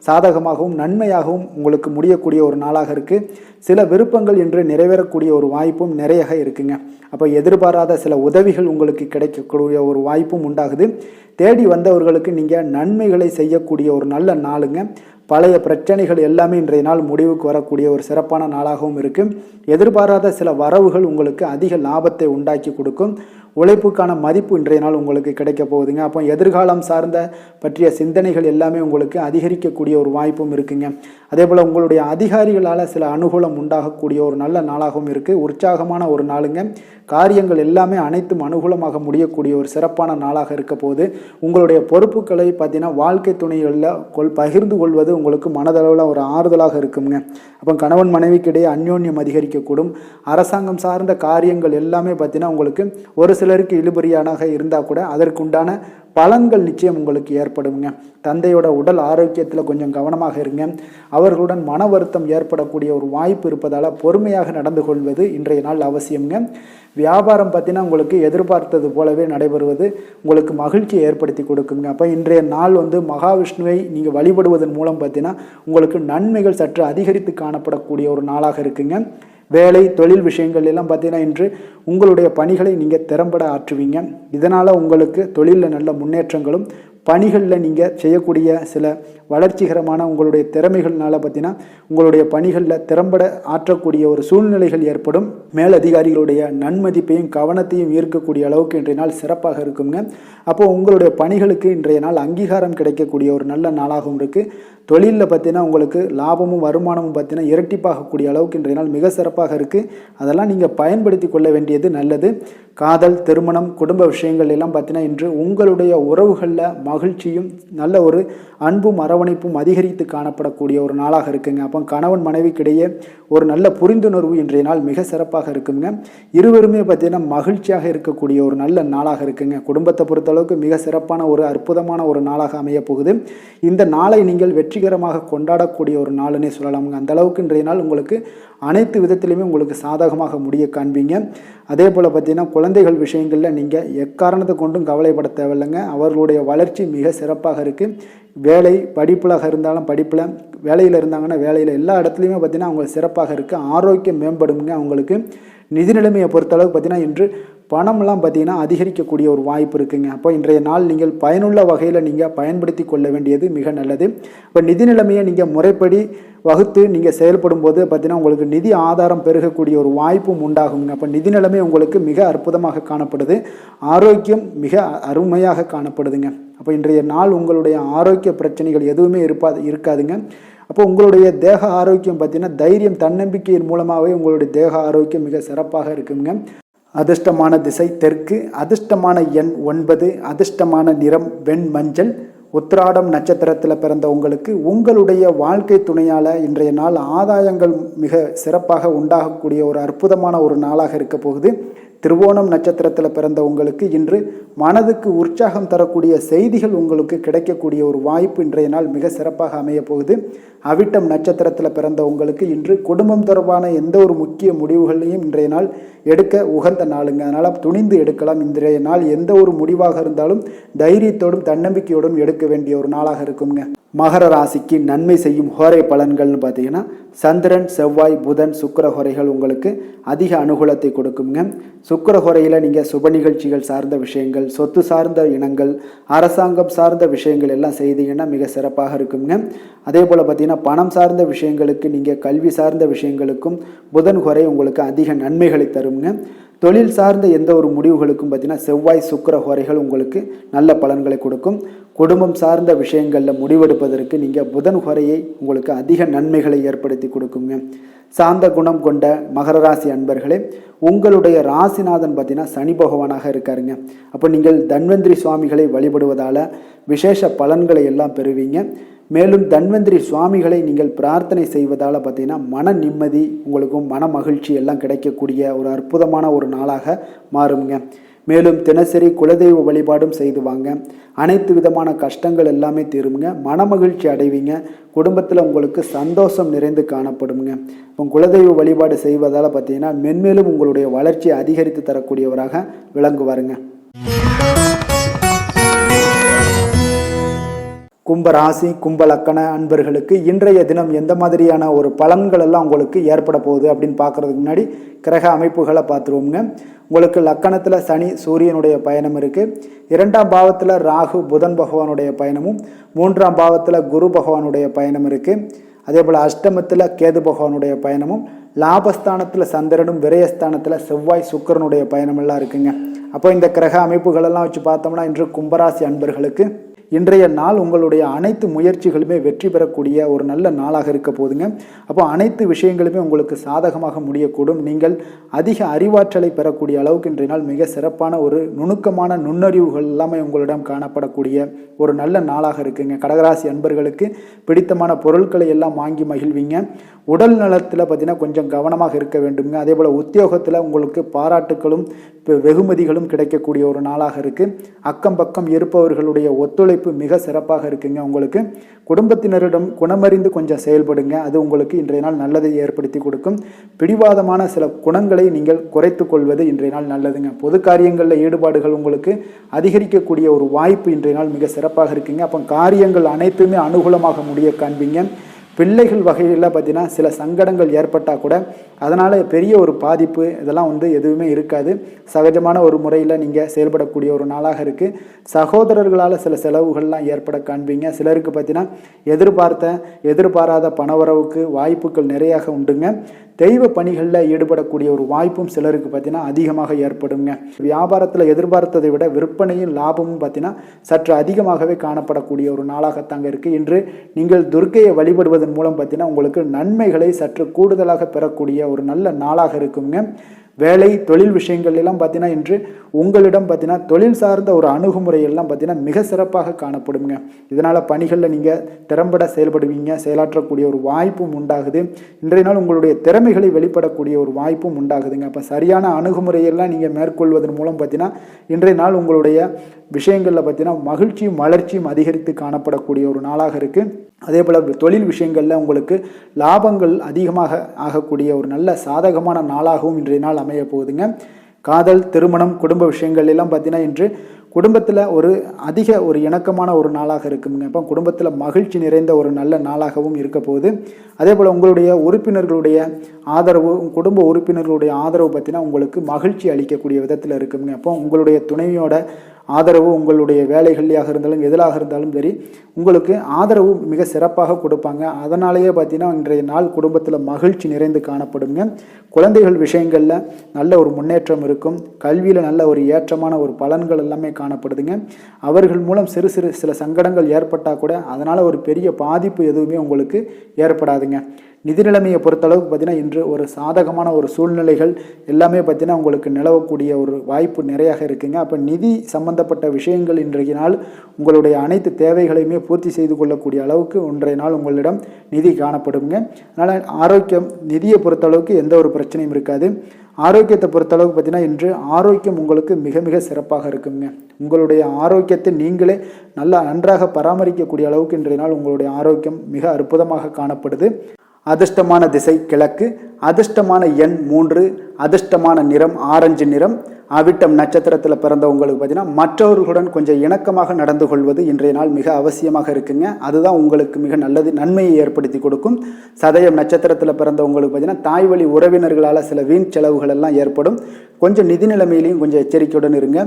சாதகமாகவும் நன்மையாகவும் உங்களுக்கு முடியக்கூடிய ஒரு நாளாக இருக்குது. சில விருப்பங்கள் இன்று நிறைவேறக்கூடிய ஒரு வாய்ப்பும் நிறைய இருக்குங்க. அப்போ எதிர்பாராத சில உதவிகள் உங்களுக்கு கிடைக்கக்கூடிய ஒரு வாய்ப்பும் உண்டாகுது. தேடி வந்தவர்களுக்கு நீங்கள் நன்மைகளை செய்யக்கூடிய ஒரு நல்ல நாளுங்க. பழைய பிரச்சனைகள் எல்லாமே இன்றைய நாள் முடிவுக்கு வரக்கூடிய ஒரு சிறப்பான நாளாகவும் இருக்குது. எதிர்பாராத சில வரவுகள் உங்களுக்கு அதிக லாபத்தை உண்டாக்கி கொடுக்கும். உழைப்புக்கான மதிப்பு இன்றைய நாள் உங்களுக்கு கிடைக்க போகுதுங்க. அப்போ எதிர்காலம் சார்ந்த பற்றிய சிந்தனைகள் எல்லாமே உங்களுக்கு அதிகரிக்கக்கூடிய ஒரு வாய்ப்பும் இருக்குங்க. அதே போல் உங்களுடைய அதிகாரிகளால் சில அனுகூலம் உண்டாகக்கூடிய ஒரு நல்ல நாளாகவும் இருக்குது. உற்சாகமான ஒரு நாளுங்க. காரியங்கள் எல்லாமே அனைத்தும் அனுகூலமாக முடியக்கூடிய ஒரு சிறப்பான நாளாக இருக்க போது. உங்களுடைய பொறுப்புகளை பார்த்தீங்கன்னா வாழ்க்கை துணைகளில் பகிர்ந்து கொள்வது உங்களுக்கு மனதளவில் ஒரு ஆறுதலாக இருக்குங்க. அப்போ கணவன் மனைவிக்கிடையே அந்யோன்யம் அதிகரிக்கக்கூடும். அரசாங்கம் சார்ந்த காரியங்கள் எல்லாமே பார்த்தீங்கன்னா உங்களுக்கு ஒரு சிலருக்கு இழுபறியானாக இருந்தால் கூட அதற்குண்டான பலன்கள் நிச்சயம் உங்களுக்கு ஏற்படுங்க. தந்தையோட உடல் ஆரோக்கியத்தில் கொஞ்சம் கவனமாக இருங்க. அவர்களுடன் மன வருத்தம் ஏற்படக்கூடிய ஒரு வாய்ப்பு இருப்பதால் பொறுமையாக நடந்து கொள்வது இன்றைய நாள் அவசியம்ங்க. வியாபாரம் பார்த்தீங்கன்னா உங்களுக்கு எதிர்பார்த்தது போலவே நடைபெறுவது உங்களுக்கு மகிழ்ச்சியை ஏற்படுத்தி கொடுக்குங்க. அப்போ இன்றைய நாள் மகாவிஷ்ணுவை நீங்கள் வழிபடுவதன் மூலம் பார்த்தீங்கன்னா உங்களுக்கு நன்மைகள் சற்று அதிகரித்து காணப்படக்கூடிய ஒரு நாளாக இருக்குங்க. வேலை தொழில் விஷயங்கள் எல்லாம் பார்த்தீங்கன்னா இன்று உங்களுடைய பணிகளை நீங்கள் திறம்பட ஆற்றுவீங்க. இதனால் உங்களுக்கு தொழிலில் நல்ல முன்னேற்றங்களும், பணிகளில் நீங்கள் செய்யக்கூடிய சில வளர்ச்சிகரமான உங்களுடைய திறமைகள்னால பார்த்தீங்கன்னா உங்களுடைய பணிகளில் திறம்பட ஆற்றக்கூடிய ஒரு சூழ்நிலைகள் ஏற்படும். மேலதிகாரிகளுடைய நன்மதிப்பையும் கவனத்தையும் ஈர்க்கக்கூடிய அளவுக்கு இன்றைய நாள் சிறப்பாக இருக்குங்க. அப்போது உங்களுடைய பணிகளுக்கு இன்றைய நாள் அங்கீகாரம் கிடைக்கக்கூடிய ஒரு நல்ல நாளாகவும் இருக்குது. தொழிலில் பார்த்தீங்கன்னா உங்களுக்கு லாபமும் வருமானமும் பார்த்தீங்கன்னா இரட்டிப்பாகக்கூடிய அளவுக்கு இன்றைய நாள் மிக சிறப்பாக இருக்குது. அதெல்லாம் நீங்கள் பயன்படுத்தி கொள்ள வேண்டியது நல்லது. காதல், திருமணம், குடும்ப விஷயங்கள் எல்லாம் பார்த்தீங்கன்னா இன்று உங்களுடைய உறவுகளில் மகிழ்ச்சியும் நல்ல ஒரு அன்பும் அரவணைப்பும் அதிகரித்து காணப்படக்கூடிய ஒரு நாளாக இருக்குங்க. அப்போ கணவன் மனைவிக்கிடையே ஒரு நல்ல புரிந்துணர்வு இன்றைய நாள் மிக சிறப்பாக இருக்குங்க. இருவருமே பார்த்தீங்கன்னா மகிழ்ச்சியாக இருக்கக்கூடிய ஒரு நல்ல நாளாக இருக்குங்க. குடும்பத்தை பொறுத்தளவுக்கு மிக சிறப்பான ஒரு அற்புதமான ஒரு நாளாக அமைய போகுது. இந்த நாளை நீங்கள் வெற்றிகரமாக கொண்டாடக்கூடிய ஒரு நாளுன்னே சொல்லலாமுங்க. அந்த அளவுக்கு இன்றைய நாள் உங்களுக்கு அனைத்து விதத்திலையுமே உங்களுக்கு சாதகமாக முடிய காண்பீங்க. அதே போல் பார்த்தீங்கன்னா குழந்தைகள் விஷயங்களில் நீங்கள் எக்காரணத்தை கொண்டும் கவலைப்பட தேவையில்லைங்க. அவர்களுடைய வளர்ச்சி மிக சிறப்பாக இருக்குது. வேலை படிப்பில் இருந்தாலும் படிப்பில், வேலையில் இருந்தாங்கன்னா வேலையில், எல்லா இடத்துலையுமே பார்த்தீங்கன்னா அவங்க சிறப்பாக இருக்குது. ஆரோக்கியம் மேம்படுங்க. அவங்களுக்கு நிதி நிலைமையை பொறுத்தளவுக்கு பார்த்தீங்கன்னா இன்று பணம்லாம் பார்த்தீங்கன்னா அதிகரிக்கக்கூடிய ஒரு வாய்ப்பு இருக்குங்க. அப்போ இன்றைய நாள் நீங்கள் பயனுள்ள வகையில் நீங்கள் பயன்படுத்தி கொள்ள வேண்டியது மிக நல்லது. இப்போ நிதி நிலைமையை நீங்கள் முறைப்படி வகுத்து நீங்கள் செயல்படும் போது பார்த்தீங்கன்னா உங்களுக்கு நிதி ஆதாரம் பெருகக்கூடிய ஒரு வாய்ப்பும் உண்டாகுங்க. அப்போ நிதி நிலைமை உங்களுக்கு மிக அற்புதமாக காணப்படுது. ஆரோக்கியம் மிக அருமையாக காணப்படுதுங்க. அப்போ இன்றைய நாள் உங்களுடைய ஆரோக்கிய பிரச்சனைகள் எதுவுமே இருக்காதுங்க. அப்போ உங்களுடைய தேக ஆரோக்கியம் பார்த்தீங்கன்னா தைரியம், தன்னம்பிக்கையின் மூலமாகவே உங்களுடைய தேக ஆரோக்கியம் மிக சிறப்பாக இருக்குங்க. அதிர்ஷ்டமான திசை தெற்கு, அதிர்ஷ்டமான எண் 9, அதிர்ஷ்டமான நிறம் வெண் மஞ்சள். உத்திராடம் நட்சத்திரத்தில் பிறந்த உங்களுக்கு உங்களுடைய வாழ்க்கை துணையால் இன்றைய நாள் ஆதாயங்கள் மிக சிறப்பாக உண்டாகக்கூடிய ஒரு அற்புதமான ஒரு நாளாக இருக்க போகுது. திருவோணம் நட்சத்திரத்தில் பிறந்த உங்களுக்கு இன்று மனதுக்கு உற்சாகம் தரக்கூடிய செய்திகள் உங்களுக்கு கிடைக்கக்கூடிய ஒரு வாய்ப்பு இன்றைய நாள் மிக சிறப்பாக அமைய போகுது. அவிட்டம் நட்சத்திரத்தில் பிறந்த உங்களுக்கு இன்று குடும்பம் தொடர்பான எந்த ஒரு முக்கிய முடிவுகளையும் இன்றைய நாள் எடுக்க உகந்த நாளுங்க. அதனால் துணிந்து எடுக்கலாம். இன்றைய நாள் எந்த ஒரு முடிவாக இருந்தாலும் தைரியத்தோடும் தன்னம்பிக்கையோடும் எடுக்க வேண்டிய ஒரு நாளாக இருக்குங்க. மகர ராசிக்கு நன்மை செய்யும் ஹோரை பலன்கள்னு பார்த்தீங்கன்னா சந்திரன், செவ்வாய், புதன், சுக்கிர ஹோரைகள் உங்களுக்கு அதிக அனுகூலத்தை கொடுக்குங்க. சுக்கிர ஹோரையில் நீங்கள் சுப நிகழ்ச்சிகள் சார்ந்த விஷயங்கள், சொத்து சார்ந்த இனங்கள், அரசாங்கம் சார்ந்த விஷயங்கள் எல்லாம் செய்தீங்கன்னா மிக சிறப்பாக இருக்குங்க. அதே போல் பார்த்தீங்கன்னா பணம் சார்ந்த விஷயங்களுக்கு, நீங்கள் கல்வி சார்ந்த விஷயங்களுக்கும் புதன் ஹோரை உங்களுக்கு அதிக நன்மைகளை தருங்க. தொழில் சார்ந்த எந்த ஒரு முடிவுகளுக்கும் பார்த்தீங்கன்னா செவ்வாய், சுக்கிர ஹோரைகள் உங்களுக்கு நல்ல பலன்களை கொடுக்கும். குடும்பம் சார்ந்த விஷயங்களில் முடிவெடுப்பதற்கு நீங்கள் புதன் ஹோரையை உங்களுக்கு அதிக நன்மைகளை ஏற்படுத்தி கொடுக்குங்க. சாந்த குணம் கொண்ட மகர ராசி அன்பர்களே, உங்களுடைய ராசிநாதன் பார்த்தீங்கன்னா சனி பகவானாக இருக்காருங்க. அப்போ நீங்கள் தன்வந்திரி சுவாமிகளை வழிபடுவதால் விசேஷ பலன்களை எல்லாம் பெறுவீங்க. மேலும் தன்வந்திரி சுவாமிகளை நீங்கள் பிரார்த்தனை செய்வதால் பார்த்தீங்கன்னா மன நிம்மதி, உங்களுக்கும் மன மகிழ்ச்சி எல்லாம் கிடைக்கக்கூடிய ஒரு அற்புதமான ஒரு நாளாக மாறுங்க. மேலும் தினசரி குலதெய்வ வழிபாடும் செய்து வாங்க. அனைத்து விதமான கஷ்டங்கள் எல்லாமே தீருங்க. மனமகிழ்ச்சி அடைவீங்க. குடும்பத்தில் உங்களுக்கு சந்தோஷம் நிறைந்து காணப்படுங்க. இப்போ குலதெய்வ வழிபாடு செய்வதால் பார்த்தீங்கன்னா மென்மேலும் உங்களுடைய வளர்ச்சி அதிகரித்து தரக்கூடியவராக விளங்குவாருங்க. கும்ப ராசி கும்ப லக்கண அன்பர்களுக்கு இன்றைய தினம் எந்த மாதிரியான ஒரு பலன்கள் எல்லாம் உங்களுக்கு ஏற்பட போகுது அப்படின்னு பார்க்கறதுக்கு முன்னாடி கிரக அமைப்புகளை பார்த்துருவோங்க. உங்களுக்கு லக்கணத்தில் சனி சூரியனுடைய பயணம் இருக்குது. 2ஆம் பாவத்தில் ராகு புதன் பகவானுடைய பயணமும், 3ஆம் பாவத்தில் குரு பகவானுடைய பயணம் இருக்குது. அதே போல் அஷ்டமத்தில் கேது பகவானுடைய பயணமும், லாபஸ்தானத்தில் சந்திரனும், விரயஸ்தானத்தில் செவ்வாய் சுக்கிரனுடைய பயணமெல்லாம் இருக்குங்க. அப்போ இந்த கிரக அமைப்புகளெல்லாம் வச்சு பார்த்தோம்னா இன்று கும்பராசி அன்பர்களுக்கு இன்றைய நாள் உங்களுடைய அனைத்து முயற்சிகளுமே வெற்றி பெறக்கூடிய ஒரு நல்ல நாளாக இருக்க போதுங்க. அப்போ அனைத்து விஷயங்களுமே உங்களுக்கு சாதகமாக முடியக்கூடும். நீங்கள் அதிக அறிவாற்றலை பெறக்கூடிய அளவுக்கு இன்றைய நாள் மிக சிறப்பான ஒரு நுணுக்கமான நுண்ணறிவுகள் எல்லாமே உங்களிடம் காணப்படக்கூடிய ஒரு நல்ல நாளாக இருக்குங்க. கடகராசி அன்பர்களுக்கு பிடித்தமான பொருட்களை எல்லாம் வாங்கி மகிழ்வீங்க. உடல் நலத்தில் பார்த்தீங்கன்னா கொஞ்சம் கவனமாக இருக்க வேண்டுங்க. அதே போல் உத்தியோகத்தில் உங்களுக்கு பாராட்டுகளும் வெகுமதிகளும் கிடைக்கக்கூடிய ஒரு நாளாக இருக்குது. அக்கம் பக்கம் இருப்பவர்களுடைய ஒத்துழைப்பு மிக சிறப்பாக இருக்குங்க. உங்களுக்கு குடும்பத்தினரிடம் குணமறிந்து கொஞ்சம் செயல்படுங்க. அது உங்களுக்கு இன்றைய நாள் நல்லதை ஏற்படுத்தி கொடுக்கும். பிடிவாதமான சில குணங்களை நீங்கள் குறைத்து கொள்வது இன்றைய நாள் நல்லதுங்க. பொது காரியங்களில் ஈடுபாடுகள் உங்களுக்கு அதிகரிக்கக்கூடிய ஒரு வாய்ப்பு இன்றைய நாள் மிக சிறப்பாக இருக்குங்க. அப்போ காரியங்கள் அனைத்துமே அனுகூலமாக முடிய காண்பீங்க. பிள்ளைகள் வகையில் பார்த்தீங்கன்னா சில சங்கடங்கள் ஏற்பட்டால் கூட அதனால் பெரிய ஒரு பாதிப்பு இதெல்லாம் எதுவுமே இருக்காது. சகஜமான ஒரு முறையில் நீங்கள் செயல்படக்கூடிய ஒரு நாளாக இருக்குது. சகோதரர்களால் சில செலவுகள்லாம் ஏற்பட காண்பீங்க. சிலருக்கு பார்த்தீங்கன்னா எதிர்பாராத பணவரவுக்கு வாய்ப்புகள் நிறையாக உண்டுங்க. தெய்வ பணிகளில் ஈடுபடக்கூடிய ஒரு வாய்ப்பும் சிலருக்கு பார்த்தீங்கன்னா அதிகமாக ஏற்படுங்க. வியாபாரத்தில் எதிர்பார்த்ததை விட விற்பனையும் லாபமும் பார்த்தீங்கன்னா சற்று அதிகமாகவே காணப்படக்கூடிய ஒரு நாளாகத்தாங்க இருக்குது. இன்று நீங்கள் துர்க்கையை வழிபடுவதன் மூலம் பார்த்தீங்கன்னா உங்களுக்கு நன்மைகளை சற்று கூடுதலாக பெறக்கூடிய ஒரு நல்ல நாளாக இருக்குங்க. வேலை தொழில் விஷயங்கள் எல்லாம் பார்த்தீங்கன்னா இன்று உங்களிடம் பார்த்தீங்கன்னா தொழில் சார்ந்த ஒரு அணுகுமுறையெல்லாம் பார்த்தீங்கன்னா மிக சிறப்பாக காணப்படுங்க. இதனால் பணிகளில் நீங்கள் திறம்பட செயல்படுவீங்க. செயலாற்றக்கூடிய ஒரு வாய்ப்பும் உண்டாகுது. இன்றைய நாள் உங்களுடைய திறமைகளை வெளிப்படக்கூடிய ஒரு வாய்ப்பும் உண்டாகுதுங்க. அப்போ சரியான அணுகுமுறையெல்லாம் நீங்கள் மேற்கொள்வதன் மூலம் பார்த்தீங்கன்னா இன்றைய நாள் உங்களுடைய விஷயங்களில் பார்த்தீங்கன்னா மகிழ்ச்சியும் வளர்ச்சியும் அதிகரித்து காணப்படக்கூடிய ஒரு நாளாக இருக்குது. அதே போல் தொழில் விஷயங்களில் உங்களுக்கு லாபங்கள் அதிகமாக ஆகக்கூடிய ஒரு நல்ல சாதகமான நாளாகவும் இன்றைய நாள் அமைய போகுதுங்க. காதல் திருமணம் குடும்ப விஷயங்கள் எல்லாம் பார்த்தீங்கன்னா இன்று குடும்பத்தில் அதிக ஒரு இணக்கமான ஒரு நாளாக இருக்குங்க. அப்போ குடும்பத்தில் மகிழ்ச்சி நிறைந்த ஒரு நல்ல நாளாகவும் இருக்க போகுது. அதே போல் உங்களுடைய உறுப்பினர்களுடைய ஆதரவு, குடும்ப உறுப்பினர்களுடைய ஆதரவு பார்த்தீங்கன்னா உங்களுக்கு மகிழ்ச்சி அளிக்கக்கூடிய விதத்தில் இருக்குங்க. அப்போ உங்களுடைய துணைவியோட ஆதரவு உங்களுடைய வேலைகள்லையாக இருந்தாலும் எதிலாக இருந்தாலும் சரி உங்களுக்கு ஆதரவு மிக சிறப்பாக கொடுப்பாங்க. அதனாலேயே பார்த்தீங்கன்னா இன்றைய நாள் குடும்பத்தில் மகிழ்ச்சி நிறைந்து காணப்படுங்க. குழந்தைகள் விஷயங்களில் நல்ல ஒரு முன்னேற்றம் இருக்கும். கல்வியில் நல்ல ஒரு ஏற்றமான ஒரு பலன்கள் எல்லாமே காணப்படுதுங்க. அவர்கள் மூலம் சில சங்கடங்கள் ஏற்பட்டால் கூட அதனால் ஒரு பெரிய பாதிப்பு எதுவுமே உங்களுக்கு ஏற்படாதுங்க. நிதி நிலைமையை பொறுத்தளவுக்கு பார்த்தீங்கன்னா இன்று ஒரு சாதகமான ஒரு சூழ்நிலைகள் எல்லாமே பார்த்தீங்கன்னா உங்களுக்கு நிலவக்கூடிய ஒரு வாய்ப்பு நிறையாக இருக்குங்க. அப்போ நிதி சம்பந்தப்பட்ட விஷயங்கள் இன்றைய நாள் உங்களுடைய அனைத்து தேவைகளையுமே பூர்த்தி செய்து கொள்ளக்கூடிய அளவுக்கு இன்றைய நாள் உங்களிடம் நிதி காணப்படுங்க. அதனால் ஆரோக்கியம், நிதியை பொறுத்தளவுக்கு எந்த ஒரு பிரச்சனையும் இருக்காது. ஆரோக்கியத்தை பொறுத்தளவுக்கு பார்த்தீங்கன்னா இன்று ஆரோக்கியம் உங்களுக்கு மிக மிக சிறப்பாக இருக்குங்க. உங்களுடைய ஆரோக்கியத்தை நீங்களே நன்றாக பராமரிக்கக்கூடிய அளவுக்கு இன்றைய நாள் உங்களுடைய ஆரோக்கியம் மிக அற்புதமாக காணப்படுது. அதிர்ஷ்டமான திசை கிழக்கு, அதிர்ஷ்டமான எண் 3, அதிர்ஷ்டமான நிறம் ஆரஞ்சு நிறம். அவிட்டம் நட்சத்திரத்தில் பிறந்தவங்களுக்கு பார்த்தீங்கன்னா மற்றவர்களுடன் கொஞ்சம் இணக்கமாக நடந்து கொள்வது இன்றைய நாள் மிக அவசியமாக இருக்குங்க. அதுதான் உங்களுக்கு மிக நல்லது, நன்மையை ஏற்படுத்தி கொடுக்கும். சதயம் நட்சத்திரத்தில் பிறந்தவங்களுக்கு பார்த்தீங்கன்னா தாய் வழி உறவினர்களால் சில வீண் செலவுகள் எல்லாம் ஏற்படும். கொஞ்சம் நிதி நிலைமையிலையும் கொஞ்சம் எச்சரிக்கையுடன் இருங்க.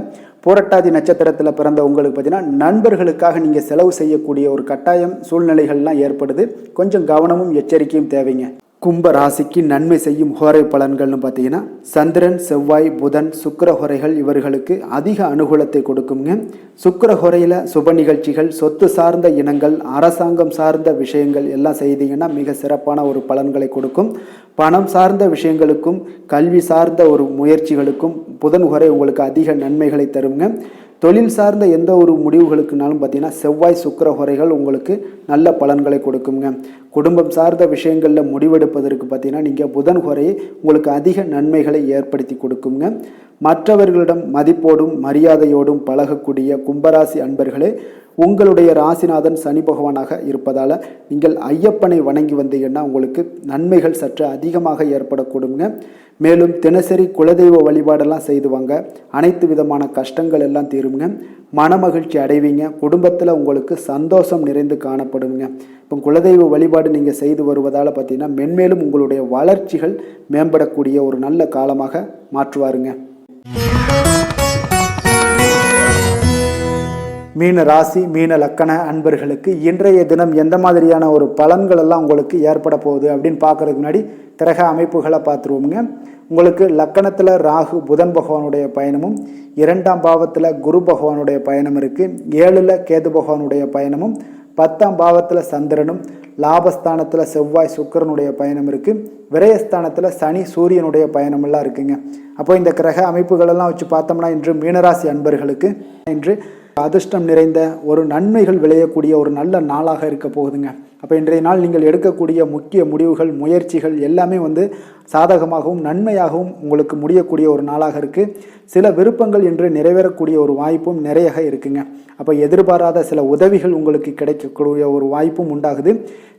பூரட்டாதி நட்சத்திரத்தில் பிறந்தவங்களுக்கு பார்த்தீங்கன்னா நண்பர்களுக்காக நீங்கள் செலவு செய்யக்கூடிய ஒரு கட்டாயம் சூழ்நிலைகள்லாம் ஏற்படுது. கொஞ்சம் கவனமும் எச்சரிக்கையும் தேவைங்க. கும்ப ராசிக்கு நன்மை செய்யும் ஹோரை பலன்கள்னு பார்த்தீங்கன்னா சந்திரன் செவ்வாய் புதன் சுக்கிர ஹோரைகள் இவர்களுக்கு அதிக அனுகூலத்தை கொடுக்குங்க. சுக்கிர ஹோரையில் சுப நிகழ்ச்சிகள், சொத்து சார்ந்த இனங்கள், அரசாங்கம் சார்ந்த விஷயங்கள் எல்லாம் செய்தீங்கன்னா மிக சிறப்பான ஒரு பலன்களை கொடுக்கும். பணம் சார்ந்த விஷயங்களுக்கும் கல்வி சார்ந்த ஒரு முயற்சிகளுக்கும் புதன் ஹோரை உங்களுக்கு அதிக நன்மைகளை தருங்க. தொழில் சார்ந்த எந்த ஒரு முடிவுகளுக்குனாலும் பார்த்தீங்கன்னா செவ்வாய் சுக்கிர ஹோரைகள் உங்களுக்கு நல்ல பலன்களை கொடுக்குங்க. குடும்பம் சார்ந்த விஷயங்களில் முடிவெடுப்பதற்கு பார்த்தீங்கன்னா நீங்கள் புதன் ஹோரையை உங்களுக்கு அதிக நன்மைகளை ஏற்படுத்தி கொடுக்குங்க. மற்றவர்களிடம் மதிப்போடும் மரியாதையோடும் பழகக்கூடிய கும்பராசி அன்பர்களே, உங்களுடைய ராசிநாதன் சனி பகவானாக இருப்பதால் நீங்கள் ஐயப்பனை வணங்கி வந்தீங்கன்னா உங்களுக்கு நன்மைகள் சற்று அதிகமாக ஏற்படக்கூடுங்க. மேலும் தினசரி குலதெய்வ வழிபாடெல்லாம் செய்துவாங்க, அனைத்து விதமான கஷ்டங்கள் எல்லாம் தீருங்க, மனமகிழ்ச்சி அடைவீங்க, குடும்பத்தில் உங்களுக்கு சந்தோஷம் நிறைந்து காணப்படுங்க. இப்போ குலதெய்வ வழிபாடு நீங்கள் செய்து வருவதால் பார்த்தீங்கன்னா மென்மேலும் உங்களுடைய வளர்ச்சிகள் மேம்படக்கூடிய ஒரு நல்ல காலமாக மாற்றுவாருங்க. மீன ராசி மீன லக்கண அன்பர்களுக்கு இன்றைய தினம் எந்த மாதிரியான ஒரு பலன்கள் எல்லாம் உங்களுக்கு ஏற்பட போகுது அப்படின்னு பார்க்கறதுக்கு முன்னாடி கிரக அமைப்புகளை பார்த்துருவோமுங்க. உங்களுக்கு லக்கணத்தில் ராகு புதன் பகவானுடைய பயணமும், 2ஆம் பாவத்தில் குரு பகவானுடைய பயணம் இருக்குது, 7ல் கேது பகவானுடைய பயணமும், 10ஆம் பாவத்தில் சந்திரனும், லாபஸ்தானத்தில் செவ்வாய் சுக்கிரனுடைய பயணம் இருக்குது, விரயஸ்தானத்தில் சனி சூரியனுடைய பயணமெல்லாம் இருக்குங்க. அப்போ இந்த கிரக அமைப்புகளெல்லாம் வச்சு பார்த்தோம்னா இன்று மீனராசி அன்பர்களுக்கு இன்று அதிர்ஷ்டம் நிறைந்த ஒரு நன்மைகள் விளையக்கூடிய ஒரு நல்ல நாளாக இருக்க போகுதுங்க. அப்போ இன்றைய நாள் நீங்கள் எடுக்கக்கூடிய முக்கிய முடிவுகள் முயற்சிகள் எல்லாமே சாதகமாகவும் நன்மையாகவும் உங்களுக்கு முடியக்கூடிய ஒரு நாளாக இருக்குது. சில விருப்பங்கள் இன்று நிறைவேறக்கூடிய ஒரு வாய்ப்பும் நிறைய இருக்குங்க. அப்போ எதிர்பாராத சில உதவிகள் உங்களுக்கு கிடைக்கக்கூடிய ஒரு வாய்ப்பும் உண்டாகுது.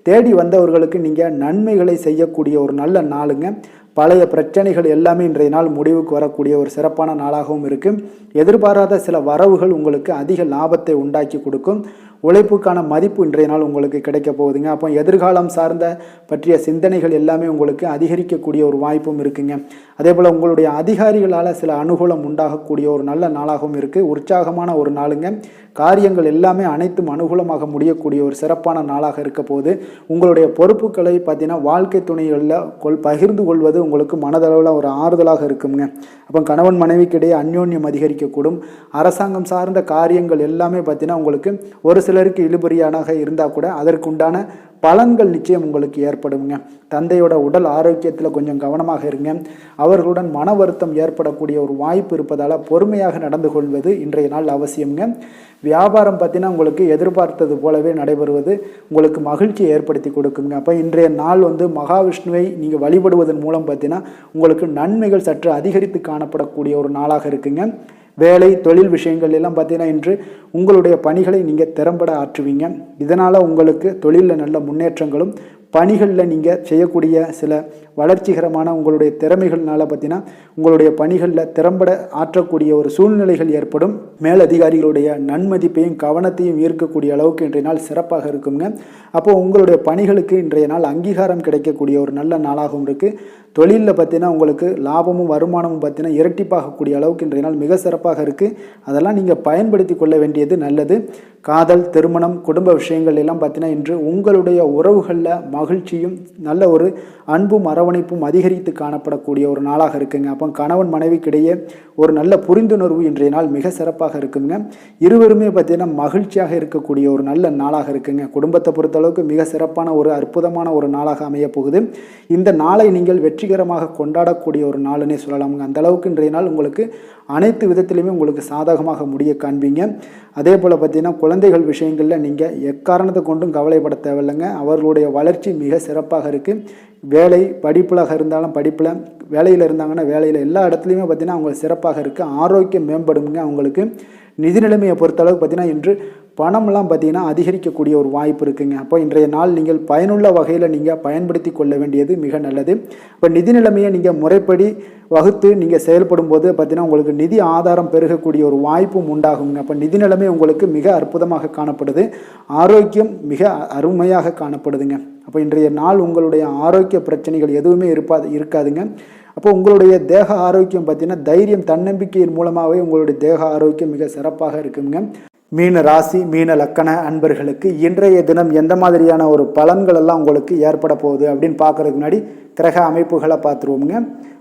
தேடி வந்தவர்களுக்கு நீங்கள் நன்மைகளை செய்யக்கூடிய ஒரு நல்ல நாளுங்க. பழைய பிரச்சனைகள் எல்லாமே இன்றைய நாள் முடிவுக்கு வரக்கூடிய ஒரு சிறப்பான நாளாகவும் இருக்குது. எதிர்பாராத சில வரவுகள் உங்களுக்கு அதிக லாபத்தை உண்டாக்கி கொடுக்கும். உழைப்புக்கான மதிப்பு இன்றைய நாள் உங்களுக்கு கிடைக்க போகுதுங்க. அப்போ எதிர்காலம் சார்ந்த பற்றிய சிந்தனைகள் எல்லாமே உங்களுக்கு அதிகரிக்கக்கூடிய ஒரு வாய்ப்பும் இருக்குங்க. அதே போல் உங்களுடைய அதிகாரிகளால் சில அனுகூலம் உண்டாகக்கூடிய ஒரு நல்ல நாளாகவும் இருக்குது. உற்சாகமான ஒரு நாளுங்க. காரியங்கள் எல்லாமே அனைத்தும் அனுகூலமாக முடியக்கூடிய ஒரு சிறப்பான நாளாக இருக்க போது. உங்களுடைய பொறுப்புகளை பார்த்தீங்கன்னா வாழ்க்கை துணைகளில் பகிர்ந்து கொள்வது உங்களுக்கு மனதளவில் ஒரு ஆறுதலாக இருக்குங்க. அப்போ கணவன் மனைவிக்கிடையே அந்யோன்யம் அதிகரிக்கக்கூடும். அரசாங்கம் சார்ந்த காரியங்கள் எல்லாமே பார்த்தீங்கன்னா உங்களுக்கு ஒரு சிலருக்கு இழுபறியானாக இருந்தால் கூட அதற்குண்டான பலன்கள் நிச்சயம் உங்களுக்கு ஏற்படுங்க. தந்தையோட உடல் ஆரோக்கியத்தில் கொஞ்சம் கவனமாக இருங்க. அவர்களுடன் மன வருத்தம் ஏற்படக்கூடிய ஒரு வாய்ப்பு இருப்பதால் பொறுமையாக நடந்து கொள்வது இன்றைய நாள் அவசியம்ங்க. வியாபாரம் பார்த்தீங்கன்னா உங்களுக்கு எதிர்பார்த்தது போலவே நடைபெறுவது உங்களுக்கு மகிழ்ச்சியை ஏற்படுத்தி கொடுக்குங்க. அப்போ இன்றைய நாள் மகாவிஷ்ணுவை நீங்கள் வழிபடுவதன் மூலம் பார்த்தீங்கன்னா உங்களுக்கு நன்மைகள் சற்று அதிகரித்து காணப்படக்கூடிய ஒரு நாளாக இருக்குங்க. வேலை தொழில் விஷயங்கள் எல்லாம் பார்த்தீங்கன்னா இன்று உங்களுடைய பணிகளை நீங்கள் திறம்பட ஆற்றுவீங்க. இதனால் உங்களுக்கு தொழிலில் நல்ல முன்னேற்றங்களும் பணிகளில் நீங்கள் செய்யக்கூடிய சில வளர்ச்சிகரமான உங்களுடைய திறமைகள்னால பார்த்தீங்கன்னா உங்களுடைய பணிகளில் திறம்பட ஆற்றக்கூடிய ஒரு சூழ்நிலைகள் ஏற்படும். மேலதிகாரிகளுடைய நன்மதிப்பையும் கவனத்தையும் ஈர்க்கக்கூடிய அளவுக்கு இன்றைய நாள் சிறப்பாக இருக்குங்க. அப்போது உங்களுடைய பணிகளுக்கு இன்றைய நாள் அங்கீகாரம் கிடைக்கக்கூடிய ஒரு நல்ல நாளாகவும் இருக்குது. தொழிலில் பார்த்தீங்கன்னா உங்களுக்கு லாபமும் வருமானமும் பார்த்தீங்கன்னா இரட்டிப்பாகக்கூடிய அளவுக்கு இன்றைய நாள் மிக சிறப்பாக இருக்குது. அதெல்லாம் நீங்கள் பயன்படுத்தி கொள்ள வேண்டியது நல்லது. காதல் திருமணம் குடும்ப விஷயங்கள் எல்லாம் பார்த்தீங்கன்னா இன்று உங்களுடைய உறவுகளில் மகிழ்ச்சியும் நல்ல ஒரு அன்பும் அரவணைப்பும் அதிகரித்து காணப்படக்கூடிய ஒரு நாளாக இருக்குங்க. அப்போ கணவன் மனைவிக்கிடையே ஒரு நல்ல புரிந்துணர்வு இன்றைய நாள் மிக சிறப்பாக இருக்குங்க. இருவருமே பார்த்தீங்கன்னா மகிழ்ச்சியாக இருக்கக்கூடிய ஒரு நல்ல நாளாக இருக்குங்க. குடும்பத்தை பொறுத்தளவுக்கு மிக சிறப்பான ஒரு அற்புதமான ஒரு நாளாக அமைய போகுது. இந்த நாளை நீங்கள் வெற்றிகரமாக கொண்டாடக்கூடிய ஒரு நாளுன்னே சொல்லலாமுங்க. அந்த அளவுக்கு இன்றைய நாள் உங்களுக்கு அனைத்து விதத்திலையுமே உங்களுக்கு சாதகமாக முடிய காண்பீங்க. அதே போல் பார்த்தீங்கன்னா குழந்தைகள் விஷயங்களில் நீங்கள் எக்காரணத்தை கொண்டும் கவலைப்பட தேவையில்லைங்க. அவர்களுடைய வளர்ச்சி மிக சிறப்பாக இருக்குது. வேலை படிப்புலாக இருந்தாலும் படிப்பில், வேலையில் இருந்தாங்கன்னா வேலையில், எல்லா இடத்துலையுமே பார்த்தீங்கன்னா அவங்க சிறப்பாக இருக்குது. ஆரோக்கியம் மேம்படுங்க. அவங்களுக்கு நிதி நிலைமையை பொறுத்தளவுக்கு பார்த்தீங்கன்னா இன்று பணம்லாம் பார்த்தீங்கன்னா அதிகரிக்கக்கூடிய ஒரு வாய்ப்பு இருக்குங்க. அப்போ இன்றைய நாள் நீங்கள் பயனுள்ள வகையில் நீங்கள் பயன்படுத்தி கொள்ள வேண்டியது மிக நல்லது. இப்போ நிதி நிலைமையை நீங்கள் முறைப்படி வகுத்து நீங்கள் செயல்படும் போது பார்த்தீங்கன்னா உங்களுக்கு நிதி ஆதாரம் பெருகக்கூடிய ஒரு வாய்ப்பும் உண்டாகுங்க. அப்போ நிதி நிலைமை உங்களுக்கு மிக அற்புதமாக காணப்படுது. ஆரோக்கியம் மிக அருமையாக காணப்படுதுங்க. அப்போ இன்றைய நாள் உங்களுடைய ஆரோக்கிய பிரச்சனைகள் எதுவுமே இருக்காதுங்க. அப்போ உங்களுடைய தேக ஆரோக்கியம் பார்த்தீங்கன்னா தைரியம் தன்னம்பிக்கையின் மூலமாகவே உங்களுடைய தேக ஆரோக்கியம் மிக சிறப்பாக இருக்குங்க. மீன ராசி மீன லக்கண அன்பர்களுக்கு இன்றைய தினம் எந்த மாதிரியான ஒரு பலன்கள் எல்லாம் உங்களுக்கு ஏற்பட போகுது அப்படின்னு பார்க்கறதுக்கு முன்னாடி கிரக அமைப்புகளை பார்த்துருவோமுங்க.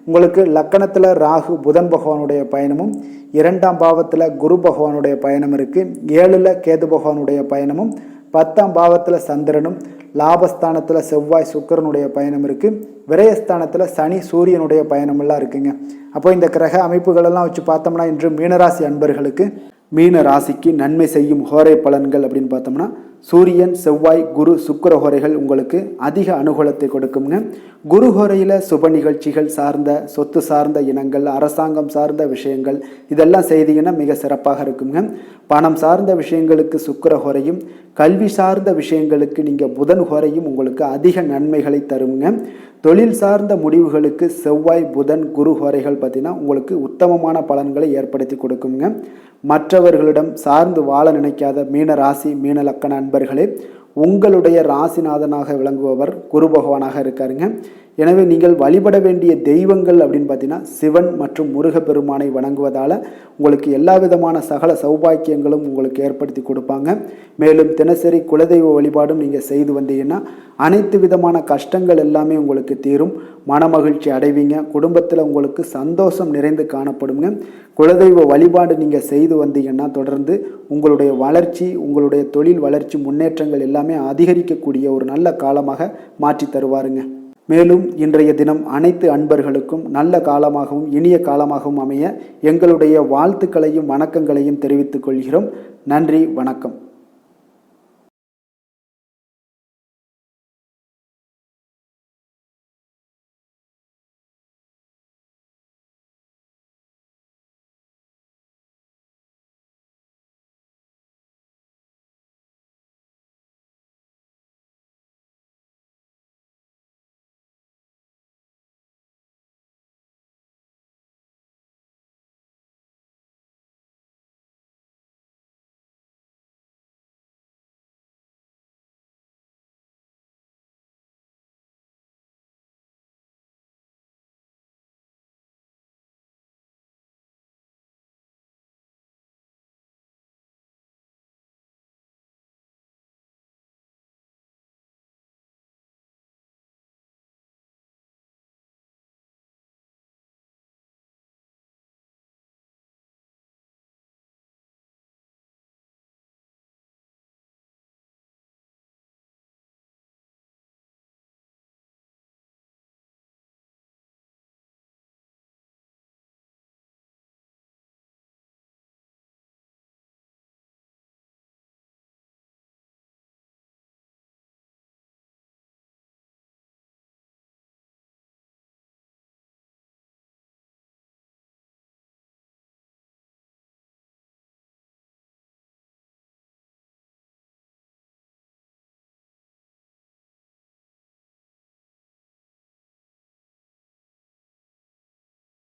உங்களுக்கு லக்கணத்தில் ராகு புதன் பகவானுடைய பயணமும், 2ஆம் பாவத்தில் குரு பகவானுடைய பயணம் இருக்குது, 7ல் கேது பகவானுடைய பயணமும், 10ஆம் பாவத்தில் சந்திரனும், லாபஸ்தானத்தில் செவ்வாய் சுக்கிரனுடைய பயணம் இருக்குது, விரயஸ்தானத்தில் சனி சூரியனுடைய பயணமெல்லாம் இருக்குங்க. அப்போ இந்த கிரக அமைப்புகளெல்லாம் வச்சு பார்த்தோம்னா இன்று மீனராசி அன்பர்களுக்கு மீன ராசிக்கு நன்மை செய்யும் ஹோரை பலன்கள் அப்படின்னு பார்த்தோம்னா, சூரியன், செவ்வாய், குரு, சுக்கிர ஹோரைகள் உங்களுக்கு அதிக அனுகூலத்தை கொடுக்குங்க. குரு ஹோரையில் சுப நிகழ்ச்சிகள் சார்ந்த, சொத்து சார்ந்த இனங்கள், அரசாங்கம் சார்ந்த விஷயங்கள் இதெல்லாம் செய்தீங்கன்னா மிக சிறப்பாக இருக்குங்க. பணம் சார்ந்த விஷயங்களுக்கு சுக்கிர ஹோரையும், கல்வி சார்ந்த விஷயங்களுக்கு நீங்கள் புதன் ஹோரையும் உங்களுக்கு அதிக நன்மைகளை தருங்க. தொழில் சார்ந்த முடிவுகளுக்கு செவ்வாய், புதன், குரு ஹோரைகள் பார்த்தீங்கன்னா உங்களுக்கு உத்தமமான பலன்களை ஏற்படுத்தி கொடுக்குங்க. மற்றவர்களிடம் சார்ந்து வாழ நினைக்காத மீன ராசி, மீன லக்கண அன்பர்களே, உங்களுடைய ராசிநாதனாக விளங்குபவர் குரு பகவானாக இருக்காருங்க. எனவே நீங்கள் வழிபட வேண்டிய தெய்வங்கள் அப்படின்னு பார்த்தீங்கன்னா, சிவன் மற்றும் முருகப்பெருமானை வணங்குவதால் உங்களுக்கு எல்லா விதமான சகல சௌபாக்கியங்களும் உங்களுக்கு ஏற்படுத்தி கொடுப்பாங்க. மேலும் தினசரி குலதெய்வ வழிபாடும் நீங்கள் செய்து வந்தீங்கன்னா அனைத்து விதமான கஷ்டங்கள் எல்லாமே உங்களுக்கு தீரும், மனமகிழ்ச்சி அடைவீங்க, குடும்பத்தில் உங்களுக்கு சந்தோஷம் நிறைந்து காணப்படுங்க. குலதெய்வ வழிபாடு நீங்கள் செய்து வந்தீங்கன்னா தொடர்ந்து உங்களுடைய வளர்ச்சி, உங்களுடைய தொழில் வளர்ச்சி, முன்னேற்றங்கள் எல்லாமே அதிகரிக்கக்கூடிய ஒரு நல்ல காலமாக மாற்றி தருவாருங்க. மேலும் இன்றைய தினம் அனைத்து அன்பர்களுக்கும் நல்ல காலமாகவும் இனிய காலமாகவும் அமைய எங்களுடைய வாழ்த்துக்களையும் வணக்கங்களையும் தெரிவித்துக் கொள்கிறோம். நன்றி, வணக்கம்.